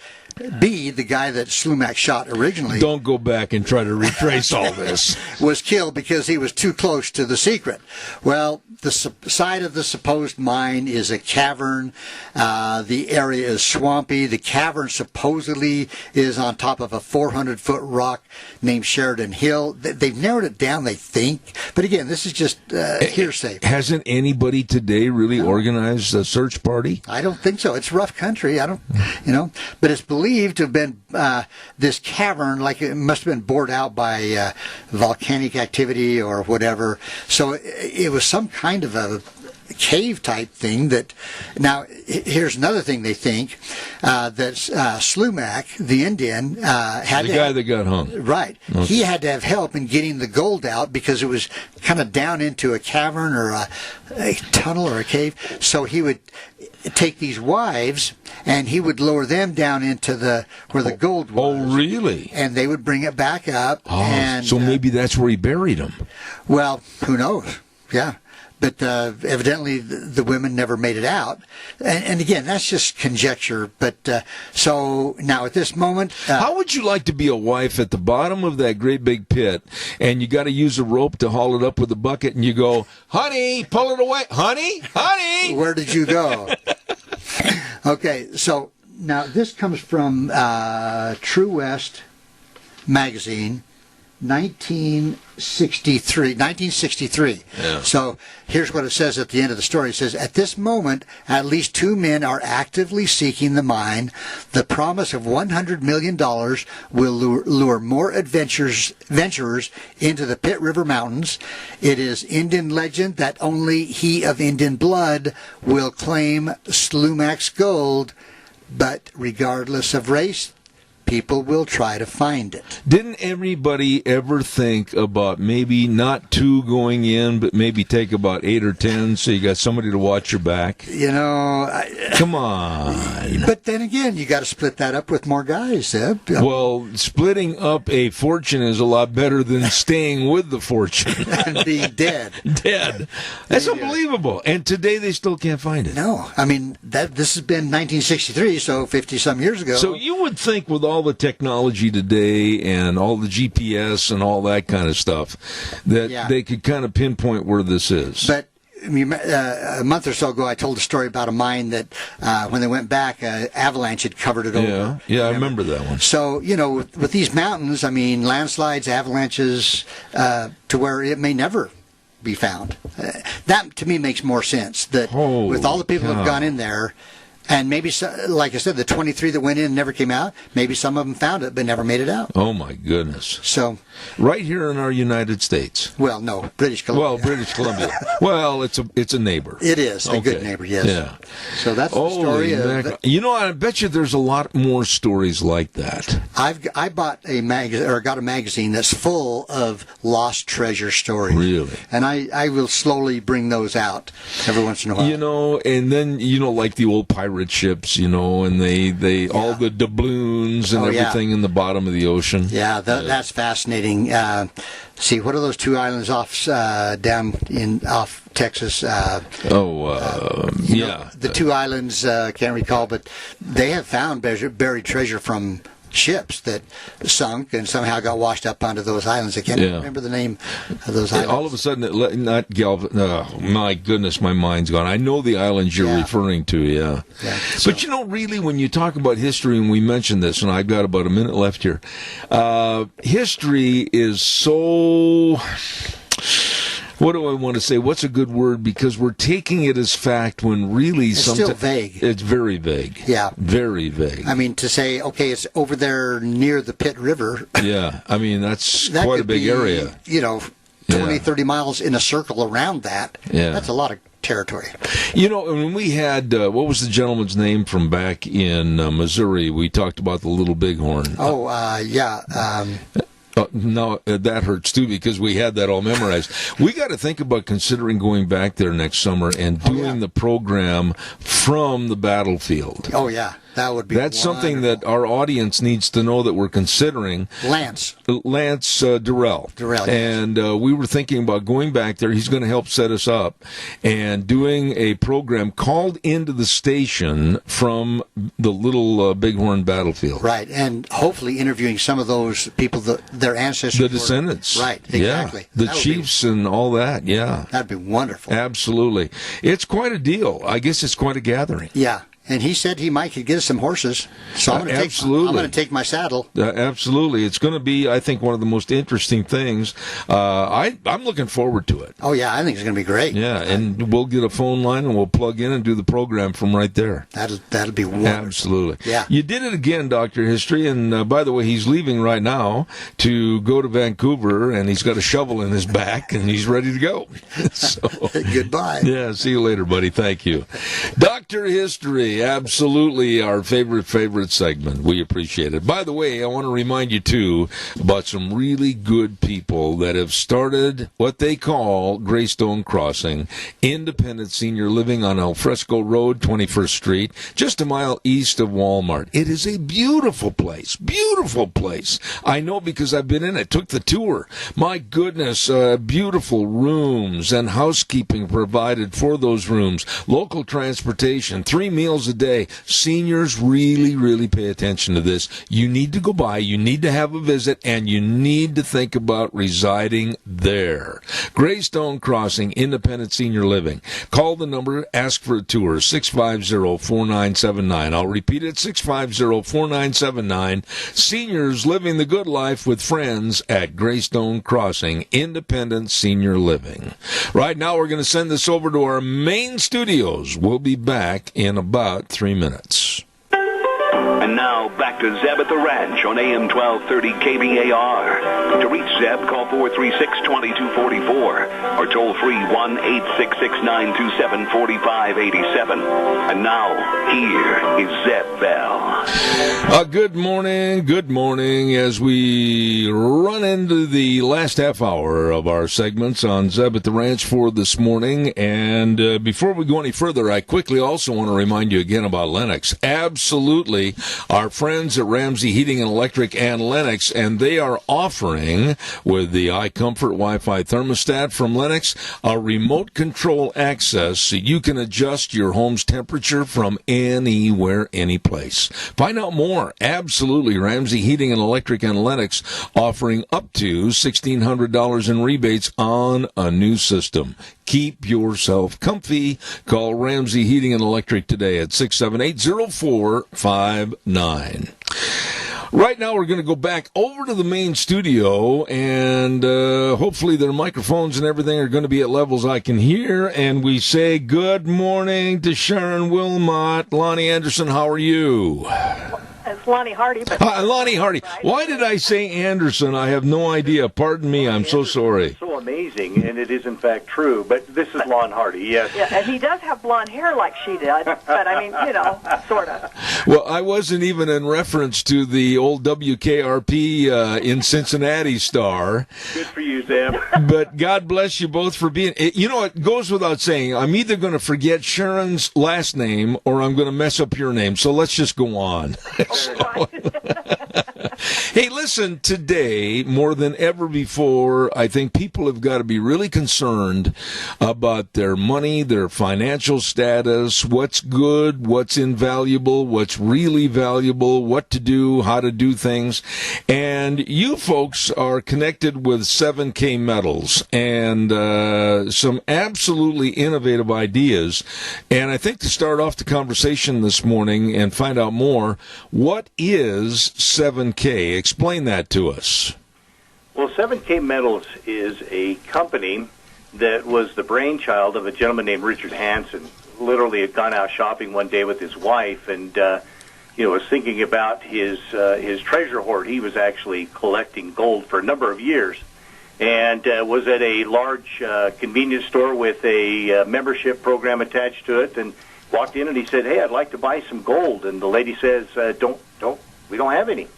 B, the guy that Slumac shot originally, Don't go back and try to retrace all this. was killed because he was too close to the secret. Well, the side of the supposed mine is a cavern. The area is swampy. The cavern supposedly is on top of a 400-foot rock named Sheridan Hill. They've narrowed it down, they think. But again, this is just hearsay. Hasn't anybody today really organized a search party? I don't think so. It's rough country. But it's believed to have been this cavern, like it must have been bored out by volcanic activity or whatever. So it was some kind of a cave type thing. That now here's another thing they think that Slumac, the Indian, had the guy that got hung. Right. Okay. He had to have help in getting the gold out because it was kind of down into a cavern or a tunnel or a cave. So he would take these wives and he would lower them down into where the gold was. Oh, really? And they would bring it back up. Oh, and so maybe that's where he buried them. Well, who knows? Yeah. But evidently the women never made it out. And again, that's just conjecture. But so now at this moment... how would you like to be a wife at the bottom of that great big pit, and you got to use a rope to haul it up with a bucket, and you go, honey, pull it away. Honey! Where did you go? Okay, so now this comes from True West magazine, 1963. Yeah. So here's what it says at the end of the story. It says, at this moment, at least 2 men are actively seeking the mine. The promise of $100 million will lure more adventurers into the Pitt River Mountains. It is Indian legend that only he of Indian blood will claim Slumac's gold, but regardless of race, people will try to find it. Didn't everybody ever think about maybe not 2 going in, but maybe take about 8 or 10 so you got somebody to watch your back? Come on. But then again, you got to split that up with more guys, Zeb. Well, splitting up a fortune is a lot better than staying with the fortune. And being dead. That's unbelievable. And today they still can't find it. No. I mean, this has been 1963, so 50-some years ago. So you would think with all the technology today and all the GPS and all that kind of stuff that they could kind of pinpoint where this is. But a month or so ago, I told a story about a mine that when they went back, avalanche had covered it over. Yeah, I remember that one. So, with these mountains, I mean, landslides, avalanches, to where it may never be found. That, to me, makes more sense. That with all the people that have gone in there, and maybe, like I said, the 23 that went in and never came out, maybe some of them found it but never made it out. Oh, my goodness. So, right here in our United States. Well, no, British Columbia. Well, British Columbia. Well, it's a neighbor. It is a good neighbor, yes. Yeah. So that's the story. I bet you there's a lot more stories like that. I bought got a magazine that's full of lost treasure stories. Really? And I will slowly bring those out every once in a while. And then like the old pirate ships, and they all the doubloons and everything in the bottom of the ocean. Yeah, that's fascinating. See, what are those 2 islands off Texas? The 2 islands, can't recall, but they have found buried treasure from ships that sunk and somehow got washed up onto those islands. I can't remember the name of those islands. All of a sudden, my goodness, my mind's gone. I know the islands you're referring to, yeah. But really, when you talk about history, and we mentioned this, and I've got about a minute left here, history is so... What do I want to say? What's a good word? Because we're taking it as fact when really it's still vague. It's very vague. Yeah. Very vague. I mean, to say, okay, it's over there near the Pitt River. Yeah. I mean, that's quite a big area. 20, 30 miles in a circle around that. Yeah. That's a lot of territory. When we had, what was the gentleman's name from back in Missouri? We talked about the Little Bighorn. No, that hurts too because we had that all memorized. We got to think about considering going back there next summer and doing the program from the battlefield. Oh, yeah. That would be That's something that our audience needs to know that we're considering. Lance Durrell. Durrell, yes. And we were thinking about going back there. He's going to help set us up and doing a program called into the station from the little Bighorn battlefield. Right, and hopefully interviewing some of those people, their ancestors. The descendants. Right, exactly. Yeah. The chiefs and all that, yeah. That'd be wonderful. Absolutely. It's quite a deal. I guess it's quite a gathering. Yeah. And he said he might could get us some horses, so I'm going to take my saddle. Absolutely, it's going to be, I think, one of the most interesting things. I'm looking forward to it. Oh yeah, I think it's going to be great. Yeah, and we'll get a phone line and we'll plug in and do the program from right there. That'll be wonderful. Absolutely. Yeah. You did it again, Dr. History, and by the way, he's leaving right now to go to Vancouver, and he's got a shovel in his back, and he's ready to go. So goodbye. Yeah, see you later, buddy. Thank you, Dr. History. Absolutely our favorite segment. We appreciate it. By the way, I want to remind you, too, about some really good people that have started what they call Greystone Crossing, independent senior living on Alfresco Road, 21st Street, just a mile east of Walmart. It is a beautiful place. Beautiful place. I know because I've been in it, took the tour. My goodness, beautiful rooms and housekeeping provided for those rooms. Local transportation, 3 meals a day. Seniors really pay attention to this. You need to go by, you need to have a visit, and you need to think about residing there. Greystone Crossing, independent senior living. Call the number, ask for a tour, 650-4979. I'll repeat it, 650-4979. Seniors living the good life with friends at Greystone Crossing, independent senior living. Right now, we're going to send this over to our main studios. We'll be back in about 3 minutes. And now, back to Zeb at the Ranch on AM 1230 KBAR. To reach Zeb, call 436-2244 or toll free 1-866-927-4587. And now, here is Zeb Bell. Good morning, as we run into the last half hour of our segments on Zeb at the Ranch for this morning. And before we go any further, I quickly also want to remind you again about Lennox. Absolutely. Our friends at Ramsey Heating and Electric and Lennox, and they are offering, with the iComfort Wi-Fi thermostat from Lennox, a remote control access so you can adjust your home's temperature from anywhere, any place. Find out more. Absolutely. Ramsey Heating and Electric and Lennox offering up to $1,600 in rebates on a new system. Keep yourself comfy. Call Ramsey Heating and Electric today at 678-0459. Right now, we're going to go back over to the main studio, and hopefully their microphones and everything are going to be at levels I can hear. And we say good morning to Sharon Wilmot. Lonnie Anderson, how are you? It's Lonnie Hardy. But Lonnie Hardy. Why did I say Anderson? I have no idea. Pardon me. I'm so sorry. It's so amazing, and it is in fact true. But this is Lon Hardy, yes. Yeah, and he does have blonde hair like she did. But I mean, sort of. Well, I wasn't even in reference to the old WKRP in Cincinnati star. Good for you, Zeb. But God bless you both for being. It goes without saying. I'm either going to forget Sharon's last name or I'm going to mess up your name. So let's just go on. Hey, listen, today, more than ever before, I think people have got to be really concerned about their money, their financial status, what's good, what's invaluable, what's really valuable, what to do, how to do things. And you folks are connected with 7K Metals and some absolutely innovative ideas. And I think to start off the conversation this morning and find out more, what is 7K? Explain that to us. Well, 7K Metals is a company that was the brainchild of a gentleman named Richard Hansen. Literally had gone out shopping one day with his wife and, was thinking about his treasure hoard. He was actually collecting gold for a number of years and was at a large convenience store with a membership program attached to it and walked in and he said, "Hey, I'd like to buy some gold." And the lady says, we don't have any.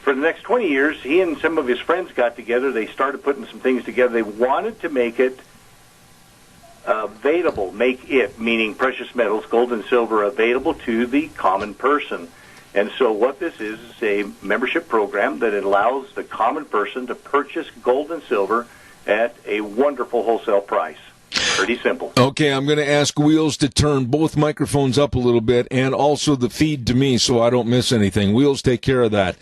For the next 20 years, he and some of his friends got together. They started putting some things together. They wanted to make it available, make it, meaning precious metals, gold and silver, available to the common person. And so what this is a membership program that allows the common person to purchase gold and silver at a wonderful wholesale price. Pretty simple. Okay, I'm going to ask Wheels to turn both microphones up a little bit and also the feed to me so I don't miss anything. Wheels, take care of that.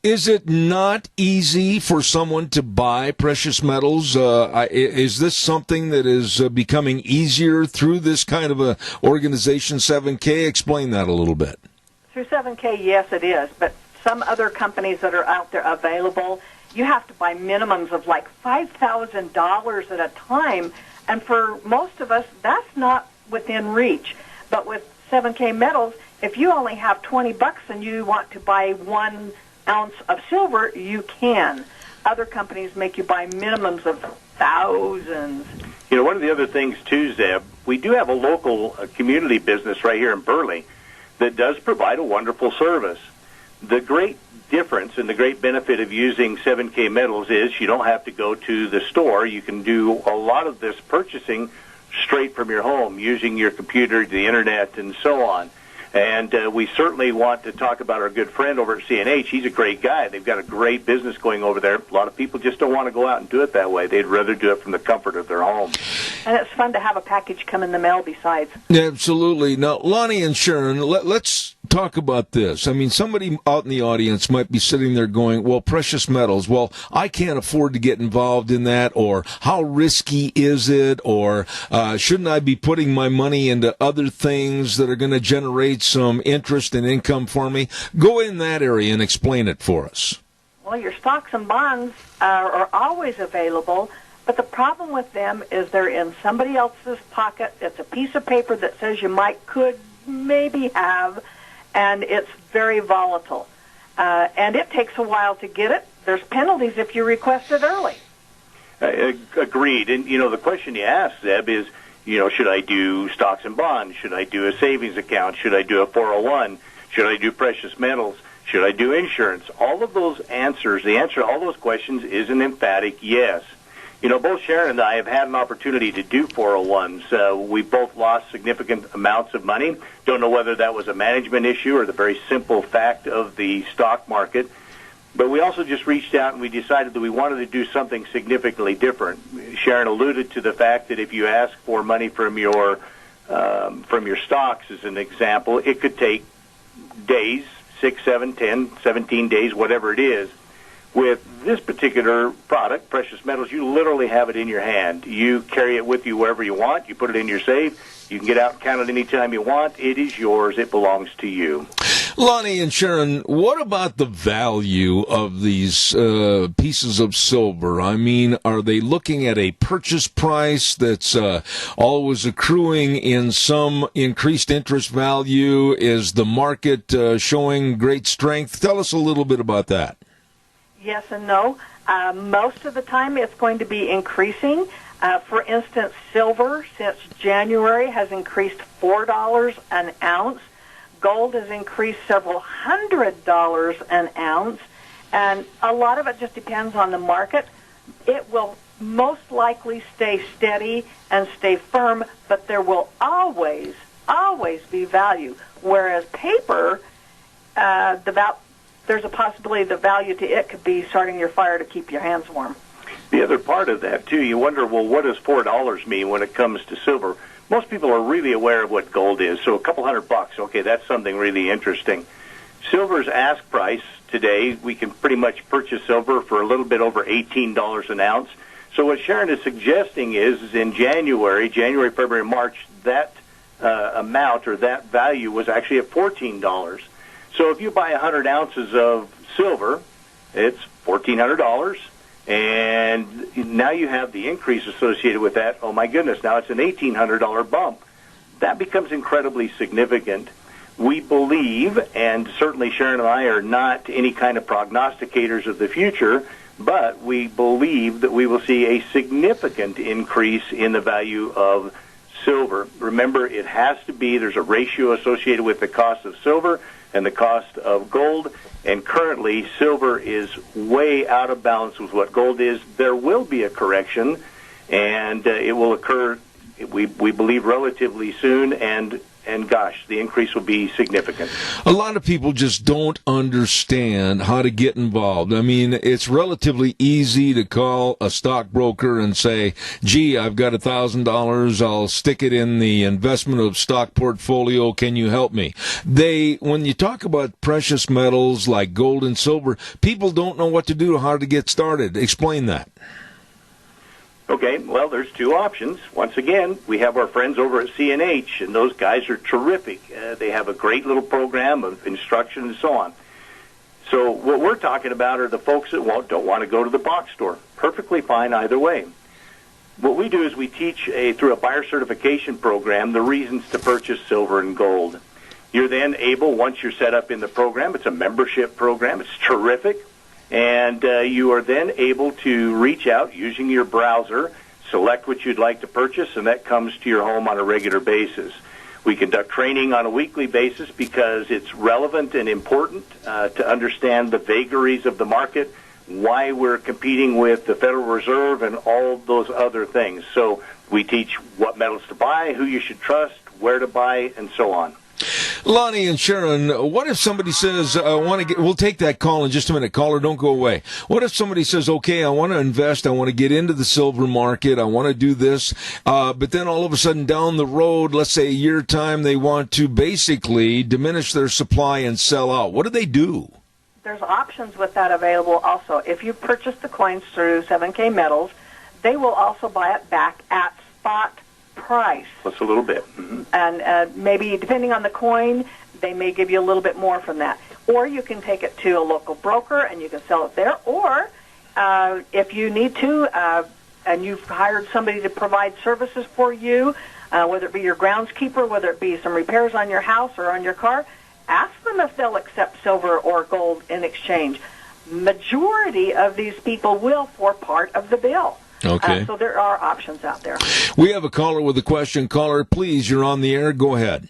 Is it not easy for someone to buy precious metals? Is this something that is becoming easier through this kind of a organization, 7K? Explain that a little bit. Through 7K, yes, it is. But some other companies that are out there available, you have to buy minimums of like $5,000 at a time. And for most of us, that's not within reach. But with 7K metals, if you only have $20 and you want to buy 1 ounce of silver, you can. Other companies make you buy minimums of thousands. You know, one of the other things, too, Zeb, we do have a local community business right here in Burley that does provide a wonderful service. The great difference and the great benefit of using 7K metals is you don't have to go to the store. You can do a lot of this purchasing straight from your home using your computer, the internet, and so on. And we certainly want to talk about our good friend over at CNH. He's a great guy. They've got a great business going over there. A lot of people just don't want to go out and do it that way. They'd rather do it from the comfort of their home. And it's fun to have a package come in the mail besides. Absolutely. Now, Lonnie and Sharon, let's talk about this. I mean, somebody out in the audience might be sitting there going, well, precious metals, well, I can't afford to get involved in that, or how risky is it, or shouldn't I be putting my money into other things that are going to generate some interest and income for me? Go in that area and explain it for us. Well, your stocks and bonds are always available, but the problem with them is they're in somebody else's pocket. It's a piece of paper that says you could, maybe have, and it's very volatile. And it takes a while to get it. There's penalties if you request it early. Agreed. And, you know, the question you asked, Zeb, is, you know, should I do stocks and bonds? Should I do a savings account? Should I do a 401? Should I do precious metals? Should I do insurance? All of those answers, the answer to all those questions is an emphatic yes. You know, both Sharon and I have had an opportunity to do 401s. We both lost significant amounts of money. Don't know whether that was a management issue or the very simple fact of the stock market. But we also just reached out and we decided that we wanted to do something significantly different. Sharon alluded to the fact that if you ask for money from your stocks, as an example, it could take days, 6, 7, 10, 17 days, whatever it is. With this particular product, precious metals, you literally have it in your hand. You carry it with you wherever you want. You put it in your safe. You can get out and count it anytime you want. It is yours. It belongs to you. Lonnie and Sharon, what about the value of these pieces of silver? I mean, are they looking at a purchase price that's always accruing in some increased interest value? Is the market showing great strength? Tell us a little bit about that. Yes and no. Most of the time it's going to be increasing. For instance, silver since January has increased $4 an ounce. Gold has increased several $100s an ounce. And a lot of it just depends on the market. It will most likely stay steady and stay firm, but there will always be value. Whereas paper, there's a possibility the value to it could be starting your fire to keep your hands warm. The other part of that, too, you wonder, well, what does $4 mean when it comes to silver? Most people are really aware of what gold is, so a couple $100, okay, that's something really interesting. Silver's ask price today, we can pretty much purchase silver for a little bit over $18 an ounce. So what Sharon is suggesting is in January, February, March, that amount or that value was actually at $14. So if you buy 100 ounces of silver, it's $1,400, and now you have the increase associated with that. Oh, my goodness, now it's an $1,800 bump. That becomes incredibly significant. We believe, and certainly Sharon and I are not any kind of prognosticators of the future, but we believe that we will see a significant increase in the value of silver. Remember, it has to be, there's a ratio associated with the cost of silver and the cost of gold, and currently silver is way out of balance with what gold is. There will be a correction, and it will occur, we believe, relatively soon, and gosh, the increase will be significant. A lot of people just don't understand how to get involved. I mean, it's relatively easy to call a stockbroker and say, gee, I've got $1,000. I'll stick it in the investment of stock portfolio. Can you help me? When you talk about precious metals like gold and silver, people don't know what to do, how to get started. Explain that. Okay, well, there's two options. Once again, we have our friends over at C&H, and those guys are terrific. They have a great little program of instruction and so on. So what we're talking about are the folks that don't want to go to the box store. Perfectly fine either way. What we do is we teach through a buyer certification program the reasons to purchase silver and gold. You're then able, once you're set up in the program, it's a membership program, it's terrific. And you are then able to reach out using your browser, select what you'd like to purchase, and that comes to your home on a regular basis. We conduct training on a weekly basis because it's relevant and important to understand the vagaries of the market, why we're competing with the Federal Reserve and all those other things. So we teach what metals to buy, who you should trust, where to buy, and so on. Lonnie and Sharon, what if somebody says, we'll take that call in just a minute. Caller, don't go away. What if somebody says, okay, I want to invest, I want to get into the silver market, I want to do this, but then all of a sudden down the road, let's say a year time, they want to basically diminish their supply and sell out. What do they do? There's options with that available also. If you purchase the coins through 7K Metals, they will also buy it back at spot price. Plus a little bit. Mm-hmm. And maybe, depending on the coin, they may give you a little bit more from that. Or you can take it to a local broker and you can sell it there. Or if you need to, and you've hired somebody to provide services for you, whether it be your groundskeeper, whether it be some repairs on your house or on your car, ask them if they'll accept silver or gold in exchange. Majority of these people will for part of the bill. Okay. So there are options out there. We have a caller with a question. Caller, please, you're on the air. Go ahead.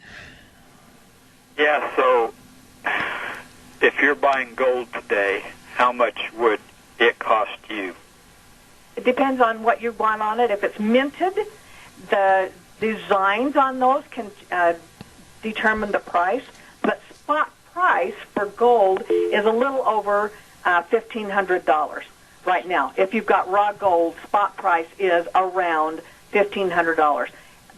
Yeah, so if you're buying gold today, how much would it cost you? It depends on what you want on it. If it's minted, the designs on those can determine the price. But spot price for gold is a little over $1,500. Right now, if you've got raw gold, spot price is around $1,500.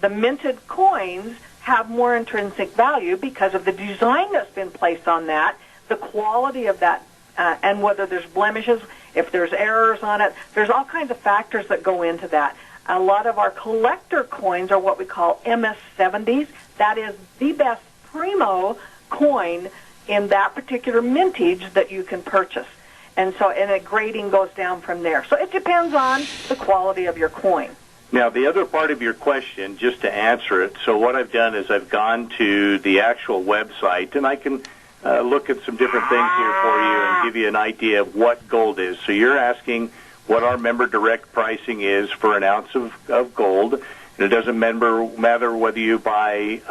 The minted coins have more intrinsic value because of the design that's been placed on that, the quality of that, and whether there's blemishes, if there's errors on it. There's all kinds of factors that go into that. A lot of our collector coins are what we call MS-70s. That is the best primo coin in that particular mintage that you can purchase. And a grading goes down from there. So it depends on the quality of your coin. Now, the other part of your question, just to answer it, so what I've done is I've gone to the actual website, and I can look at some different things here for you and give you an idea of what gold is. So you're asking what our member direct pricing is for an ounce of gold. And it doesn't matter whether you buy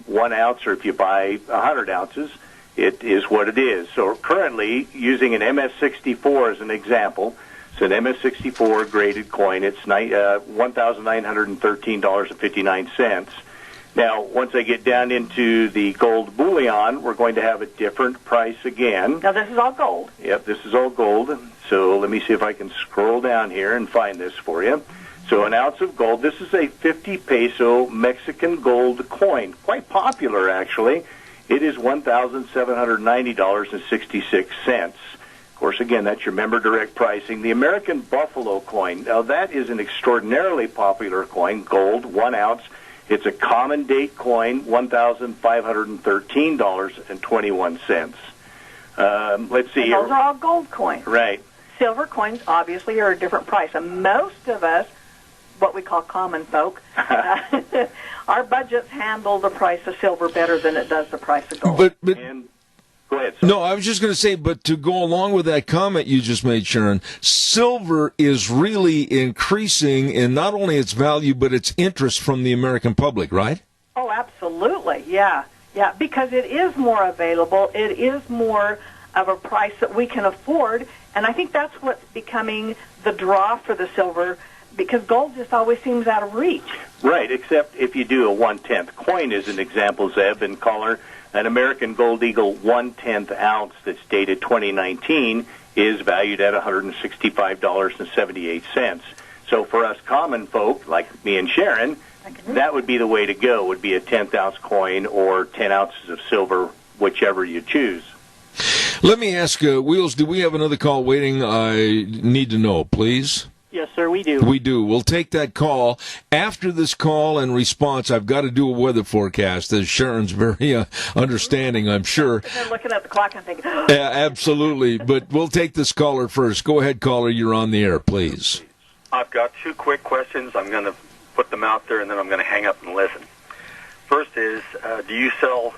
1 ounce or if you buy 100 ounces. It is what it is. So currently, using an MS-64 as an example, it's an MS-64 graded coin. It's $1,913.59. Now, once I get down into the gold bullion, we're going to have a different price again. Now, this is all gold. Yep, this is all gold. So let me see if I can scroll down here and find this for you. So an ounce of gold, this is a 50 peso Mexican gold coin. Quite popular, actually. It is $1,790.66. Of course, again, that's your member direct pricing. The American Buffalo coin, now that is an extraordinarily popular coin, gold, 1 ounce. It's a common date coin, $1,513.21. Let's see and here. Those are all gold coins. Right. Silver coins, obviously, are a different price. And most of us, what we call common folk, our budgets handle the price of silver better than it does the price of gold. But go ahead. No, I was just going to say, but to go along with that comment you just made, Sharon, silver is really increasing in not only its value, but its interest from the American public, right? Oh, absolutely, yeah. Yeah, because it is more available. It is more of a price that we can afford, and I think that's what's becoming the draw for the silver. because gold just always seems out of reach. Right, except if you do a 1/10 coin as an example, Zeb and caller, an American Gold Eagle 1/10 ounce that's dated 2019 is valued at $165.78. So for us common folk, like me and Sharon, that would be the way to go, would be a 10th ounce coin or 10 ounces of silver, whichever you choose. Let me ask, Wheels, do we have another call waiting? I need to know, please. Yes, sir, we do. We do. We'll take that call. After this call and response, I've got to do a weather forecast, as Sharon's very understanding, I'm sure. They're looking at the clock and thinking, Yeah, absolutely. But we'll take this caller first. Go ahead, caller. You're on the air, please. I've got two quick questions. I'm going to put them out there, and then I'm going to hang up and listen. First is, do you sell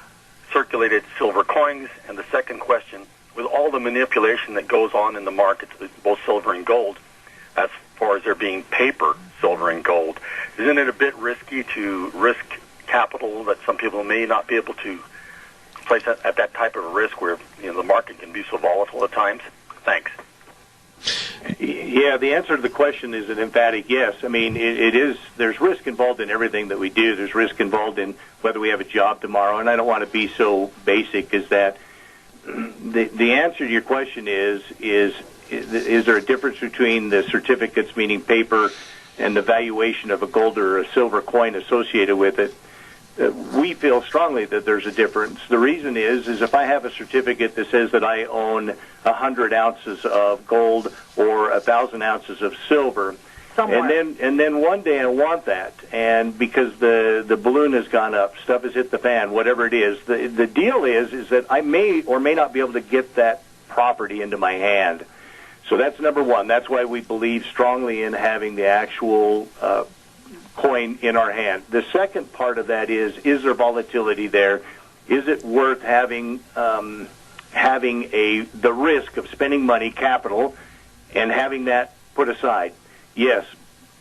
circulated silver coins? And the second question, with all the manipulation that goes on in the markets, both silver and gold, as far as there being paper, silver, and gold, isn't it a bit risky to risk capital that some people may not be able to place at that type of risk where the market can be so volatile at times? Thanks. Yeah, the answer to the question is an emphatic yes. I mean, it is. There's risk involved in everything that we do. There's risk involved in whether we have a job tomorrow, and I don't want to be so basic as that. The answer to your question is there a difference between the certificates, meaning paper, and the valuation of a gold or a silver coin associated with it? We feel strongly that there's a difference. The reason is if I have a certificate that says that I own 100 ounces of gold or 1,000 ounces of silver, and then one day I want that, and because the balloon has gone up, stuff has hit the fan, whatever it is, the deal is that I may or may not be able to get that property into my hand. So that's number one. That's why we believe strongly in having the actual coin in our hand. The second part of that is there volatility there? Is it worth having the risk of spending money, capital, and having that put aside? Yes.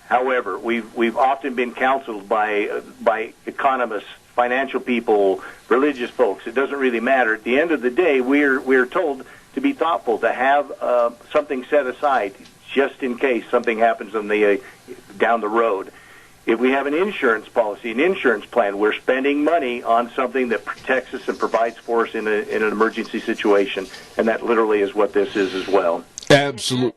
However, we've often been counseled by economists, financial people, religious folks. It doesn't really matter. At the end of the day, we're told to be thoughtful, to have something set aside just in case something happens down the road. If we have an insurance policy, an insurance plan, we're spending money on something that protects us and provides for us in an emergency situation, and that literally is what this is as well. Absolutely.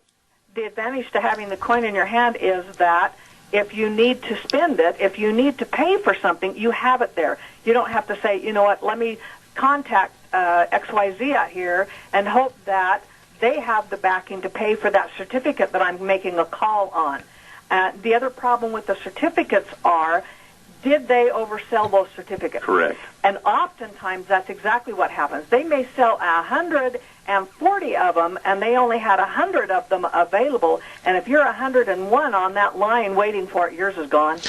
The advantage to having the coin in your hand is that if you need to spend it, if you need to pay for something, you have it there. You don't have to say, you know what, let me contact XYZ out here and hope that they have the backing to pay for that certificate that I'm making a call on. The other problem with the certificates are, did they oversell those certificates? Correct. And oftentimes that's exactly what happens. They may sell 140 of them, and they only had 100 of them available. And if you're 101 on that line waiting for it, yours is gone.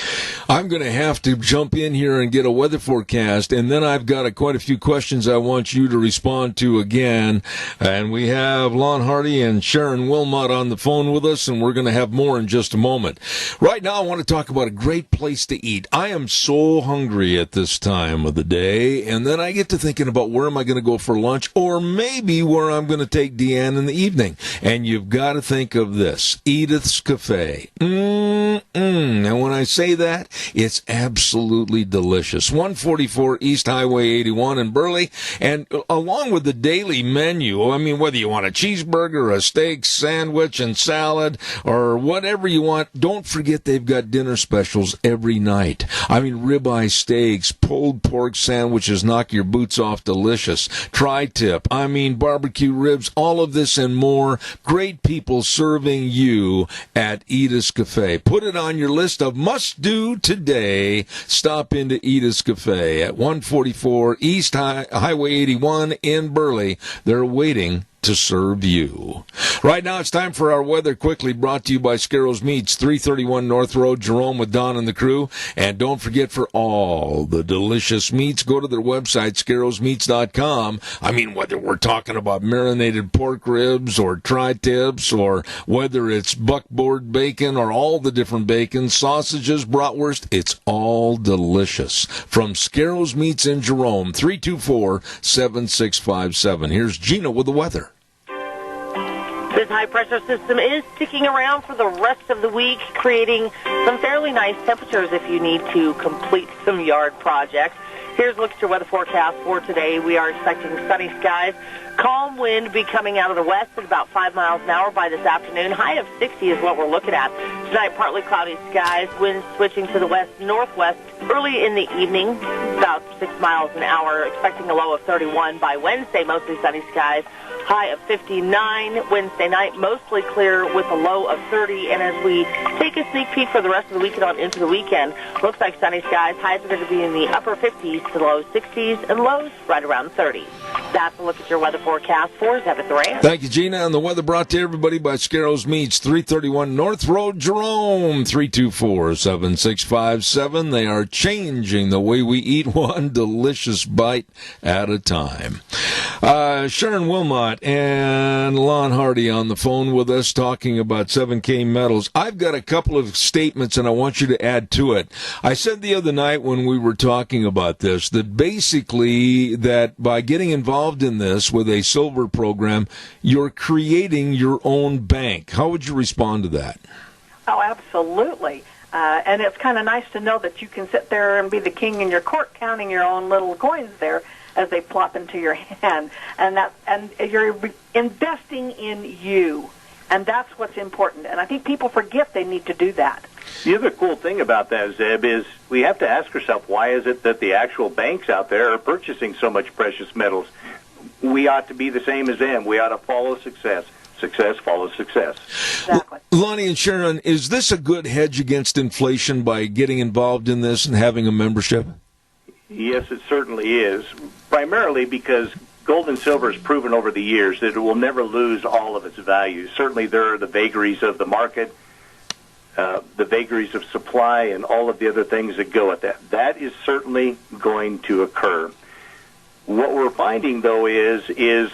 I'm going to have to jump in here and get a weather forecast, and then I've got quite a few questions I want you to respond to again. And we have Lon Hardy and Sharon Wilmot on the phone with us, and we're going to have more in just a moment. Right now, I want to talk about a great place to eat. I am so hungry at this time of the day, and then I get to thinking about where am I going to go for lunch, or maybe where I'm going to take Deanne in the evening. And you've got to think of this, Edith's Cafe. And when I say that, it's absolutely delicious. 144 East Highway 81 in Burley, and along with the daily menu, I mean, whether you want a cheeseburger, a steak, sandwich, and salad, or whatever you want, don't forget they've got dinner specials every night. I mean, ribeye steaks, pulled pork sandwiches, knock your boots off, delicious. Tri-tip, I mean, barbecue ribs, all of this and more. Great people serving you at Edith's Cafe. Put it on your list of must-do today. Stop into Edith's Cafe at 144 East Highway 81 in Burley. They're waiting to serve you. Right now, it's time for our weather quickly, brought to you by Scarrows Meats, 331 North Road, Jerome, with Don and the crew. And don't forget, for all the delicious meats, go to their website, scarrowsmeats.com. I mean, whether we're talking about marinated pork ribs or tri-tips, or whether it's buckboard bacon or all the different bacon, sausages, bratwurst, it's all delicious. From Scarrows Meats in Jerome, 324-7657. Here's Gina with the weather. This high-pressure system is sticking around for the rest of the week, creating some fairly nice temperatures if you need to complete some yard projects. Here's a look at your weather forecast for today. We are expecting sunny skies. Calm wind be coming out of the west at about 5 miles an hour by this afternoon. High of 60 is what we're looking at. Tonight, partly cloudy skies. Wind switching to the west-northwest early in the evening, about 6 miles an hour. Expecting a low of 31 by Wednesday. Mostly sunny skies. High of 59. Wednesday night, mostly clear with a low of 30. And as we take a sneak peek for the rest of the weekend on into the weekend, looks like sunny skies. Highs are going to be in the upper 50s to low 60s, and lows right around 30. That's a look at your weather forecast for Zebeth Duran. Thank you, Gina. And the weather brought to everybody by Scarrows Meats, 331 North Road, Jerome, 324-7657. They are changing the way we eat, one delicious bite at a time. Sharon Wilmot and Lon Hardy on the phone with us talking about 7K metals. I've got a couple of statements, and I want you to add to it. I said the other night when we were talking about this that basically that by getting involved in this with a silver program, you're creating your own bank. How would you respond to that? Oh, absolutely. And it's kind of nice to know that you can sit there and be the king in your court counting your own little coins there as they plop into your hand. And you're investing in you. And that's what's important. And I think people forget they need to do that. The other cool thing about that, Zeb, is we have to ask ourselves, why is it that the actual banks out there are purchasing so much precious metals? We ought to be the same as them. We ought to follow success. Success follows success. Exactly. Lonnie and Sharon, is this a good hedge against inflation by getting involved in this and having a membership? Yes, it certainly is, primarily because gold and silver has proven over the years that it will never lose all of its value. Certainly there are the vagaries of the market, the vagaries of supply, and all of the other things that go with that. That is certainly going to occur. What we're finding, though, is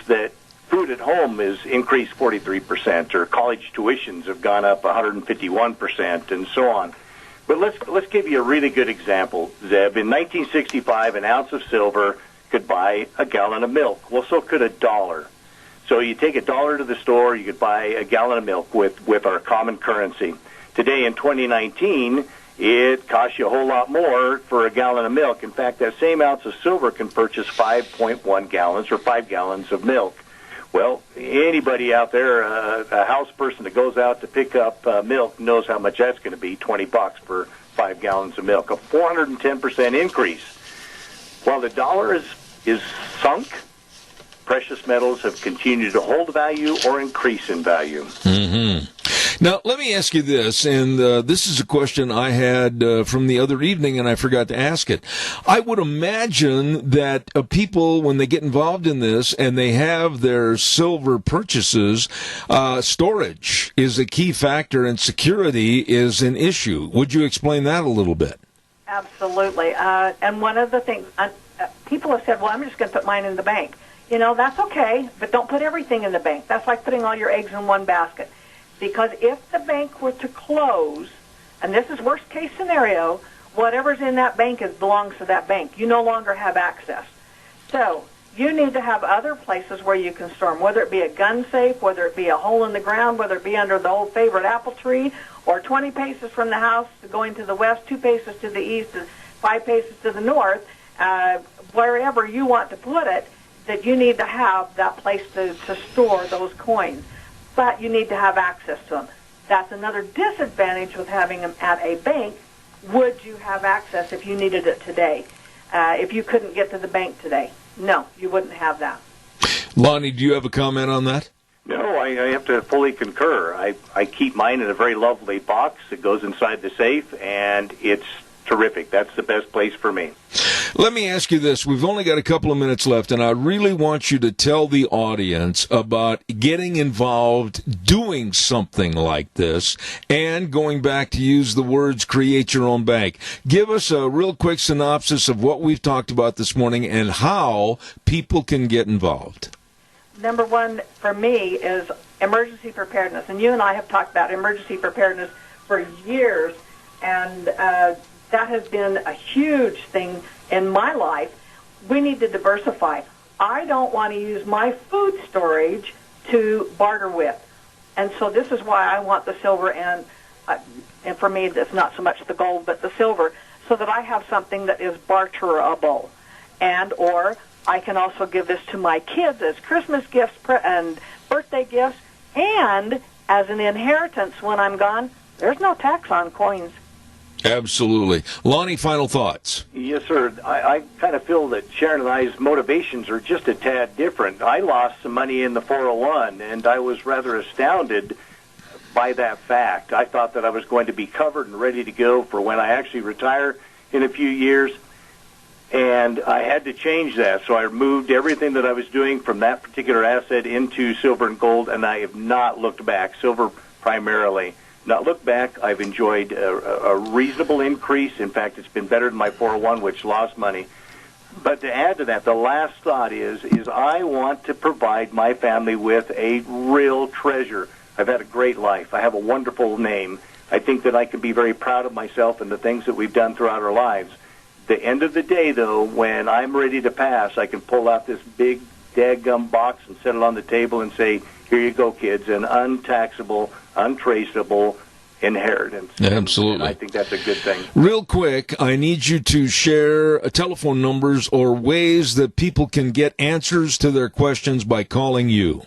that food at home has increased 43%, or college tuitions have gone up 151%, and so on. But let's give you a really good example, Zeb. In 1965, an ounce of silver could buy a gallon of milk. Well, so could $1. So you take $1 to the store, you could buy a gallon of milk with our common currency. Today, in 2019, it costs you a whole lot more for a gallon of milk. In fact, that same ounce of silver can purchase 5.1 gallons or 5 gallons of milk. Well, anybody out there, a house person that goes out to pick up milk knows how much that's going to be, $20 for 5 gallons of milk, a 410% increase. While the dollar is sunk, precious metals have continued to hold value or increase in value. Mm-hmm. Now, let me ask you this, and this is a question I had from the other evening, and I forgot to ask it. I would imagine that people, when they get involved in this and they have their silver purchases, storage is a key factor and security is an issue. Would you explain that a little bit? Absolutely. And one of the things, people have said, well, I'm just going to put mine in the bank. You know, that's okay, but don't put everything in the bank. That's like putting all your eggs in one basket. Because if the bank were to close, and this is worst case scenario, whatever's in that bank belongs to that bank. You no longer have access. So you need to have other places where you can store them, whether it be a gun safe, whether it be a hole in the ground, whether it be under the old favorite apple tree, or 20 paces from the house going to the west, 2 paces to the east, and 5 paces to the north, wherever you want to put it, that you need to have that place to store those coins. But you need to have access to them. That's another disadvantage with having them at a bank. Would you have access if you needed it today? If you couldn't get to the bank today? No, you wouldn't have that. Lonnie, do you have a comment on that? No, I have to fully concur. I keep mine in a very lovely box. It goes inside the safe, and it's terrific. That's the best place for me. Let me ask you this. We've only got a couple of minutes left, and I really want you to tell the audience about getting involved, doing something like this, and going back to use the words, create your own bank. Give us a real quick synopsis of what we've talked about this morning and how people can get involved. Number one for me is emergency preparedness. And you and I have talked about emergency preparedness for years, and that has been a huge thing in my life. We need to diversify. I don't want to use my food storage to barter with. And so this is why I want the silver, and for me, it's not so much the gold, but the silver, so that I have something that is barterable. And or I can also give this to my kids as Christmas gifts and birthday gifts, and as an inheritance when I'm gone. There's no tax on coins. Absolutely. Lonnie, final thoughts. Yes, sir. I kind of feel that Sharon and I's motivations are just a tad different. I lost some money in the 401, and I was rather astounded by that fact. I thought that I was going to be covered and ready to go for when I actually retire in a few years, and I had to change that. So I moved everything that I was doing from that particular asset into silver and gold, and I have not looked back. Silver primarily. Not looked back. I've enjoyed a reasonable increase. In fact, it's been better than my 401, which lost money. But to add to that, the last thought is I want to provide my family with a real treasure. I've had a great life. I have a wonderful name. I think that I can be very proud of myself and the things that we've done throughout our lives. The end of the day, though, when I'm ready to pass, I can pull out this big dadgum box and set it on the table and say, here you go, kids, an untaxable, untraceable inheritance. Absolutely. And I think that's a good thing. Real quick, I need you to share telephone numbers or ways that people can get answers to their questions by calling you.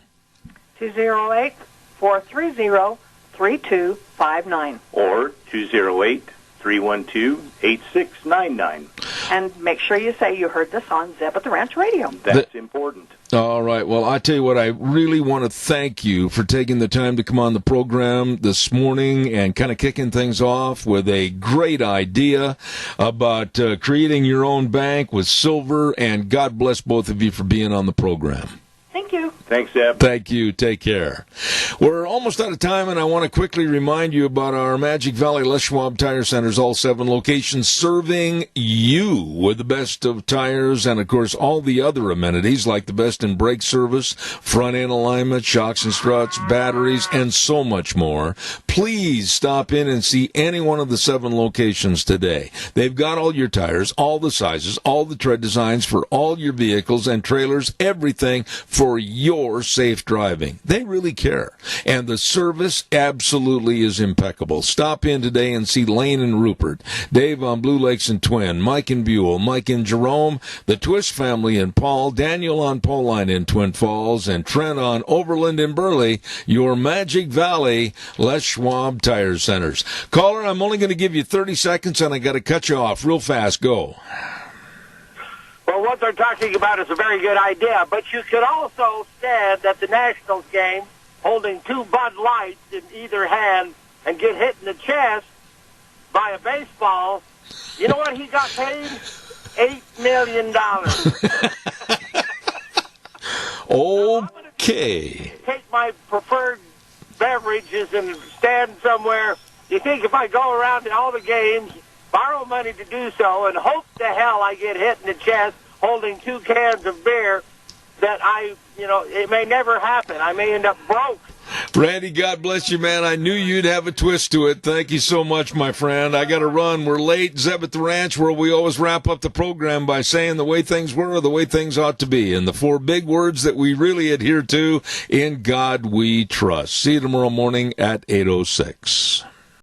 208-430-3259. Or 208-312-8699. And make sure you say you heard this on Zeb at the Ranch Radio. That's important. All right. Well, I tell you what, I really want to thank you for taking the time to come on the program this morning and kind of kicking things off with a great idea about creating your own bank with silver, and God bless both of you for being on the program. Thank you. Thanks, Deb. Thank you. Take care. We're almost out of time, and I want to quickly remind you about our Magic Valley Les Schwab Tire Centers, all 7 locations, serving you with the best of tires and, of course, all the other amenities like the best in brake service, front-end alignment, shocks and struts, batteries, and so much more. Please stop in and see any one of the 7 locations today. They've got all your tires, all the sizes, all the tread designs for all your vehicles and trailers, everything for your safe driving. They really care. And the service absolutely is impeccable. Stop in today and see Lane and Rupert, Dave on Blue Lakes and Twin, Mike and Buell, Mike and Jerome, the Twist family and Paul, Daniel on Poline in Twin Falls, and Trent on Overland and Burley, your Magic Valley Les Schwab Tire Centers. Caller, I'm only going to give you 30 seconds, and I got to cut you off real fast. Go. Well, what they're talking about is a very good idea, but you could also stand at the Nationals game holding 2 Bud Lights in either hand and get hit in the chest by a baseball. You know what he got paid? $8 million. Okay. Take my preferred beverages and stand somewhere. You think if I go around to all the games, borrow money to do so, and hope to hell I get hit in the chest holding 2 cans of beer, that it may never happen. I may end up broke. Randy, God bless you, man. I knew you'd have a twist to it. Thank you so much, my friend. I got to run. We're late. Zeb at the Ranch, where we always wrap up the program by saying the way things were or the way things ought to be. And the 4 big words that we really adhere to: in God we trust. See you tomorrow morning at 8:06.